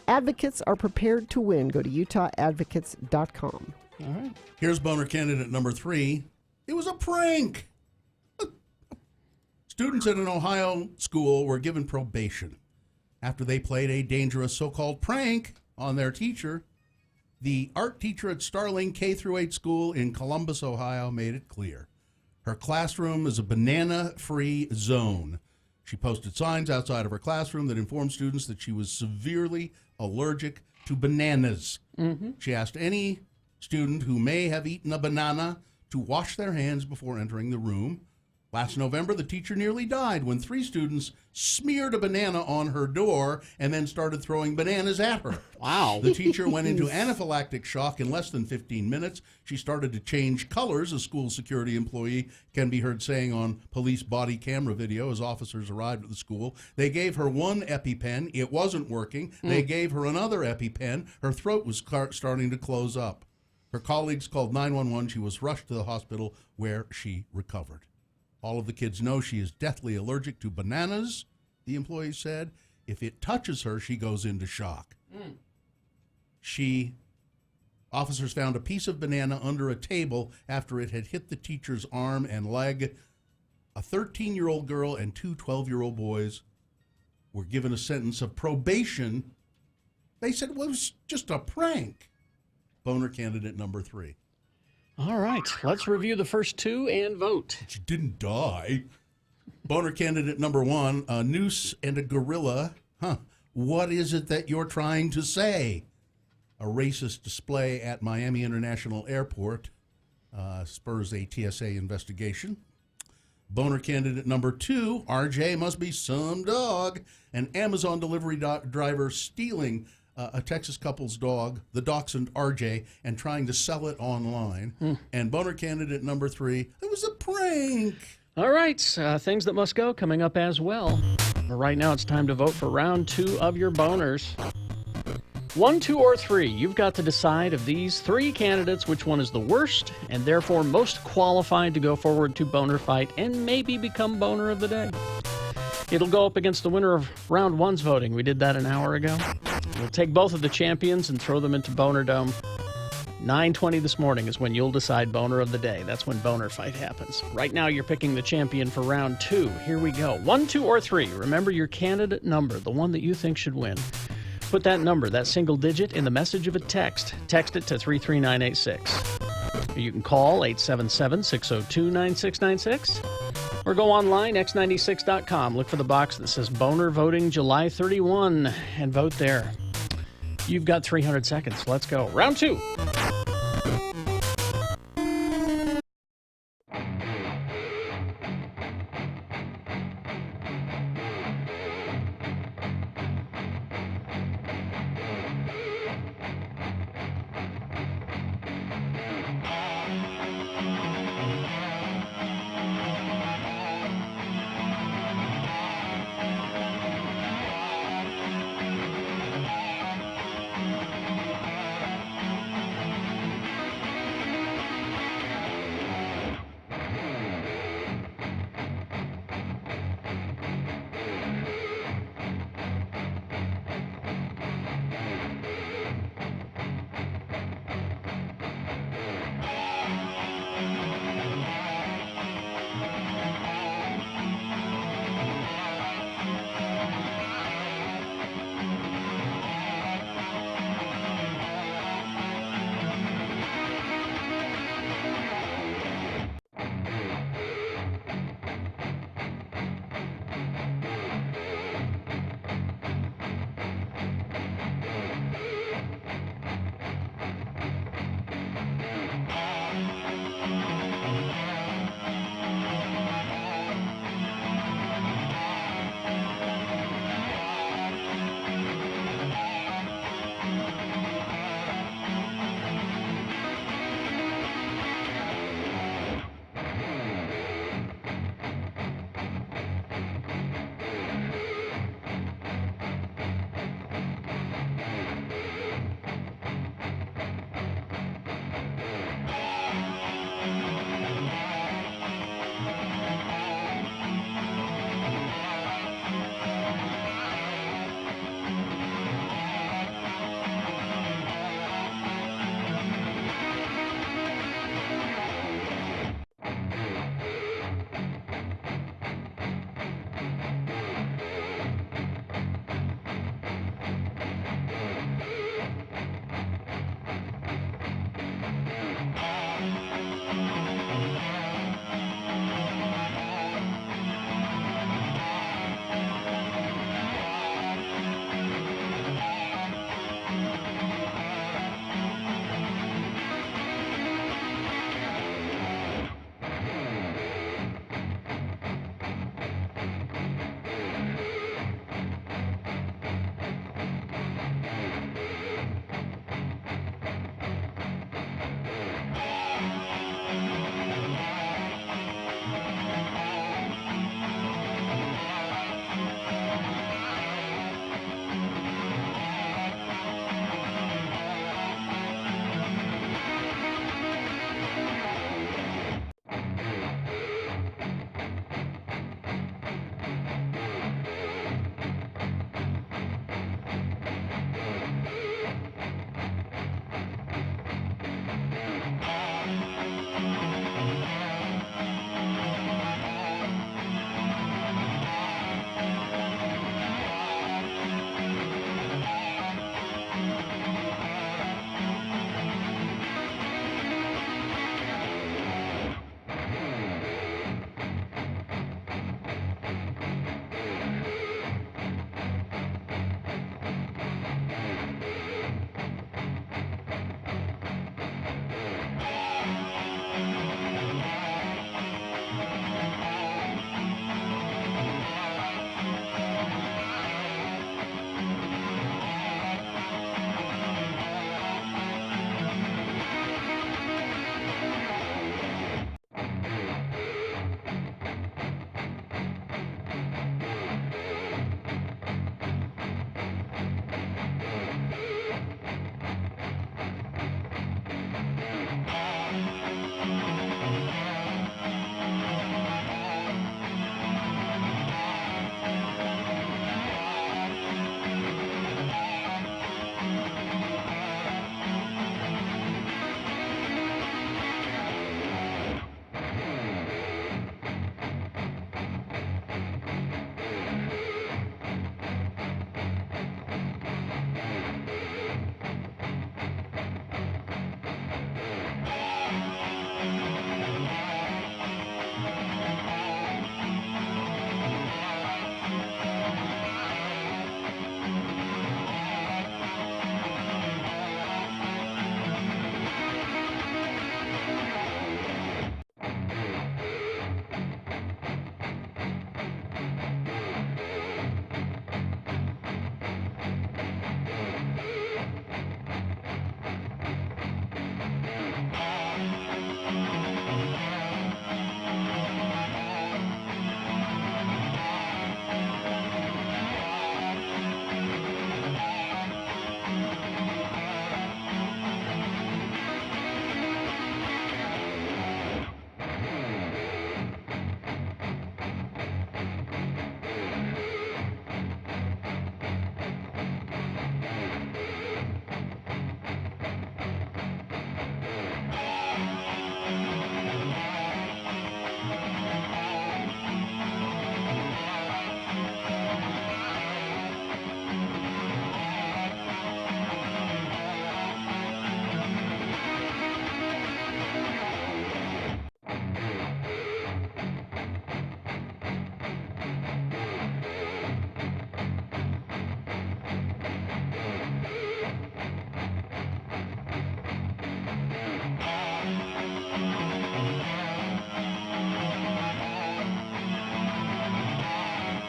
advocates are prepared to win. Go to UtahAdvocates.com. All right. Here's boner candidate number 3. It was a prank. Students at an Ohio school were given probation after they played a dangerous so-called prank on their teacher. The art teacher at Starling K-8 school in Columbus, Ohio, made it clear. Her classroom is a banana-free zone. She posted signs outside of her classroom that informed students that she was severely allergic to bananas. Mm-hmm. She asked any student who may have eaten a banana to wash their hands before entering the room. Last November, the teacher nearly died when 3 students smeared a banana on her door and then started throwing bananas at her. Wow. The teacher went into anaphylactic shock in less than 15 minutes. She started to change colors, a school security employee can be heard saying on police body camera video as officers arrived at the school. They gave her 1 EpiPen. It wasn't working. They gave her another EpiPen. Her throat was starting to close up. Her colleagues called 911. She was rushed to the hospital where she recovered. All of the kids know she is deathly allergic to bananas, the employee said. If it touches her, she goes into shock. Officers found a piece of banana under a table after it had hit the teacher's arm and leg. A 13-year-old girl and 2 12-year-old boys were given a sentence of probation. They said it was just a prank. Boner candidate number 3. All right, let's review the first 2 and vote. She didn't die. Boner candidate number 1, a noose and a gorilla. Huh. What is it that you're trying to say? A racist display at Miami International Airport spurs a TSA investigation. Boner candidate number 2, RJ must be some dog. An Amazon delivery driver stealing a Texas couple's dog, the dachshund RJ, and trying to sell it online. And boner candidate number 3, it was a prank. All right, things that must go coming up as well. But right now it's time to vote for round 2 of your boners. 1, 2, or 3. You've got to decide of these 3 candidates which one is the worst and therefore most qualified to go forward to boner fight and maybe become boner of the day. It'll go up against the winner of round 1's voting. We did that an hour ago. We'll take both of the champions and throw them into Boner Dome. 9:20 this morning is when you'll decide boner of the day. That's when boner fight happens. Right now you're picking the champion for round 2. Here we go. 1, 2, or 3. Remember your candidate number, the one that you think should win. Put that number, that single digit, in the message of a text. Text it to 33986. You can call 877-602-9696 or go online, x96.com. Look for the box that says Boner Voting July 31 and vote there. You've got 300 seconds. Let's go. Round 2.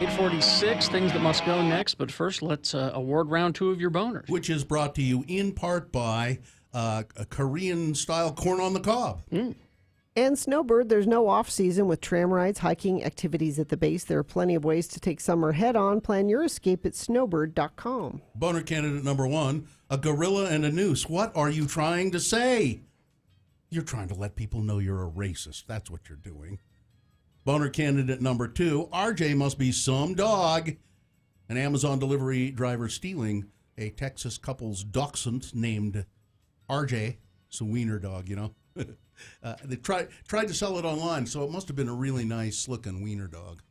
8:46, things that must go next. But first, let's award round 2 of your boners. Which is brought to you in part by a Korean-style corn on the cob. And Snowbird, there's no off-season with tram rides, hiking, activities at the base. There are plenty of ways to take summer head-on. Plan your escape at snowbird.com. Boner candidate number 1, a gorilla and a noose. What are you trying to say? You're trying to let people know you're a racist. That's what you're doing. Boner candidate number 2, RJ must be some dog. An Amazon delivery driver stealing a Texas couple's dachshund named RJ. It's a wiener dog, you know. They tried to sell it online, so it must have been a really nice-looking wiener dog.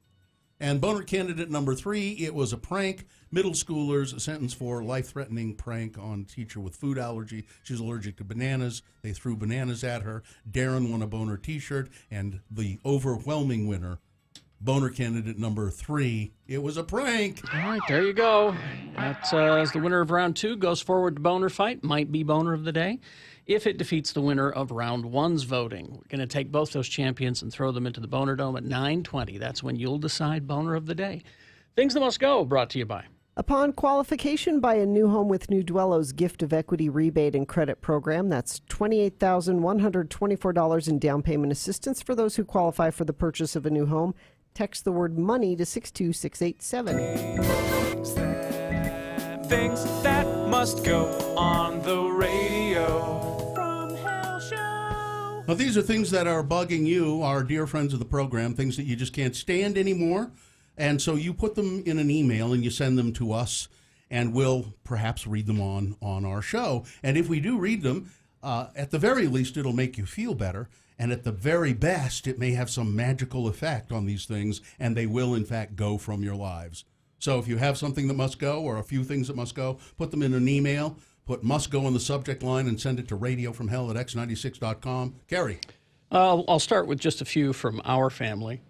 And boner candidate number 3, it was a prank. Middle schoolers sentenced for life-threatening prank on teacher with food allergy. She's allergic to bananas. They threw bananas at her. Darren won a boner T-shirt, and the overwhelming winner, boner candidate number 3, it was a prank. All right, there you go. That's as the winner of round 2 goes forward to boner fight. Might be boner of the day if it defeats the winner of round 1's voting. We're going to take both those champions and throw them into the Boner Dome at 9:20. That's when you'll decide boner of the day. Things that must go, brought to you by. Upon qualification, buy a new home with New Dwello's Gift of Equity rebate and credit program. That's $28,124 in down payment assistance for those who qualify for the purchase of a new home. Text the word money to 62687. Things that must go on the radio. Now, these are things that are bugging you, our dear friends of the program, things that you just can't stand anymore. And so you put them in an email and you send them to us, and we'll perhaps read them on our show. And if we do read them, at the very least, it'll make you feel better. And at the very best, it may have some magical effect on these things, and they will, in fact, go from your lives. So if you have something that must go or a few things that must go, put them in an email. Put must go in the subject line and send it to radiofromhell@x96.com. Carrie. I'll start with just a few from our family.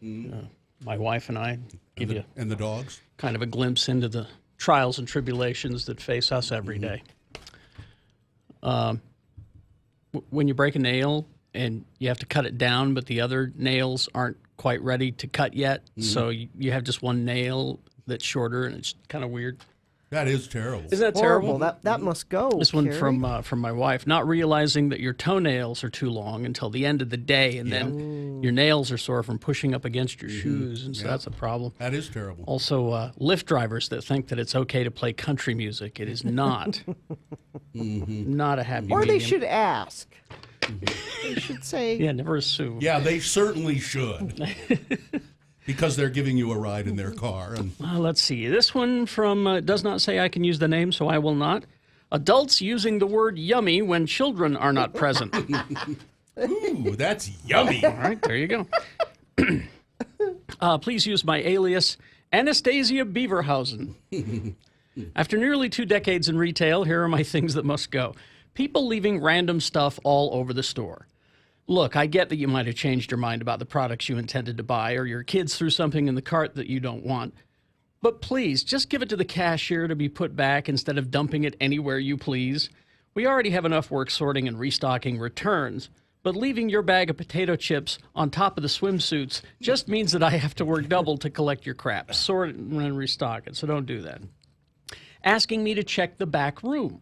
My wife and I give you and the dogs kind of a glimpse into the trials and tribulations that face us every day. When you break a nail and you have to cut it down, but the other nails aren't quite ready to cut yet, so you have just one nail that's shorter, and it's kind of weird. That is terrible. Isn't that terrible? That must go. This one Carrie. from my wife, not realizing that your toenails are too long until the end of the day, and then your nails are sore from pushing up against your shoes, and so that's a problem. That is terrible. Also, Lyft drivers that think that it's okay to play country music. It is not. Not a happy Or medium. they should ask. They should say. Yeah, never assume. Yeah, they certainly should. Because they're giving you a ride in their car. And Let's see. This one from does not say I can use the name, so I will not. Adults using the word yummy when children are not present. Ooh, that's yummy. All right, there you go. Please use my alias, Anastasia Beaverhausen. After nearly 2 decades in retail, here are my things that must go. People leaving random stuff all over the store. Look, I get that you might have changed your mind about the products you intended to buy, or your kids threw something in the cart that you don't want. But please, just give it to the cashier to be put back instead of dumping it anywhere you please. We already have enough work sorting and restocking returns, but leaving your bag of potato chips on top of the swimsuits just means that I have to work double to collect your crap, sort it and restock it, so don't do that. Asking me to check the back room.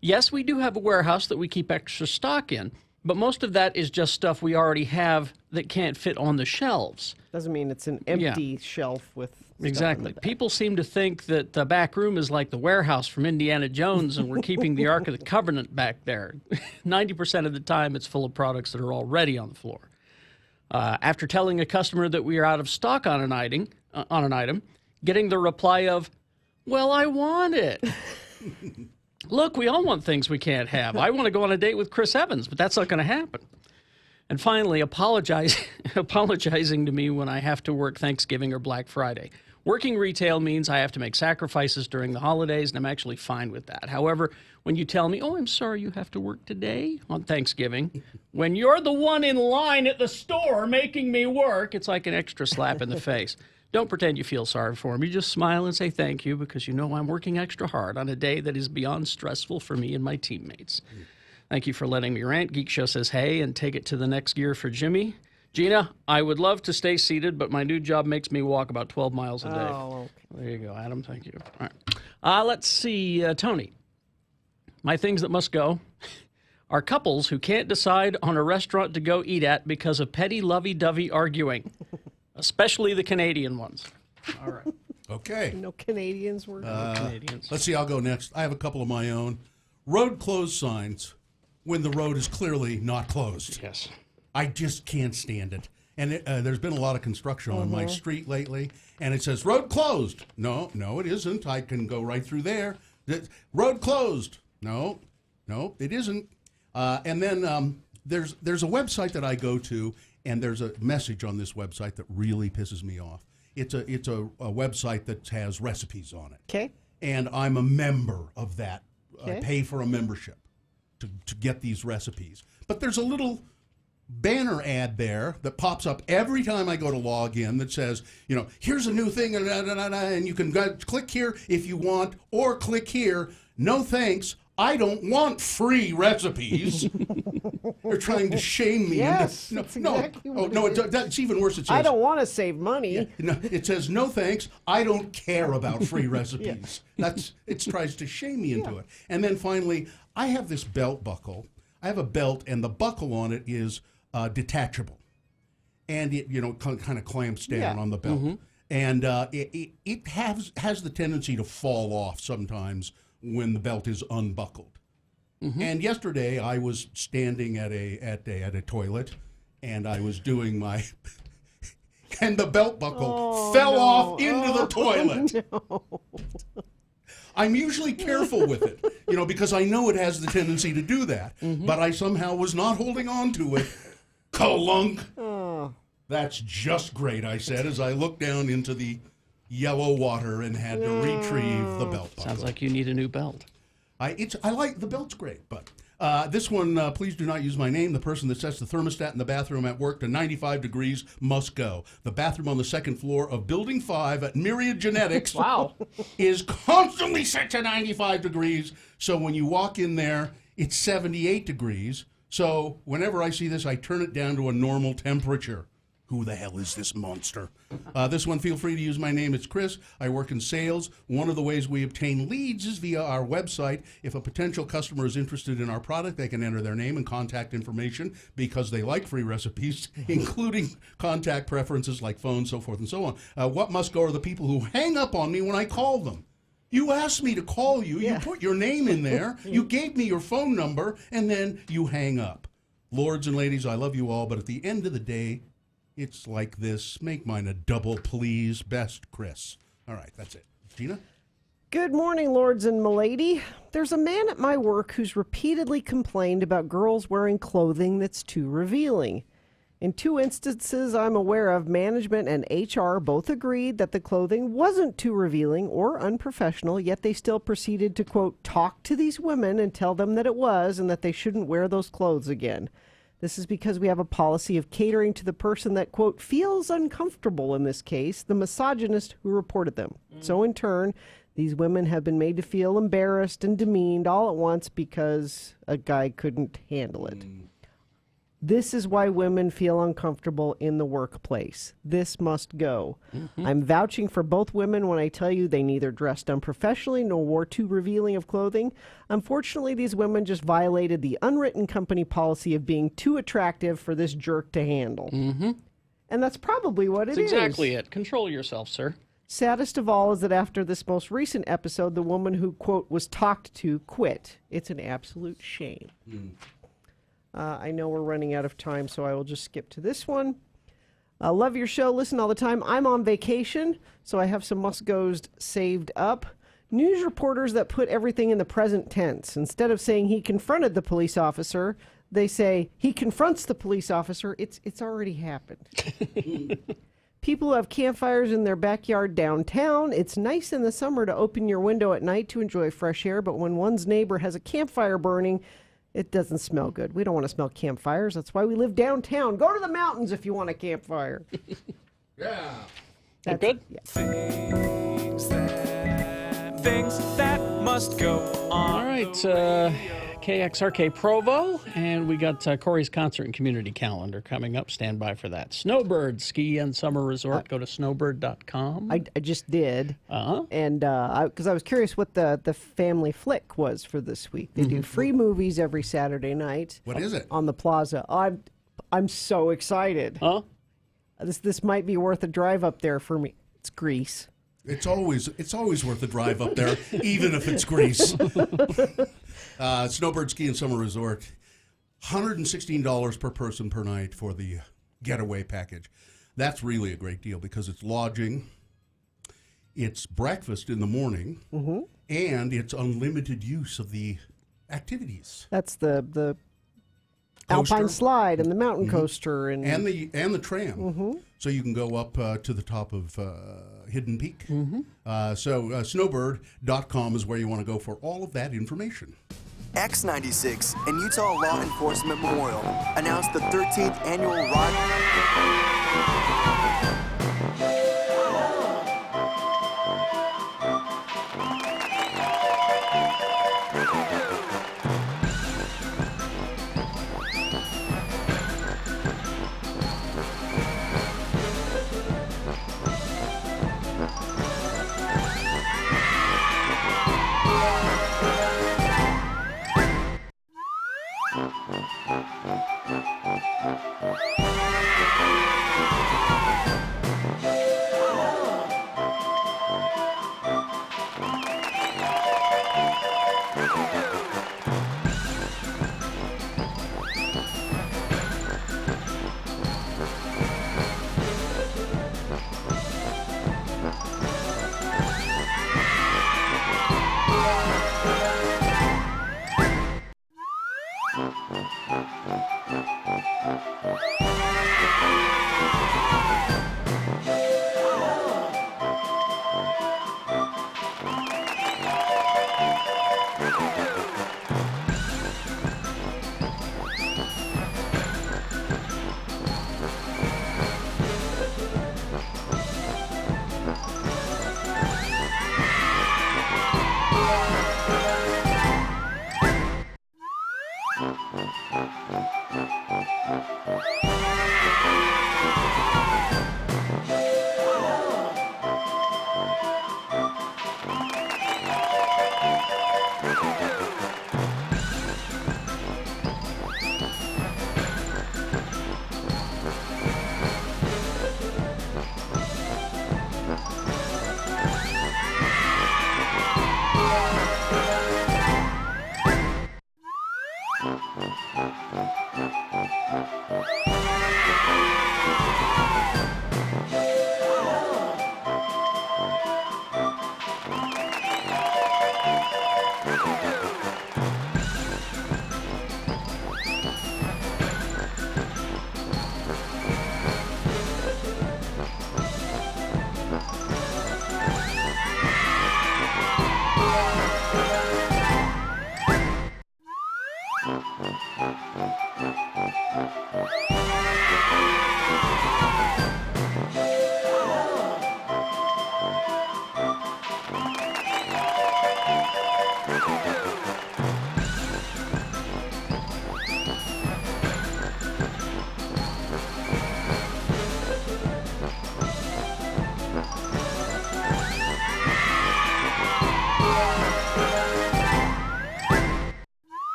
Yes, we do have a warehouse that we keep extra stock in, but most of that is just stuff we already have that can't fit on the shelves. Doesn't mean it's an empty shelf with stuff Exactly. in the back. People seem to think that the back room is like the warehouse from Indiana Jones and we're keeping the Ark of the Covenant back there. 90% of the time it's full of products that are already on the floor. After telling a customer that we are out of stock on an item, getting the reply of, "Well, I want it." Look, we all want things we can't have. I want to go on a date with Chris Evans, but that's not going to happen. And finally, apologizing to me when I have to work Thanksgiving or Black Friday. Working retail means I have to make sacrifices during the holidays, and I'm actually fine with that. However, when you tell me, "Oh, I'm sorry you have to work today on Thanksgiving," when you're the one in line at the store making me work, it's like an extra slap in the face. Don't pretend you feel sorry for me. Just smile and say thank you because you know I'm working extra hard on a day that is beyond stressful for me and my teammates. Thank you for letting me rant. Geek Show says hey and take it to the next gear for Jimmy. Gina, I would love to stay seated, but my new job makes me walk about 12 miles a day. Oh, okay. There you go, Adam. Thank you. All right. Let's see, Tony. My things that must go are couples who can't decide on a restaurant to go eat at because of petty lovey-dovey arguing, especially the Canadian ones. All right. Okay. No Canadians were. Canadians. Let's see. I'll go next. I have a couple of my own. Road closed signs when the road is clearly not closed. Yes. I just can't stand it. And there's been a lot of construction on my street lately, and it says road closed. No, it isn't. I can go right through there. Road closed. No, it isn't. And then there's a website that I go to, and there's a message on this website that really pisses me off. It's a website that has recipes on it. Okay. And I'm a member of that. Okay. I pay for a membership to get these recipes. But there's a little banner ad there that pops up every time I go to log in that says, here's a new thing, and you can click here if you want, or click here. No thanks. I don't want free recipes. They're trying to shame me. Yes, that's exactly what it is. It's even worse. It says, I don't want to save money. Yeah, no, it says, no thanks. I don't care about free recipes. It tries to shame me into it. And then finally, I have this belt buckle. I have a belt, and the buckle on it is detachable, and it kind of clamps down on the belt, and it has the tendency to fall off sometimes when the belt is unbuckled. And yesterday I was standing at a toilet, and I was doing my and the belt buckle fell off into the toilet. No. I'm usually careful with it, because I know it has the tendency to do that. But I somehow was not holding on to it. Kalunk. Oh. That's just great, I said, as I looked down into the yellow water and had to retrieve the belt buckle. Sounds like you need a new belt. I like the belt's great, but this one, please do not use my name. The person that sets the thermostat in the bathroom at work to 95 degrees must go. The bathroom on the second floor of Building 5 at Myriad Genetics is constantly set to 95 degrees. So when you walk in there, it's 78 degrees. So whenever I see this, I turn it down to a normal temperature. Who the hell is this monster? This one, feel free to use my name. It's Chris. I work in sales. One of the ways we obtain leads is via our website. If a potential customer is interested in our product, they can enter their name and contact information because they like free recipes, including contact preferences like phone, so forth and so on. What must go are the people who hang up on me when I call them. You asked me to call you. You put your name in there. You gave me your phone number, and then you hang up. Lords and ladies, I love you all, but at the end of the day, it's like this. Make mine a double, please. Best, Chris. All right, that's it. Gina? Good morning, lords and milady. There's a man at my work who's repeatedly complained about girls wearing clothing that's too revealing. In 2 instances I'm aware of, management and HR both agreed that the clothing wasn't too revealing or unprofessional, yet they still proceeded to, quote, talk to these women and tell them that it was and that they shouldn't wear those clothes again. This is because we have a policy of catering to the person that, quote, feels uncomfortable, in this case, the misogynist who reported them. So in turn, these women have been made to feel embarrassed and demeaned all at once because a guy couldn't handle it. This is why women feel uncomfortable in the workplace. This must go. I'm vouching for both women when I tell you they neither dressed unprofessionally nor wore too revealing of clothing. Unfortunately, these women just violated the unwritten company policy of being too attractive for this jerk to handle. And that's probably what it is. That's exactly it. Control yourself, sir. Saddest of all is that after this most recent episode, the woman who, quote, was talked to quit. It's an absolute shame. I know we're running out of time, so I will just skip to this one. Love your show. Listen all the time. I'm on vacation, so I have some must-goes saved up. News reporters that put everything in the present tense. Instead of saying he confronted the police officer, they say he confronts the police officer. It's already happened. People who have campfires in their backyard downtown. It's nice in the summer to open your window at night to enjoy fresh air, but when one's neighbor has a campfire burning, it doesn't smell good. We don't want to smell campfires. That's why we live downtown. Go to the mountains if you want a campfire. That's good? Things that must go on. All right, KXRK Provo, and we got Corey's concert and community calendar coming up. Stand by for that. Snowbird Ski and Summer Resort. Go to snowbird.com. I just did. Uh-huh. And because I was curious what the family flick was for this week. They do free movies every Saturday night. What is it? On the plaza. I'm so excited. Huh? This might be worth a drive up there for me. It's Grease. It's always worth a drive up there, even if it's Grease. Snowbird Ski and Summer Resort, $116 per person per night for the getaway package. That's really a great deal because it's lodging, it's breakfast in the morning, and it's unlimited use of the activities. That's the Coaster. Alpine slide and the mountain coaster and the tram. So you can go up to the top of Hidden Peak. So snowbird.com is where you want to go for all of that information. X96 and Utah Law Enforcement Memorial announced the 13th annual Rod.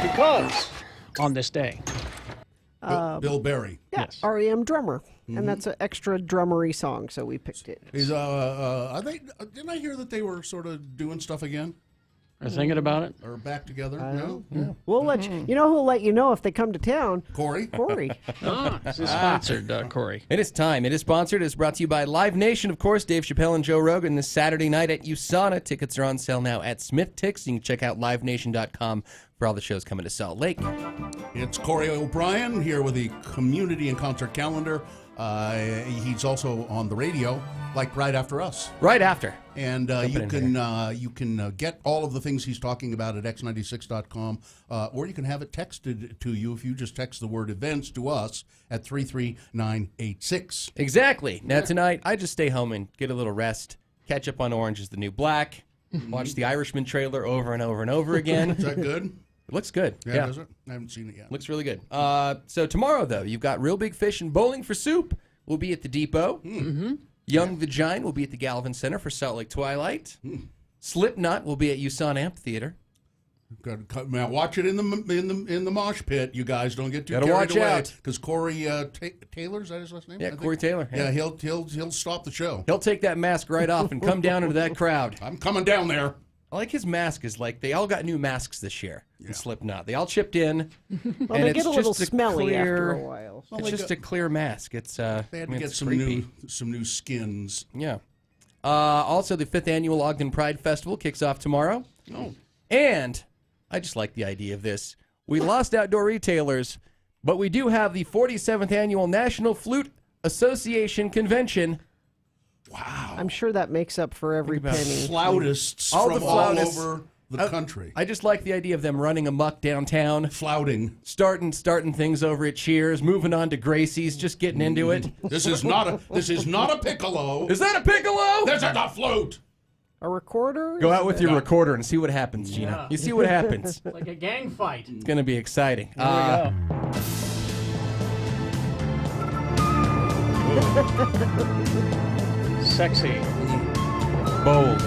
Because on this day, Bill Berry. Yeah, Yes. REM drummer. And that's an extra drummery song, so we picked it. Is are they? Didn't I hear that they were sort of doing stuff again are thinking about it. or back together? No, We'll let you know who'll let you know if they come to town. Corey. Corey. This is sponsored, Corey. It is time. It is sponsored. It's brought to you by Live Nation, of course. Dave Chappelle and Joe Rogan this Saturday night at USANA. Tickets are on sale now at Smith Tix. You can check out livenation.com for all the shows coming to Salt Lake. It's Corey O'Brien here with the community and concert calendar. He's also on the radio, like right after us. Right after. And you can get all of the things he's talking about at x96.com, or you can have it texted to you if you just text the word events to us at 33986. Exactly. Now, tonight, I just stay home and get a little rest, catch up on Orange is the New Black, watch the Irishman trailer over and over and over again. Is that good? It looks good. Yeah, does it? I haven't seen it yet. Looks really good. So tomorrow, though, you've got Real Big Fish and Bowling for Soup. We'll be at the Depot. Young the Giant will be at the Galvin Center for Salt Lake Twilight. Slipknot will be at USANA Amphitheater. Now watch it in the mosh pit. You guys don't get too Gotta carried watch away. out. Because Corey Taylor, is that his last name? Yeah, I think? Corey Taylor. Yeah, he'll stop the show. He'll take that mask right off and come down into that crowd. I'm coming down there. I like his mask is like they all got new masks this year in Slipknot. They all chipped in. Well, and they it's get a little just smelly clear, after a while. It's just a clear mask. It's They had to get some new skins. Yeah. Also, the 5th annual Ogden Pride Festival kicks off tomorrow. Oh. And I just like the idea of this. We lost outdoor retailers, but we do have the 47th annual National Flute Association Convention. Wow. I'm sure that makes up for every penny. Flautists All from the flautists. all over the country. I just like the idea of them running amok downtown. Flouting. Starting things over at Cheers, moving on to Gracie's, just getting into it. This is not a piccolo. Is that a piccolo? This is a flute. A recorder? Go out with your recorder and see what happens, Gina. Yeah. You see what happens. Like a gang fight. It's going to be exciting. Here we go. Sexy. Bold.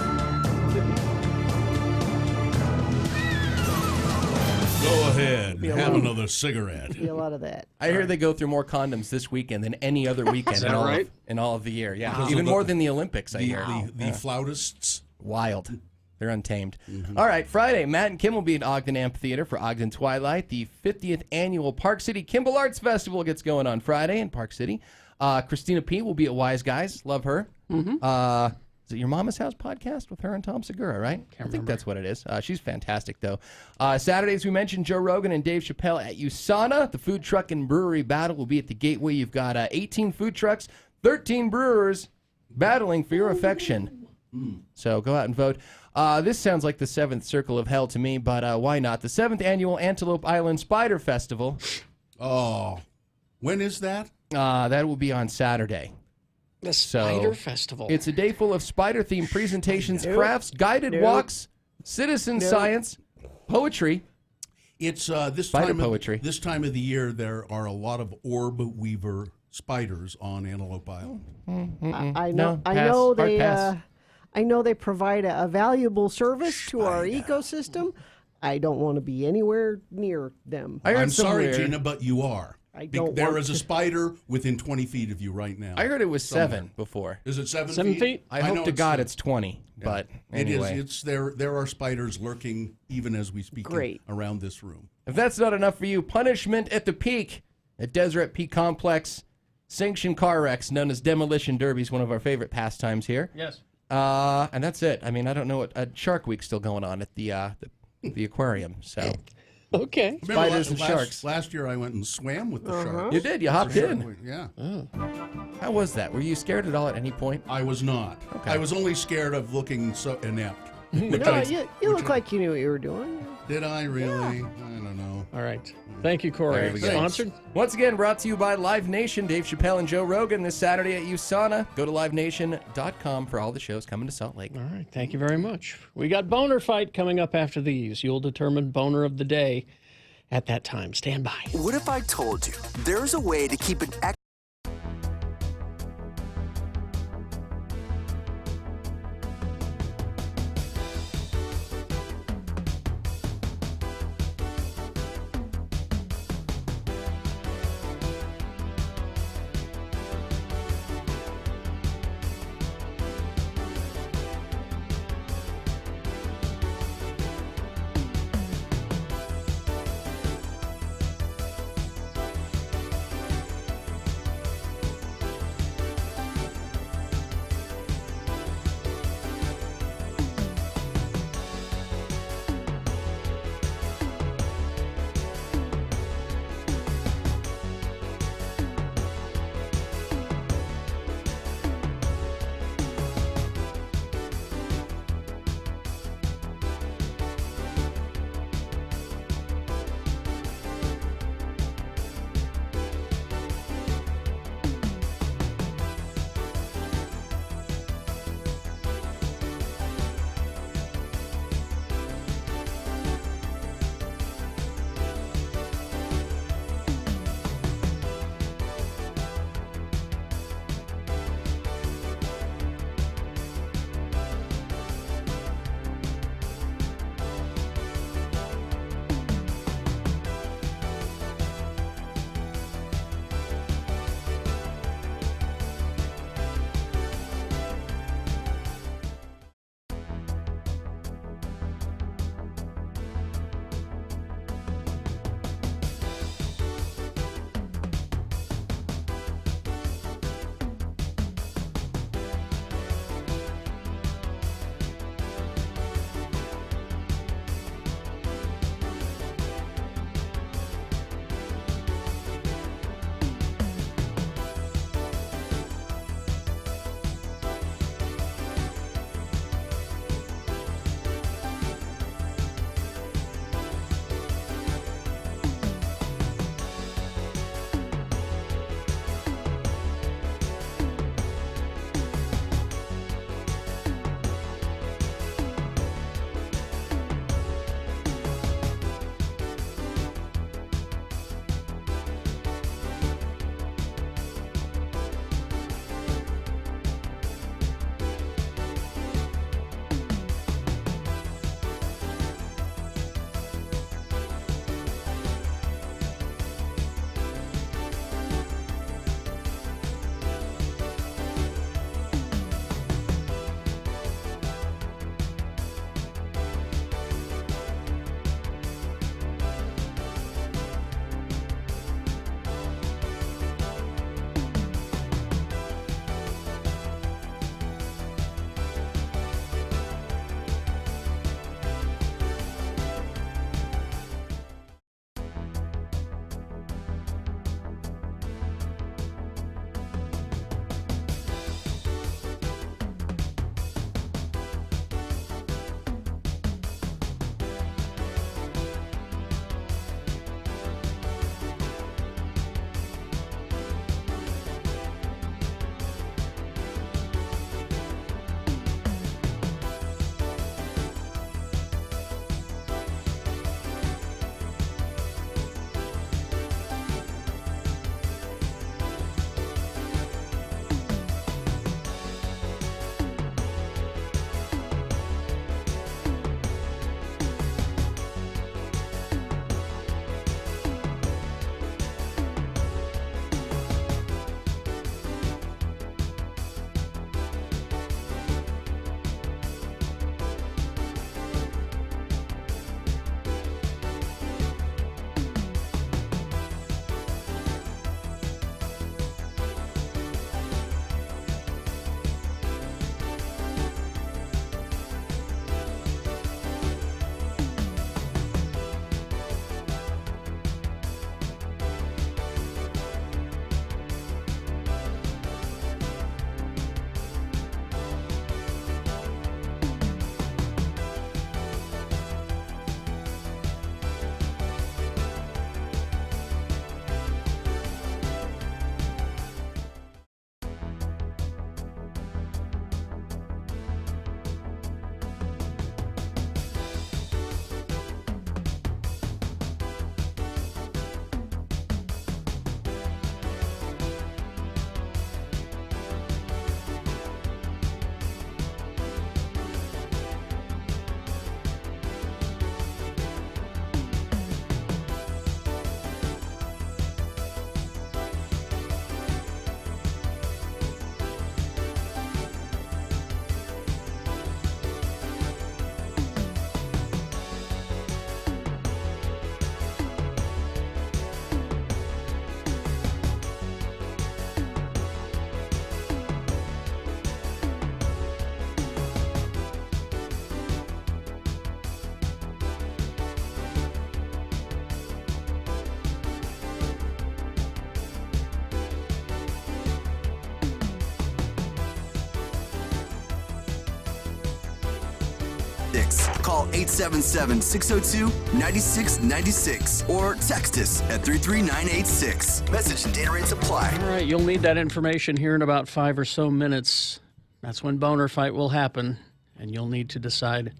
Go ahead. Be a Have lot- another cigarette. Be a lot of that. I hear they go through more condoms this weekend than any other weekend that right? in all of the year. Yeah, Because even of more than the Olympics, I hear. The flautists. Wild. They're untamed. All right, Friday, Matt and Kim will be at Ogden Amphitheater for Ogden Twilight. The 50th annual Park City Kimball Arts Festival gets going on Friday in Park City. Christina P. will be at Wise Guys. Love her. Is it Your Mama's House podcast with her and Tom Segura, right? I think that's what it is. She's fantastic, though. Saturdays, we mentioned Joe Rogan and Dave Chappelle at USANA. The food truck and brewery battle will be at the Gateway. You've got 18 food trucks, 13 brewers battling for your affection. So go out and vote. This sounds like the 7th Circle of Hell to me, but why not? The 7th Annual Antelope Island Spider Festival. Oh, when is that? That will be on Saturday. The Spider Festival. It's a day full of spider-themed presentations, crafts, guided walks, citizen science, poetry. It's this Spider time poetry. This time of the year, there are a lot of orb weaver spiders on Antelope Island. I know. No, I pass. know Hard they. pass. I know they provide a valuable service to our ecosystem. I don't want to be anywhere near them. I'm sorry, Gina, but you are. I don't There want is a to. spider within 20 feet of you right now. I heard it was somewhere. 7 before. Is it 7 7 feet? I know hope to God it's 20, but anyway. It is. It's there. There are spiders lurking even as we speak Great. around this room. If that's not enough for you, Punishment at the Peak at Deseret Peak Complex. Sanctioned car wrecks known as demolition derbies, one of our favorite pastimes here. Yes. And that's it. I mean, I don't know what Shark Week's still going on at the aquarium. So Okay. spiders and sharks. Last year I went and swam with the sharks. You did. You hopped in. Yeah. How was that? Were you scared at all at any point? I was not. Okay. I was only scared of looking so inept. No, you look like you knew what you were doing. Did I really? I don't know. All right. Thank you, Corey. There we go. Sponsored? Once again, brought to you by Live Nation. Dave Chappelle and Joe Rogan this Saturday at USANA. Go to livenation.com for all the shows coming to Salt Lake. All right. Thank you very much. We got Boner Fight coming up after these. You'll determine Boner of the Day at that time. Stand by. What if I told you there's a way to keep an 3986. Call 877-602-9696 or text us at 33986. Message and data rates apply. All right, you'll need that information here in about 5 or so minutes. That's when Boner Fight will happen, and you'll need to decide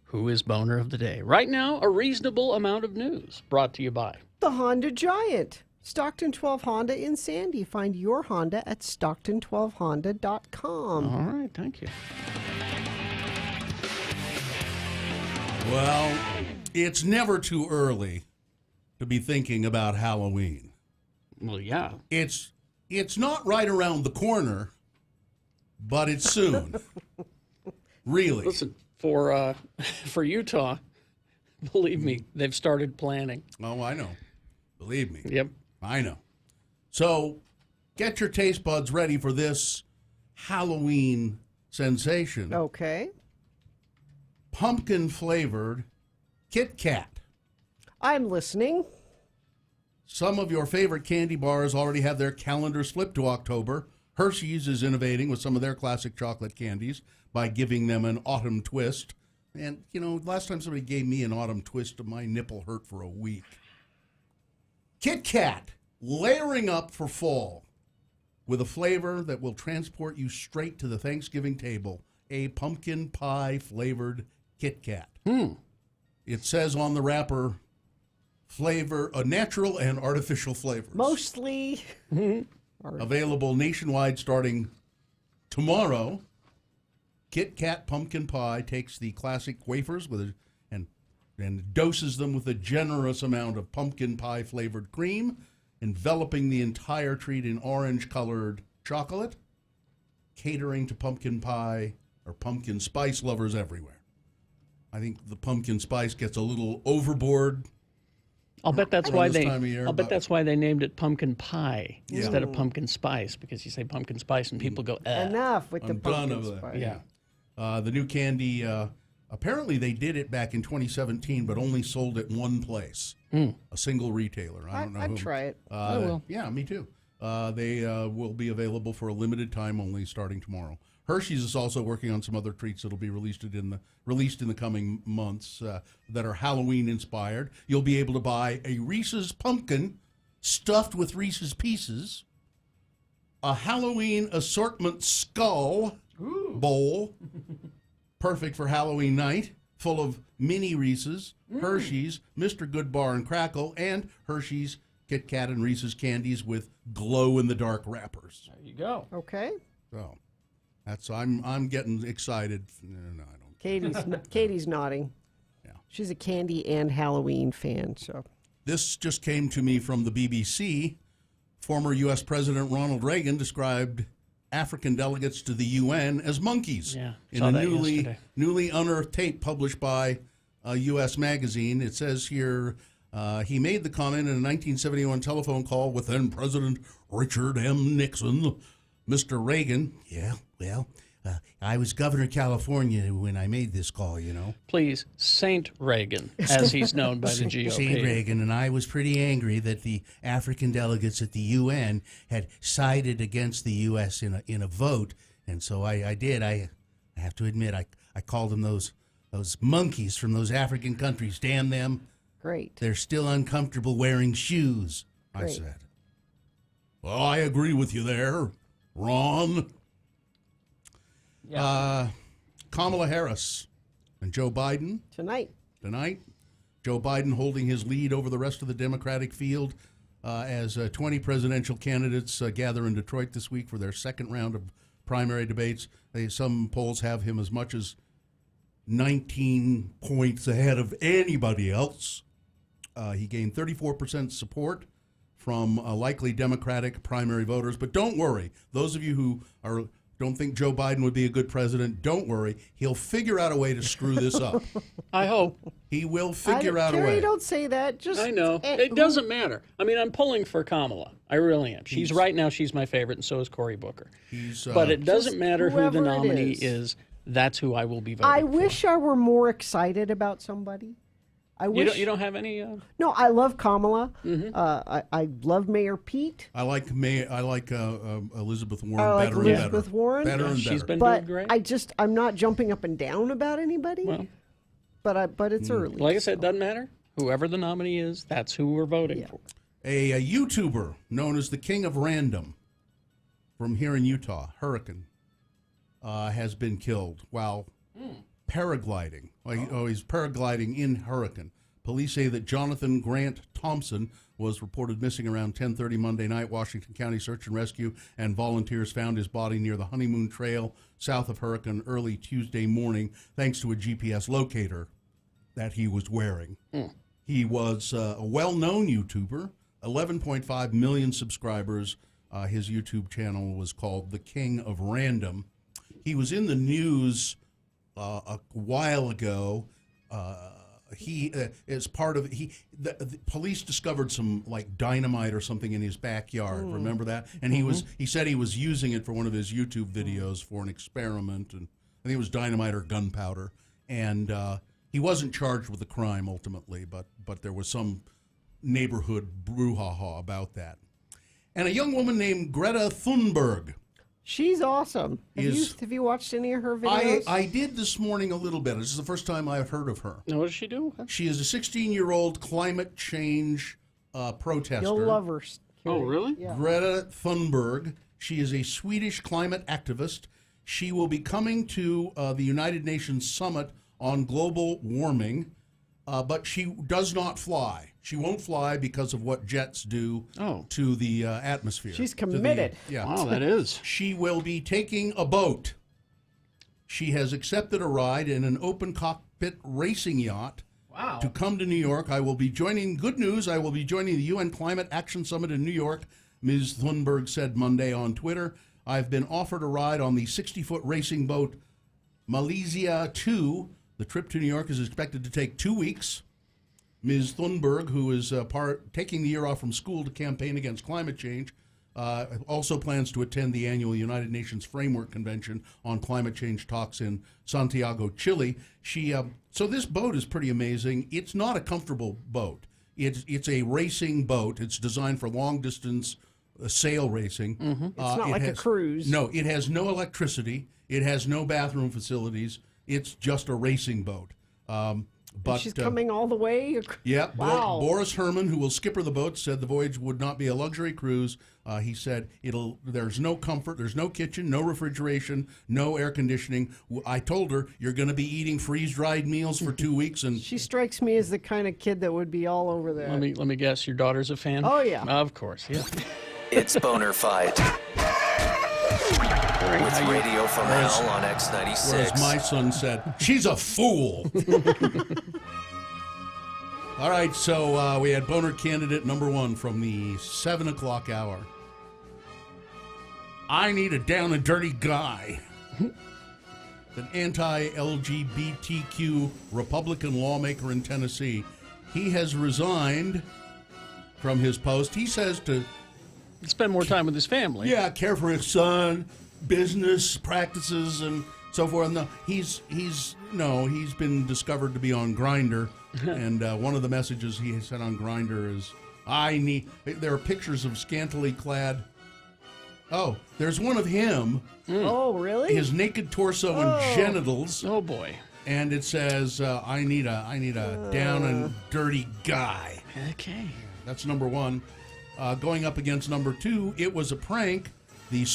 who is Boner of the Day. Right now, a reasonable amount of news brought to you by The Honda Giant. Stockton 12 Honda in Sandy. Find your Honda at stockton12honda.com. All right, thank you. Well, it's never too early to be thinking about Halloween. Well, yeah. It's not right around the corner, but it's soon. Really. Listen, for Utah, believe me, they've started planning. Oh, I know. Believe me. Yep. I know. So get your taste buds ready for this Halloween sensation. Okay. Pumpkin flavored Kit Kat. I'm listening. Some of your favorite candy bars already have their calendars flipped to October. Hershey's is innovating with some of their classic chocolate candies by giving them an autumn twist. And, you know, last time somebody gave me an autumn twist, my nipple hurt for a week. Kit Kat, layering up for fall with a flavor that will transport you straight to the Thanksgiving table, a pumpkin pie flavored Kit Kat. It says on the wrapper, flavor, natural and artificial flavors. Mostly. Available nationwide starting tomorrow. Kit Kat pumpkin pie takes the classic wafers and doses them with a generous amount of pumpkin pie flavored cream, enveloping the entire treat in orange colored chocolate, catering to pumpkin pie or pumpkin spice lovers everywhere. I think the pumpkin spice gets a little overboard. I'll bet that's around why this time of year, I'll bet but- that's why they named it pumpkin pie instead of pumpkin spice, because you say pumpkin spice and people go, Enough with the I'm done pumpkin over spice. there. Yeah. The new candy, apparently they did it back in 2017, but only sold at one place, a single retailer. I don't know I'd who. try it. I will. Yeah, me too. They will be available for a limited time only starting tomorrow. Hershey's is also working on some other treats that'll be released in the coming months that are Halloween inspired. You'll be able to buy a Reese's pumpkin stuffed with Reese's Pieces, a Halloween assortment skull bowl, perfect for Halloween night, full of mini Reese's, Hershey's, Mr. Goodbar and Crackle, and Hershey's Kit Kat and Reese's candies with glow-in-the-dark wrappers. There you go. Okay. So that's I'm getting excited. No, I don't. Katie's nodding. Yeah. She's a candy and Halloween fan, so. This just came to me from the BBC. Former U.S. President Ronald Reagan described African delegates to the UN as monkeys. Yeah, in saw a that newly yesterday. unearthed tape published by a U.S. magazine. It says here he made the comment in a 1971 telephone call with then President Richard M. Nixon. Mr. Reagan, I was governor of California when I made this call, you know. Please, Saint Reagan, as he's known by the GOP. St. Reagan, and I was pretty angry that the African delegates at the UN had sided against the U.S. in a vote, and so I did. I have to admit, I called them those monkeys from those African countries. Damn them. Great. They're still uncomfortable wearing shoes, I Great. said. Well, I agree with you there, Ron. Yeah. Kamala Harris and Joe Biden Tonight. Joe Biden holding his lead over the rest of the Democratic field as 20 presidential candidates gather in Detroit this week for their second round of primary debates. Some polls have him as much as 19 points ahead of anybody else. He gained 34% support from likely Democratic primary voters. But don't worry, those of you who don't think Joe Biden would be a good president, don't worry. He'll figure out a way to screw this up. I hope. He will figure out a Carrie, way. don't say that. Just I know. It doesn't matter. I mean, I'm pulling for Kamala. I really am. She's right now, she's my favorite, and so is Cory Booker. But it doesn't matter who the whoever it nominee is. is. That's who I will be voting I for. wish I were more excited about somebody. I wish. You don't have any? No, I love Kamala. I love Mayor Pete. I like Elizabeth Warren I like better Elizabeth and better. Warren. Better and She's better. been But doing great. I'm not jumping up and down about anybody. Well, but it's early. Like I said, it doesn't matter. Whoever the nominee is, that's who we're voting for. A YouTuber known as the King of Random from here in Utah, Hurricane, has been killed while paragliding. He's paragliding in Hurricane. Police say that Jonathan Grant Thompson was reported missing around 10:30 Monday night. Washington County Search and Rescue and volunteers found his body near the Honeymoon Trail south of Hurricane early Tuesday morning, thanks to a GPS locator that he was wearing. He was a well-known YouTuber, 11.5 million subscribers. His YouTube channel was called The King of Random. He was in the news a while ago. He is part of the police discovered some like dynamite or something in his backyard. Remember that? And he said he was using it for one of his YouTube videos for an experiment, and I think it was dynamite or gunpowder. And he wasn't charged with the crime ultimately, but there was some neighborhood brouhaha about that. And a young woman named Greta Thunberg. She's awesome. Have you watched any of her videos? I did this morning a little bit. This is the first time I've heard of her. Now, what does she do? She is a 16-year-old climate change protester. You'll love her. Oh, really? Yeah. Greta Thunberg. She is a Swedish climate activist. She will be coming to the United Nations Summit on global warming, but she does not fly. She won't fly because of what jets do to the atmosphere. She's committed. Wow, that is. She will be taking a boat. She has accepted a ride in an open cockpit racing yacht to come to New York. Good news, I will be joining the UN Climate Action Summit in New York, Ms. Thunberg said Monday on Twitter. I've been offered a ride on the 60-foot racing boat Malaysia 2. The trip to New York is expected to take 2 weeks. Ms. Thunberg, who is taking the year off from school to campaign against climate change, also plans to attend the annual United Nations Framework Convention on Climate Change talks in Santiago, Chile. So this boat is pretty amazing. It's not a comfortable boat. It's a racing boat. It's designed for long-distance sail racing. It's not like a cruise. No, it has no electricity. It has no bathroom facilities. It's just a racing boat. But she's coming all the way? Yeah. Wow. Boris Herman, who will skipper the boat, said the voyage would not be a luxury cruise. He said there's no comfort, there's no kitchen, no refrigeration, no air conditioning. I told her you're going to be eating freeze-dried meals for 2 weeks, and she strikes me as the kind of kid that would be all over there. Let me guess. Your daughter's a fan? Oh yeah. Of course. Yeah. It's Boner Fight. With Radio from Hell on X96. Whereas my son said, she's a fool. All right, so we had Boner candidate number 1 from the 7 o'clock hour. I need a down and dirty guy. An anti-LGBTQ Republican lawmaker in Tennessee. He has resigned from his post. He says to spend more time with his family. Yeah, care for his son, business practices, and so forth. No, he's been discovered to be on Grindr, and one of the messages he said on Grindr is, there are pictures of scantily clad. Oh, there's one of him. Oh, really? His naked torso and genitals. Oh boy. And it says, I need a down and dirty guy. Okay. That's number 1. Going up against number 2, it was a prank. The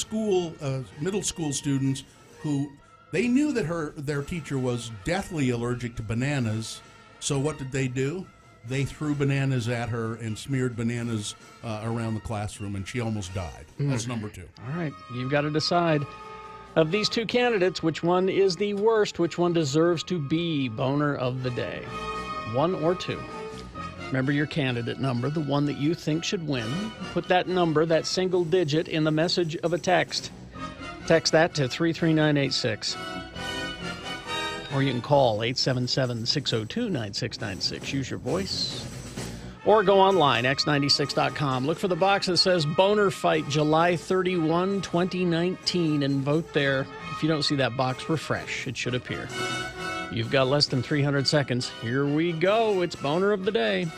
middle school students who they knew that their teacher was deathly allergic to bananas. So what did they do? They threw bananas at her and smeared bananas around the classroom, and she almost died. That's number 2. All right, you've got to decide. Of these 2 candidates, which one is the worst? Which one deserves to be Boner of the Day? 1 or 2? Remember your candidate number, the one that you think should win. Put that number, that single digit, in the message of a text. Text that to 33986. Or you can call 877-602-9696. Use your voice. Or go online, x96.com. Look for the box that says Boner Fight July 31, 2019, and vote there. If you don't see that box, refresh. It should appear. You've got less than 300 seconds. Here we go. It's Boner of the Day.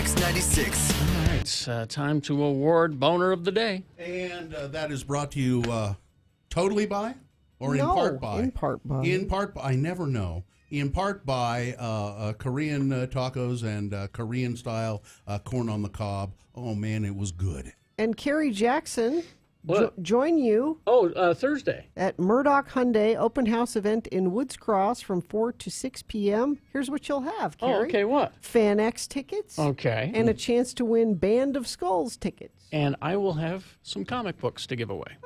X96. All right, it's time to award Boner of the Day. And that is brought to you totally by, or in No, part by? in part by. In part by. I never know. In part by Korean tacos and Korean style corn on the cob. Oh man, it was good. And Carrie Jackson What? join you Thursday at Murdoch Hyundai open house event in Woods Cross from 4 to 6 p.m. Here's what you'll have, Carrie. Oh, okay, what? Fan X tickets. Okay. And a chance to win Band of Skulls tickets. And I will have some comic books to give away.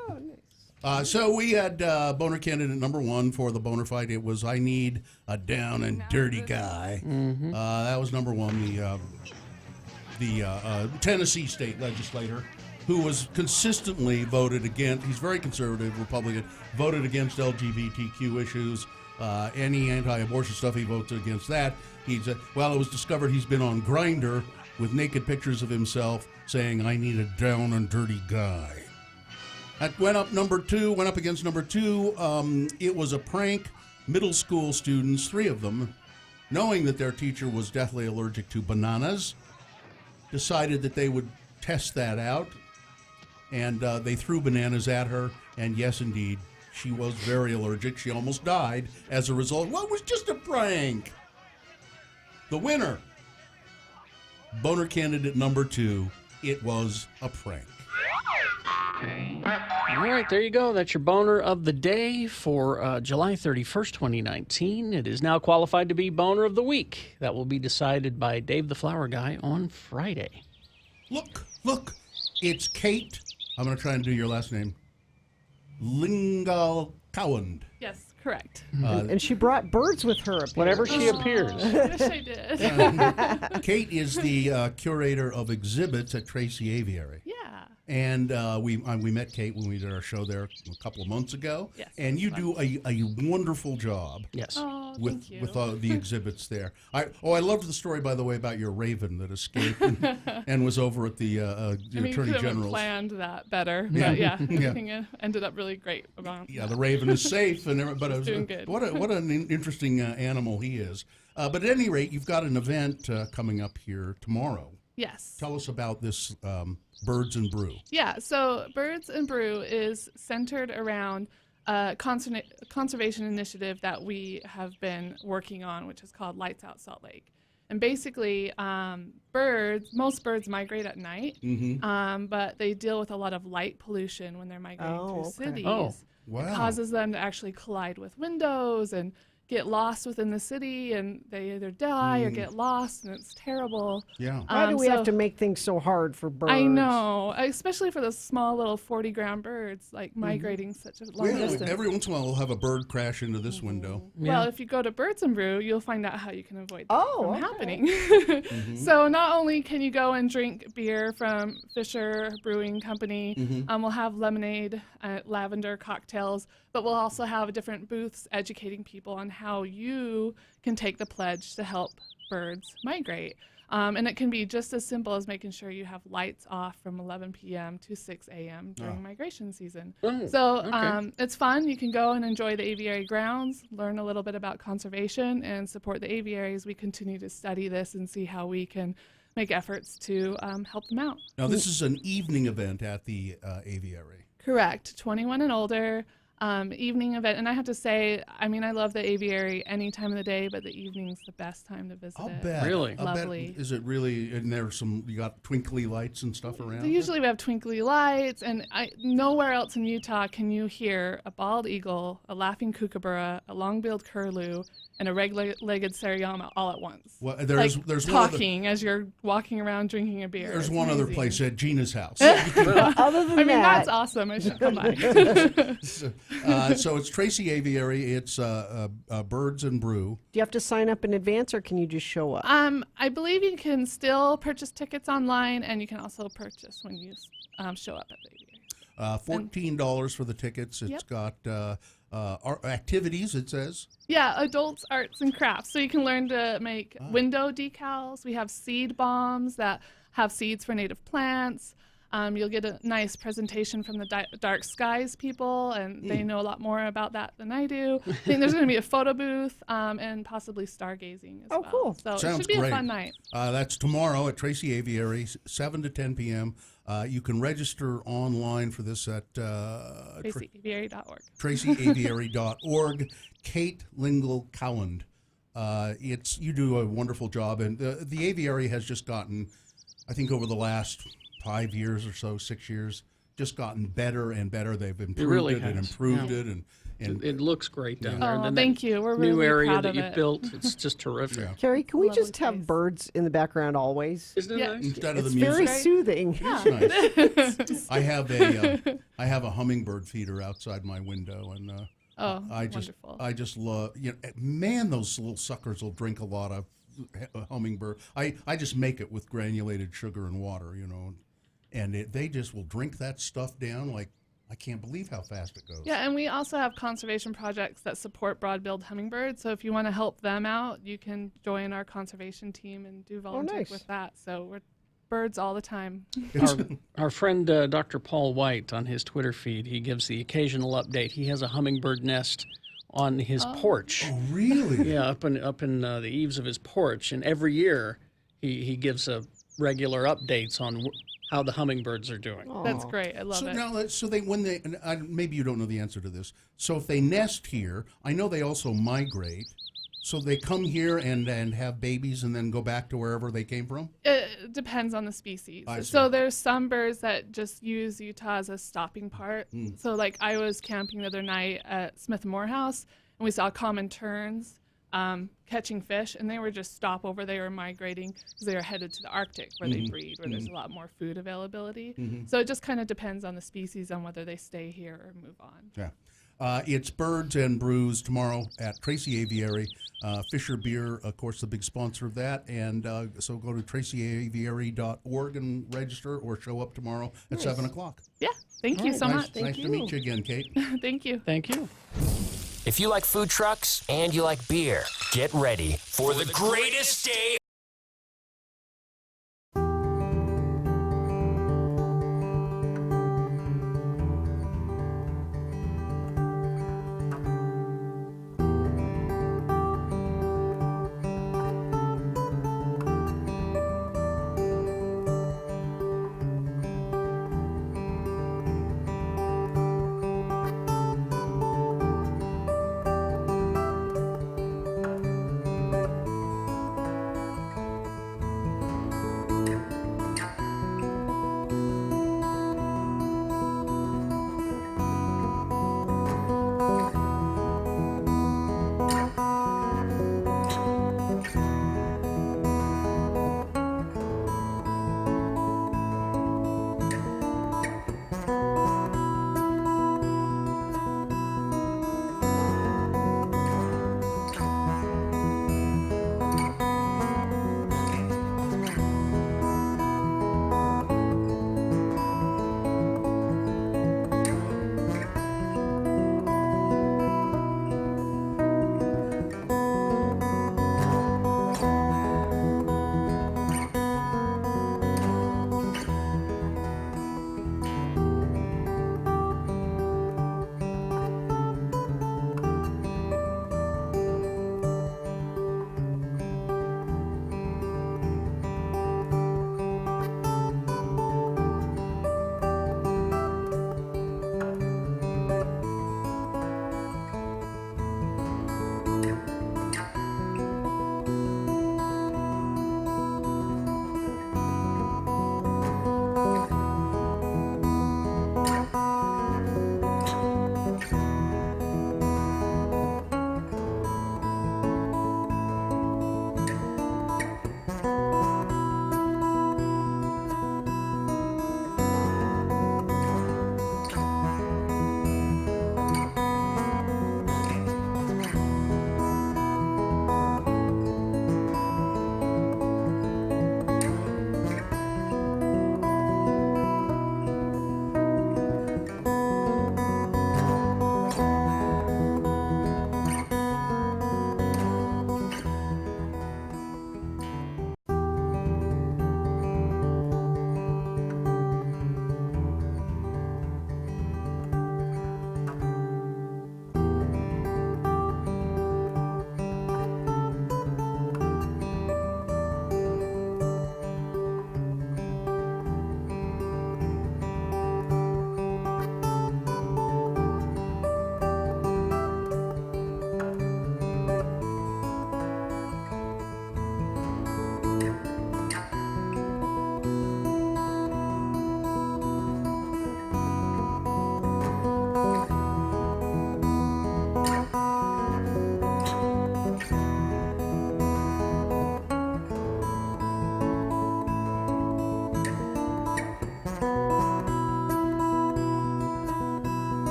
So we had boner candidate number 1 for the boner fight. It was I need a down and dirty guy. That was number 1. The Tennessee state legislator who was consistently voted against. He's very conservative Republican. Voted against LGBTQ issues. Any anti-abortion stuff, he votes against that. It was discovered he's been on Grindr with naked pictures of himself saying, I need a down and dirty guy. That went up against number 2. It was a prank. Middle school students, 3 of them, knowing that their teacher was deathly allergic to bananas, decided that they would test that out. And they threw bananas at her. And yes, indeed, she was very allergic. She almost died as a result. Well, it was just a prank. The winner, boner candidate number 2, it was a prank. All right, there you go. That's your Boner of the Day for July 31st, 2019. It is now qualified to be Boner of the Week. That will be decided by Dave the Flower Guy on Friday. Look, it's Kate. I'm going to try and do your last name. Lingal Cowand. Yes, correct. And she brought birds with her. Whenever she appears. I wish I did. Kate is the curator of exhibits at Tracy Aviary. Yeah. And we met Kate when we did our show there a couple of months ago. Yes, and you do a wonderful job. Yes. Oh, with thank you. with the exhibits there. I loved the story, by the way, about your raven that escaped and was over at the Attorney could have General's. planned that better. Yeah. But yeah, Yeah. everything ended up really great. Yeah, the raven is safe, but it was doing good. what an interesting animal he is. But at any rate, you've got an event coming up here tomorrow. Yes. Tell us about this Birds and Brew. Yeah, so Birds and Brew is centered around a conservation initiative that we have been working on, which is called Lights Out Salt Lake. And basically, most birds migrate at night, but they deal with a lot of light pollution when they're migrating through cities. Oh, wow. It causes them to actually collide with windows and get lost within the city, and they either die or get lost, and it's terrible. Yeah. Why do we have to make things so hard for birds? I know, especially for those small little 40-ground birds, like migrating such a long distance. Every once in a while, we'll have a bird crash into this window. Well, if you go to Birds and Brew, you'll find out how you can avoid that from okay. happening. So not only can you go and drink beer from Fisher Brewing Company, we'll have lemonade, lavender cocktails, but we'll also have different booths educating people on how you can take the pledge to help birds migrate. And it can be just as simple as making sure you have lights off from 11 p.m. to 6 a.m. during migration season. It's fun. You can go and enjoy the aviary grounds, learn a little bit about conservation, and support the aviaries. We continue to study this and see how we can make efforts to help them out. Now, this is an evening event at the aviary. Correct. 21 and older. Evening event, and I have to say, I mean, I love the aviary any time of the day, but the evening's the best time to visit. I'll it. bet. Really? Lovely. Is it really? And there's you got twinkly lights and stuff around. Usually we have twinkly lights, and nowhere else in Utah can you hear a bald eagle, a laughing kookaburra, a long-billed curlew, and a red-legged Sariyama all at once. Well, there's talking as you're walking around drinking a beer. There's It's one other amazing. place at Gina's house. Other than I mean, that, that's awesome. I should come by. So it's Tracy Aviary. It's Birds and Brew. do you have to sign up in advance, or can you just show up? I believe you can still purchase tickets online, and you can also purchase when you show up at the aviary. $14 for the tickets. It's got activities, it says. Yeah, adults, arts, and crafts. So you can learn to make window decals. We have seed bombs that have seeds for native plants. You'll get a nice presentation from the Dark Skies people, and they know a lot more about that than I do. I think there's going to be a photo booth and possibly stargazing as well. Cool. So Sounds it should be great. a fun night. That's tomorrow at Tracy Aviary, 7 to 10 p.m. You can register online for this at TracyAviary.org. TracyAviary.org. Kate Lingle Cowland. You do a wonderful job, and the aviary has just gotten, I think, over the last 5 years or so, 6 years, just gotten better and better. They've improved really it and has. improved Yeah. it, and It looks great down there. Oh, And thank that you. We're new really area proud that of you it. built, it's just terrific. Carrie, can we Lovely just have place. birds in the background always? Isn't it Yeah. nice? instead of It's the very music. soothing. It's nice. I have a hummingbird feeder outside my window, and Wonderful. I just love, man, those little suckers will drink a lot of hummingbird. I just make it with granulated sugar and water, and they just will drink that stuff down like, I can't believe how fast it goes. Yeah, and we also have conservation projects that support broad-billed hummingbirds. So if you want to help them out, you can join our conservation team and do volunteer nice. with that. So we're birds all the time. Our friend Dr. Paul White, on his Twitter feed, he gives the occasional update. He has a hummingbird nest on his porch. Oh, really? Yeah, up in the eaves of his porch, and every year he gives regular updates on how the hummingbirds are doing. That's great. I love So it. now, maybe you don't know the answer to this. So if they nest here, I know they also migrate. So they come here and have babies and then go back to wherever they came from? It depends on the species. I see. So there's some birds that just use Utah as a stopping part. So like I was camping the other night at Smith and Morehouse, and we saw common terns catching fish, and they were just stopover. They were migrating because they were headed to the Arctic where they breed, where there's a lot more food availability. So it just kind of depends on the species on whether they stay here or move on. Yeah. It's Birds and Brews tomorrow at Tracy Aviary. Fisher Beer, of course, the big sponsor of that. And so go to tracyaviary.org and register, or show up tomorrow at 7 o'clock. Yeah. Thank you so much. Nice to meet you again, Kate. Thank you. Thank you. If you like food trucks and you like beer, get ready for the greatest day.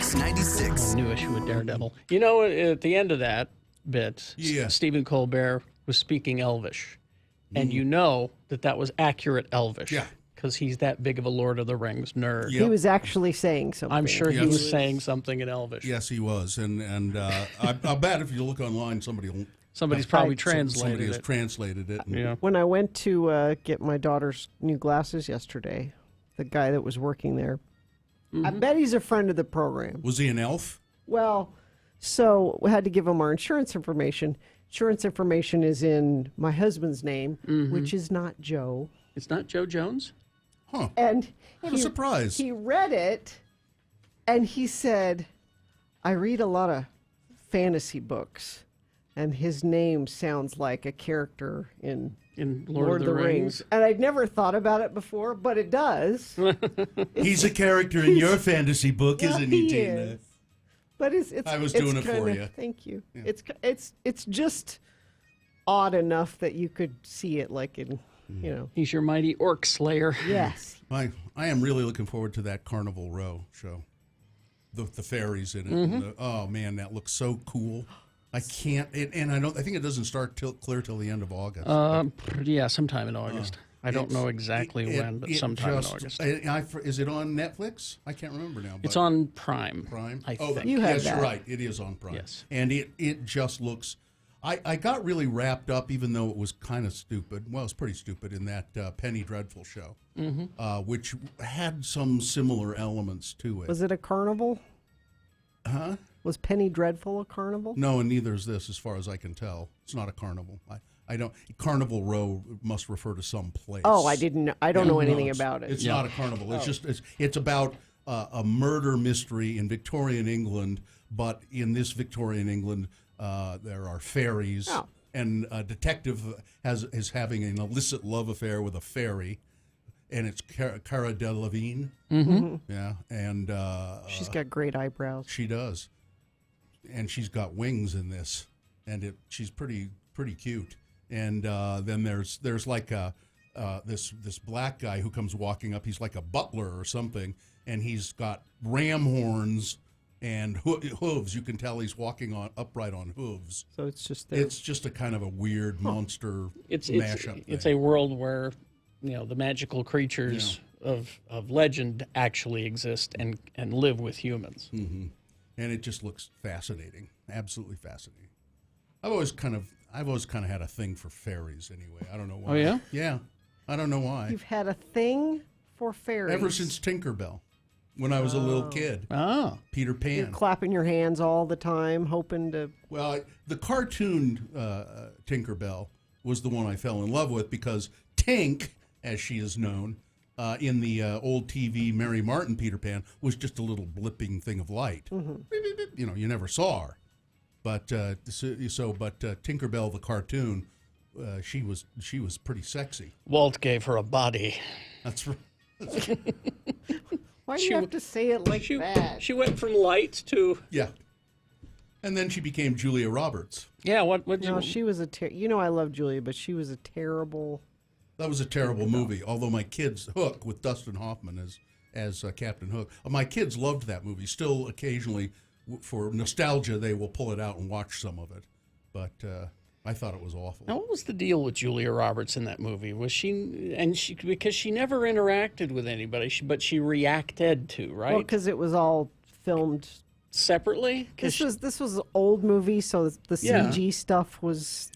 X96. New issue of Daredevil. You know, at the end of that bit, Yeah. Stephen Colbert was speaking Elvish. And you know that was accurate Elvish. Yeah. Because he's that big of a Lord of the Rings nerd. He was actually saying something. I'm sure he Yes. was saying something in Elvish. Yes, he was, and I'll bet if you look online, Somebody's probably somebody translated has it. translated it. and- Yeah. When I went to get my daughter's new glasses yesterday, the guy that was working there, I bet he's a friend of the program. Was he an elf? Well, so we had to give him our insurance information. Insurance information is in my husband's name, which is not Joe. It's not Joe Jones? Huh. And What a surprise. He read it and he said, I read a lot of fantasy books, and his name sounds like a character in Lord of the Rings. And I'd never thought about it before, but it does. He's a character in your fantasy book, isn't he, Tina? is. But it's I was it's doing it for kinda- you. Thank you. It's just odd enough that you could see it like in, He's your mighty orc slayer. Yes. I am really looking forward to that Carnival Row show. The fairies in it. And oh man, that looks so cool. I can't, and I think it doesn't start clear till the end of August. Yeah, sometime in August. I don't know exactly when, but sometime in August. Is it on Netflix? I can't remember now. It's on Prime. Prime? I think. Yes, you're right. It is on Prime. Yes. And it just looks... I got really wrapped up, even though it was kind of stupid. Well, it's pretty stupid in that Penny Dreadful show, which had some similar elements to it. Was it a carnival? Huh? Was Penny Dreadful a carnival? No, and neither is this, as far as I can tell. It's not a carnival. I don't. Carnival Row must refer to some place. Oh, I didn't. I don't know anything it's- about it. It's not a carnival. It's just it's about a murder mystery in Victorian England. But in this Victorian England, there are fairies, and a detective is having an illicit love affair with a fairy, and it's Cara Delevingne. Yeah, and She's got great eyebrows. she does, and she's got wings in this, and she's pretty cute. And then there's like this black guy who comes walking up. He's like a butler or something, and he's got ram horns and hooves. You can tell he's walking upright on hooves. So it's just a kind of a weird monster mashup. It's a world where the magical creatures of legend actually exist and live with humans. Mm-hmm. And it just looks fascinating, absolutely fascinating. I've always kind of had a thing for fairies anyway. I don't know why. Oh, yeah? Yeah. I don't know why. You've had a thing for fairies. Ever since Tinkerbell, when I was a little kid. Oh. Peter Pan. You're clapping your hands all the time, hoping to... Well, the cartoon Tinkerbell was the one I fell in love with because Tink, as she is known, in the old TV Mary Martin Peter Pan, was just a little blipping thing of light. You never saw her. But Tinkerbell the cartoon, she was pretty sexy. Walt gave her a body. That's right. Why do you have to say it like that? She went from light to... Yeah. And then she became Julia Roberts. Yeah, what No, she was a... I love Julia, but she was a terrible... That was a terrible movie. Although my kids, Hook with Dustin Hoffman as Captain Hook, my kids loved that movie. Still, occasionally, for nostalgia, they will pull it out and watch some of it. But I thought it was awful. Now, what was the deal with Julia Roberts in that movie? Was she because she never interacted with anybody, but she reacted to, right? Well, because it was all filmed separately. This was an old movie, so the CG stuff was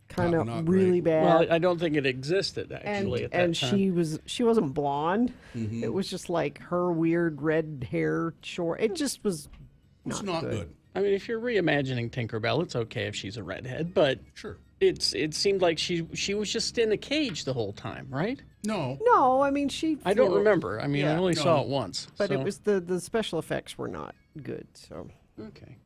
kind of really bad. Well, I don't think it existed actually at that and time. she wasn't blonde. It was just like her weird red hair, short. It just was not good. I mean, if you're reimagining Tinkerbell, it's okay if she's a redhead, but sure, it seemed like she was just in a cage the whole time, right? No, I mean she. I don't remember. I mean, I only saw it once. But so. it was the special effects were not good. So okay,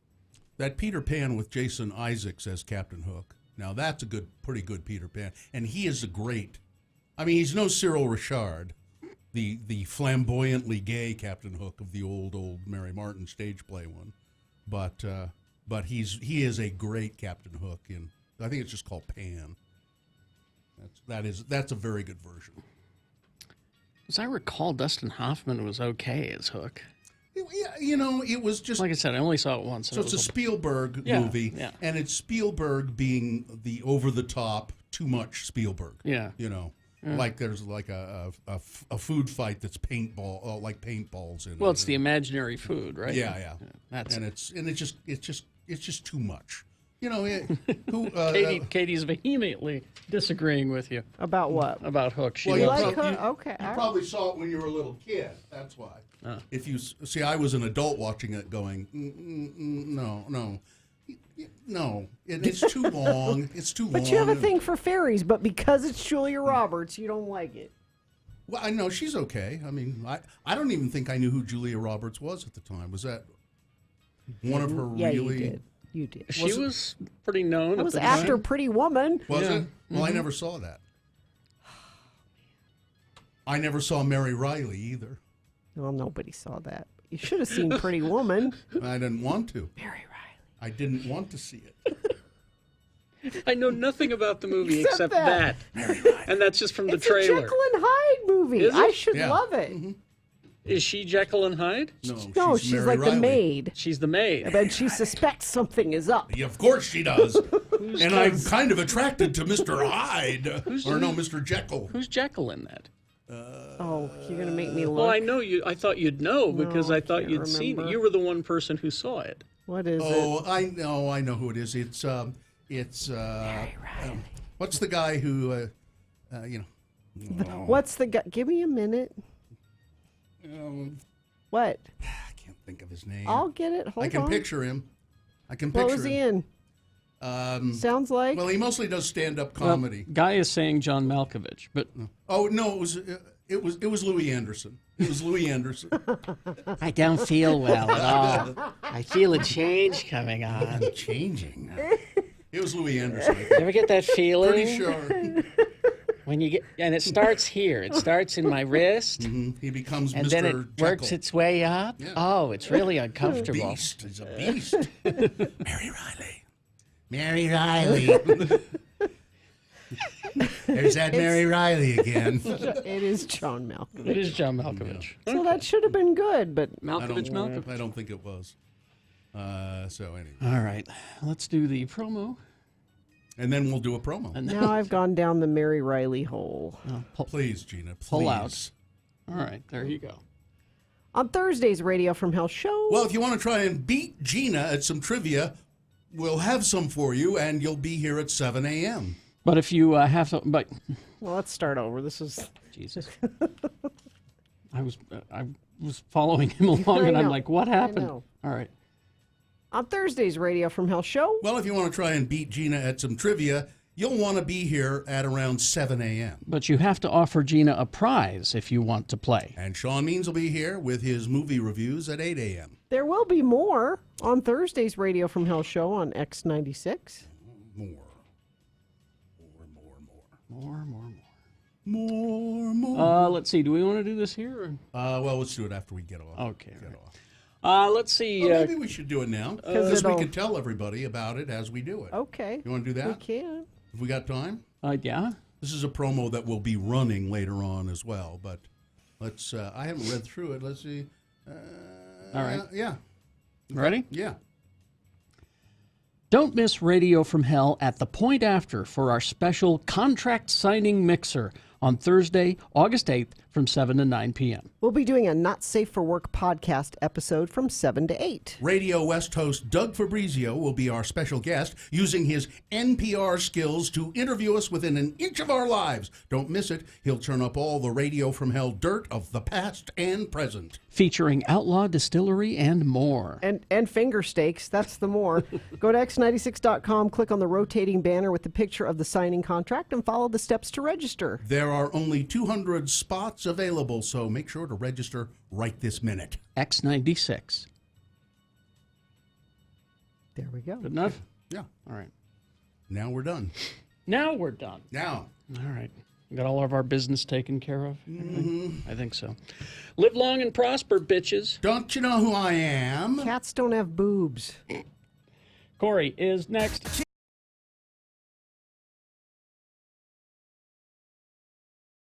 that Peter Pan with Jason Isaacs as Captain Hook. Now that's a pretty good Peter Pan, and he is a great. I mean, he's no Cyril Richard, the flamboyantly gay Captain Hook of the old Mary Martin stage play one. But he is a great Captain Hook in, I think it's just called Pan. That's a very good version. As I recall, Dustin Hoffman was okay as Hook. It was just like I said, I only saw it once. So it's a Spielberg Yeah, movie, yeah. and it's Spielberg being the over-the-top, too much Spielberg. Yeah. Like there's like a food fight that's paintball, like paintballs in it. Well, it's the imaginary food, right? Yeah. That's and it's just too much. Katie's vehemently disagreeing with you About what? about Hook. She Well, You loves like Hook. her? Okay. You all right. probably saw it when you were a little kid. That's why. If you see, I was an adult watching it, going, no, it's too long. It's too long. But you have a thing for fairies, but because it's Julia Roberts, you don't like it. Well, I know she's okay. I mean, I don't even think I knew who Julia Roberts was at the time. Was that one of her Yeah, really? you did. You did. She was pretty known. That at was the after time. Pretty Woman. Was Yeah. it? Well, I never saw that. I never saw Mary Riley either. Well, nobody saw that. You should have seen Pretty Woman. I didn't want to. Mary Riley. I didn't want to see it. I know nothing about the movie Except except that. that. And that's just from the It's a trailer. Jekyll and Hyde movie. Is it? I should Yeah. love it. Is she Jekyll and Hyde? No, she's Mary like Riley. the maid. She's the maid. And she suspects something is up. Yeah, of course she does. And I'm kind of attracted to Mr. Hyde. Mr. Jekyll. Who's Jekyll in that? Oh, you're going to make me look. Well, I know you. I thought you'd know because No, I I thought can't you'd seen it. remember. You were the one person who saw it. What is it? Oh, I know who it is. It's what's the guy who What's the guy? Give me a minute. What? I can't think of his name. I'll get it. Hold I can on. picture him. What was he in? Sounds like. Well, he mostly does stand-up comedy. Guy is saying John Malkovich, but Oh no, it was Louis Anderson. It was Louis Anderson. I don't feel well at all. I feel a change coming on. Changing. It was Louis Anderson. I think. You ever get that feeling? Pretty sure. When you get, and it starts here. It starts in my wrist, He becomes and Mr. then it Jekyll. works its way up. Yeah. Oh, it's really uncomfortable. Beast. He's a beast. Mary Riley. Mary Riley. There's that Mary Riley again. It is John Malkovich. It is John Malkovich. So that should have been good, but Malkovich. I don't think it was. So anyway. All right, let's do the promo. And then we'll do a promo. And now I've gone down the Mary Riley hole. Please, Gina, please. Pull out. All right, there you go. On Thursday's Radio from Hell show. Well, if you want to try and beat Gina at some trivia, we'll have some for you, and you'll be here at 7 a.m. But if you have to, but Well, let's start over. This is Jesus, I was following him along, and I'm know, like, what I happened? know. All right. on Thursday's Radio from Hell show. Well, if you want to try and beat Gina at some trivia, you'll want to be here at around 7 a.m. But you have to offer Gina a prize if you want to play. And Sean Means will be here with his movie reviews at 8 a.m. There will be more on Thursday's Radio from Hell show on X96. More. Let's see. Do we want to do this here? Well, let's do it after we get off. Okay. Let's see. Well, maybe we should do it now. Because we it'll- can tell everybody about it as we do it. Okay. You want to do that? We can. If we got time? Yeah. This is a promo that will be running later on as well, but let's, I haven't read through it. Let's see. All right. Yeah. Ready? Yeah. Don't miss Radio from Hell at the point after for our special contract signing mixer on Thursday, August 8th from 7 to 9 p.m. We'll be doing a Not Safe for Work podcast episode from 7 to 8. Radio West host Doug Fabrizio will be our special guest, using his NPR skills to interview us within an inch of our lives. Don't miss it. He'll turn up all the Radio from Hell dirt of the past and present. Featuring Outlaw Distillery and more. And finger steaks, that's the more. Go to x96.com, click on the rotating banner with the picture of the signing contract, and follow the steps to register. There are only 200 spots available, so make sure to register right this minute. X96. There we go. Good enough? Yeah. All right. Now we're done. Now we're done. Now. All right. We got all of our business taken care of? I think so. Live long and prosper, bitches. Don't you know who I am? Cats don't have boobs. Corey is next.